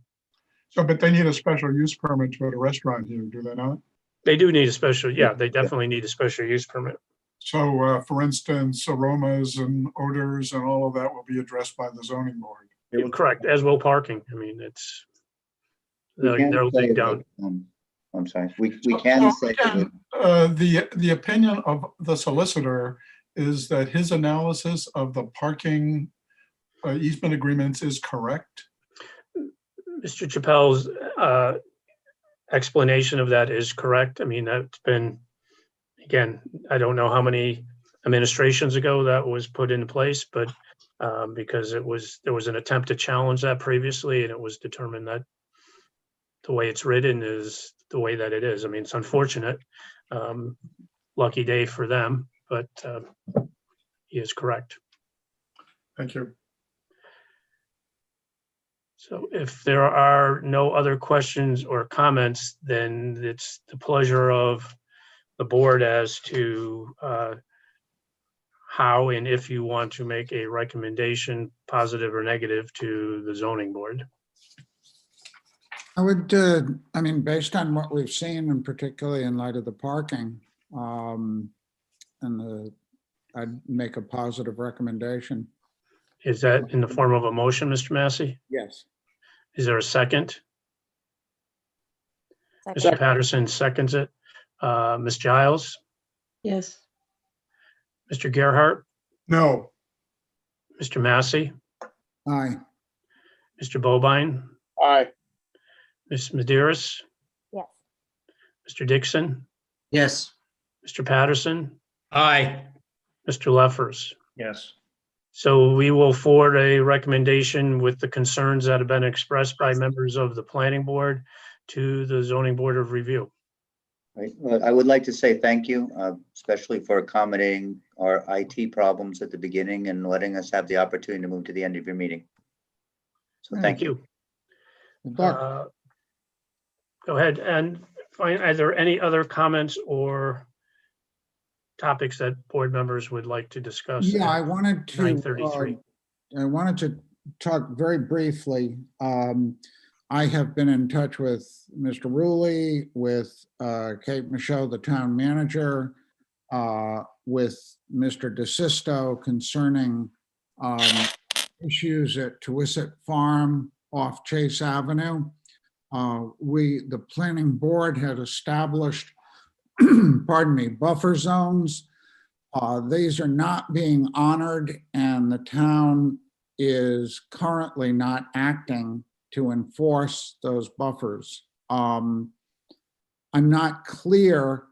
So, but they need a special use permit to put a restaurant here, do they not? They do need a special, yeah, they definitely need a special use permit. So, for instance, aromas and odors and all of that will be addressed by the zoning board. Correct, as well parking. It's, they'll dig down. I'm sorry, we can say that the opinion of the solicitor is that his analysis of the parking easement agreements is correct. Mr. Chappelle's explanation of that is correct. That's been, again, I don't know how many administrations ago that was put into place, but because there was an attempt to challenge that previously, and it was determined that the way it's written is the way that it is. It's unfortunate. Lucky day for them, but he is correct. Thank you. So if there are no other questions or comments, then it's the pleasure of the board as to how and if you want to make a recommendation, positive or negative, to the zoning board. I would, based on what we've seen, and particularly in light of the parking, I'd make a positive recommendation. Is that in the form of a motion, Mr. Massey? Yes. Is there a second? Second. Mr. Patterson seconds it. Ms. Giles? Yes. Mr. Gerhart? No. Mr. Massey? Aye. Mr. Bobine? Aye. Ms. Maderas? Yes. Mr. Dixon? Yes. Mr. Patterson? Aye. Mr. Leffers? Yes. So we will forward a recommendation with the concerns that have been expressed by members of the planning board to the zoning board of review. Right. Well, I would like to say thank you, especially for accommodating our IT problems at the beginning and letting us have the opportunity to move to the end of your meeting. So thank you. Go ahead. And are there any other comments or topics that board members would like to discuss? Yeah, I wanted to 9:33. talk very briefly. I have been in touch with Mr. Rulli, with Kate Michaud, the town manager, with Mr. DeSisto concerning issues at Tuisset Farm off Chase Avenue. The planning board had established buffer zones. These are not being honored, and the town is currently not acting to enforce those buffers. I'm not clear.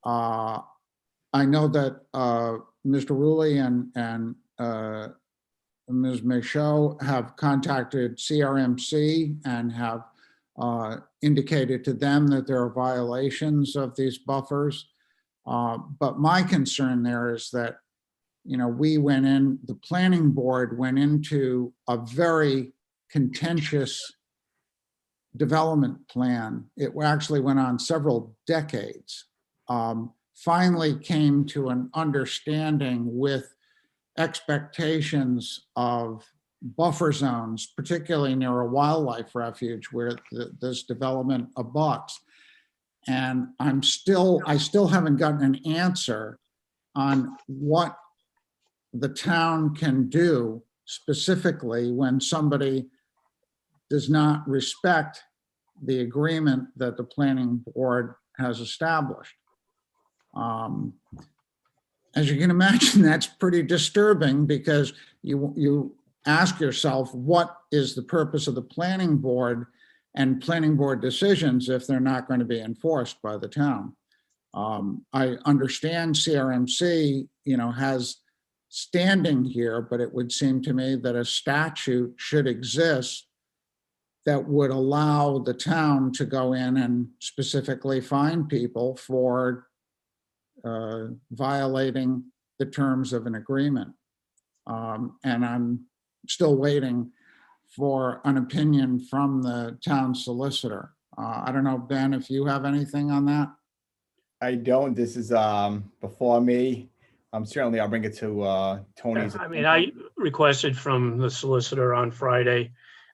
I know that Mr. Rulli and Ms. Michaud have contacted CRMC and have indicated to them that there are violations of these buffers. But my concern there is that, the planning board went into a very contentious development plan. It actually went on several decades. Finally came to an understanding with expectations of buffer zones, particularly near a wildlife refuge where this development abuts. And I still haven't gotten an answer on what the town can do specifically when somebody does not respect the agreement that the planning board has established. As you can imagine, that's pretty disturbing because you ask yourself, what is the purpose of the planning board and planning board decisions if they're not going to be enforced by the town? I understand CRMC, has standing here, but it would seem to me that a statute should exist that would allow the town to go in and specifically fine people for violating the terms of an agreement. And I'm still waiting for an opinion from the town solicitor. I don't know, Ben, if you have anything on that? I don't. This is before me. Certainly I'll bring it to Tony's. I mean, I requested from the solicitor on Friday,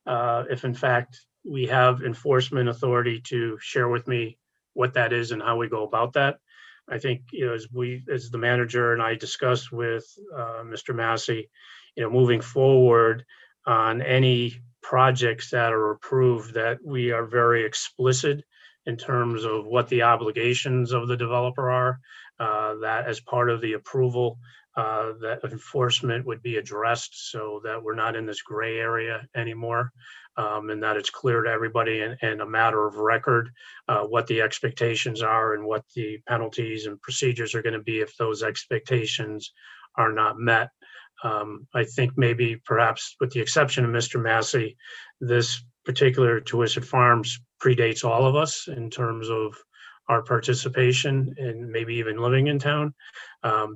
if in fact we have enforcement authority, to share with me what that is and how we go about that. I think, as the manager and I discussed with Mr. Massey, moving forward on any projects that are approved, that we are very explicit in terms of what the obligations of the developer are, that as part of the approval, that enforcement would be addressed so that we're not in this gray area anymore, and that it's clear to everybody and a matter of record what the expectations are and what the penalties and procedures are going to be if those expectations are not met. I think maybe perhaps with the exception of Mr. Massey, this particular Tuisset Farms predates all of us in terms of our participation and maybe even living in town.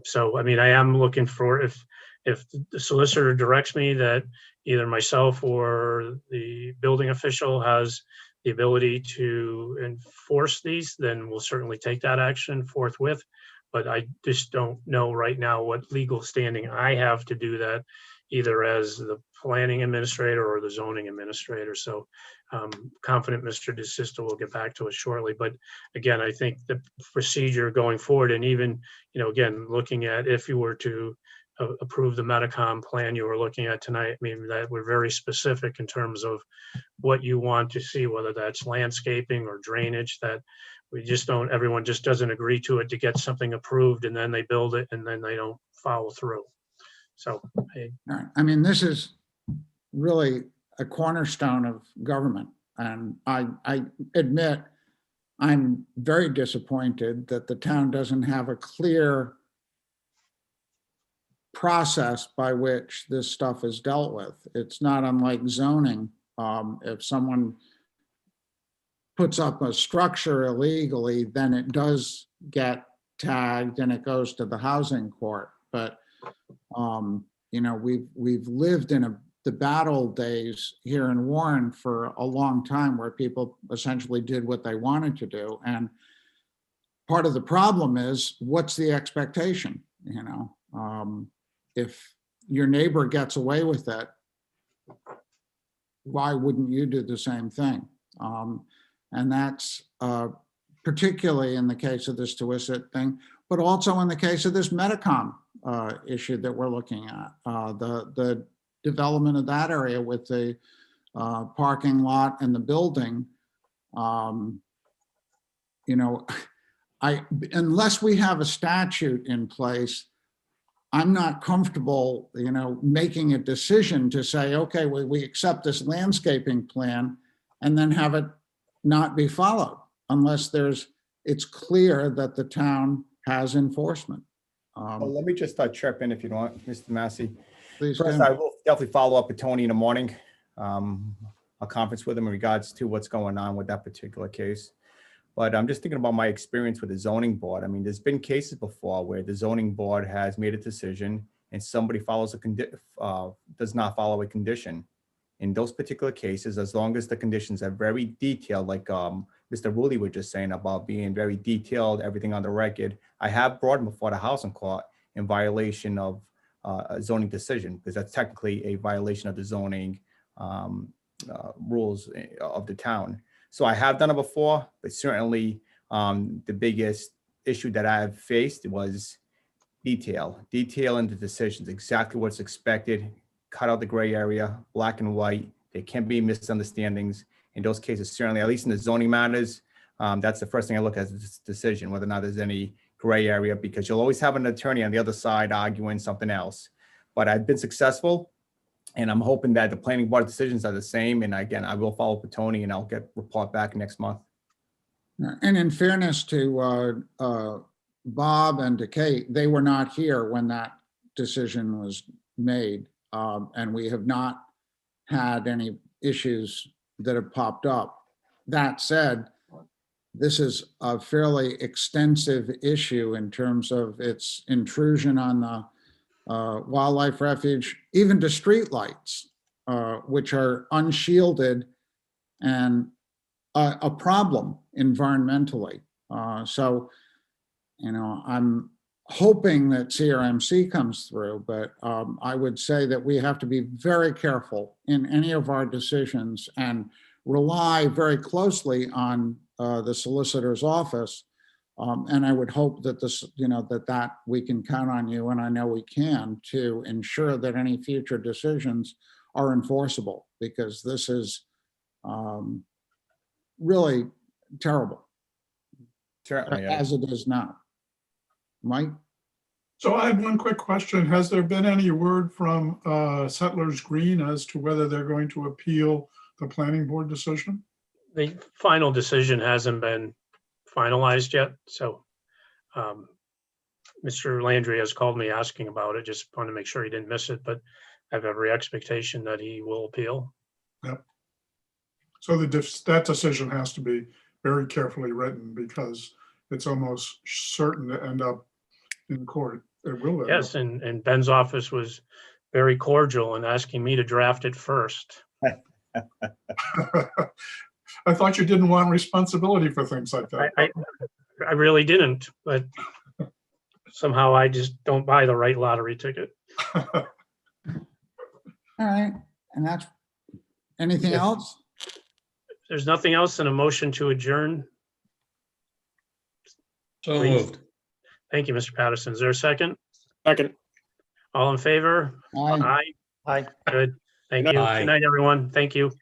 So, I mean, I am looking for, if the solicitor directs me that either myself or the building official has the ability to enforce these, then we'll certainly take that action forthwith. But I just don't know right now what legal standing I have to do that, either as the planning administrator or the zoning administrator. So confident Mr. DeSisto will get back to us shortly. But again, I think the procedure going forward, and even, again, looking at if you were to approve the Metacom plan you were looking at tonight, I mean, that we're very specific in terms of what you want to see, whether that's landscaping or drainage, that we just don't, everyone just doesn't agree to it to get something approved and then they build it and then they don't follow through. So, I mean, this is really a cornerstone of government. And I admit I'm very disappointed that the town doesn't have a clear process by which this stuff is dealt with. It's not unlike zoning. If someone puts up a structure illegally, then it does get tagged and it goes to the housing court. But we've lived in the battle days here in Warren for a long time, where people essentially did what they wanted to do. And part of the problem is, what's the expectation? If your neighbor gets away with it, why wouldn't you do the same thing? And that's particularly in the case of this Tuisset thing, but also in the case of this Metacom issue that we're looking at, the development of that area with the parking lot and the building. Unless we have a statute in place, I'm not comfortable, making a decision to say, okay, we accept this landscaping plan and then have it not be followed unless it's clear that the town has enforcement. Well, let me just chirp in if you want, Mr. Massey. Please First, do. I will definitely follow up with Tony in the morning. A conference with him in regards to what's going on with that particular case. But I'm just thinking about my experience with the zoning board. I mean, there's been cases before where the zoning board has made a decision and somebody follows does not follow a condition. In those particular cases, as long as the conditions are very detailed, like Mr. Rulli was just saying about being very detailed, everything on the record, I have brought him before the housing court in violation of a zoning decision, because that's technically a violation of the zoning rules of the town. So I have done it before, but certainly the biggest issue that I've faced was detail in the decisions, exactly what's expected, cut out the gray area, black and white. There can be misunderstandings. In those cases, certainly, at least in the zoning matters, that's the first thing I look at, is this decision, whether or not there's any gray area, because you'll always have an attorney on the other side arguing something else. But I've been successful, and I'm hoping that the planning board decisions are the same. And again, I will follow up with Tony, and I'll report back next month. And in fairness to Bob and to Kate, they were not here when that decision was made. And we have not had any issues that have popped up. That said, this is a fairly extensive issue in terms of its intrusion on the wildlife refuge, even to streetlights, which are unshielded and a problem environmentally. So, you know, I'm hoping that CRMC comes through, but I would say that we have to be very careful in any of our decisions and rely very closely on the solicitor's office. And I would hope that this, you know, that we can count on you, and I know we can, to ensure that any future decisions are enforceable, because this is really terrible, Certainly, as it is now. Mike? So I have one quick question. Has there been any word from Settlers Green as to whether they're going to appeal the planning board decision? The final decision hasn't been finalized yet, so Mr. Landry has called me asking about it. Just want to make sure he didn't miss it, but I have every expectation that he will appeal. Yep. So that decision has to be very carefully written, because it's almost certain to end up in court. It will. end Yes, up. and Ben's office was very cordial in asking me to draft it first. I thought you didn't want responsibility for things like that. I really didn't, but somehow I just don't buy the right lottery ticket. All right, and that's, anything else? If there's nothing else, in a motion to adjourn. So Please. moved. Thank you, Mr. Patterson. Is there a second? Second. All in favor? Aye. Aye. Aye. Good. Thank you. Aye. Good night, everyone. Thank you.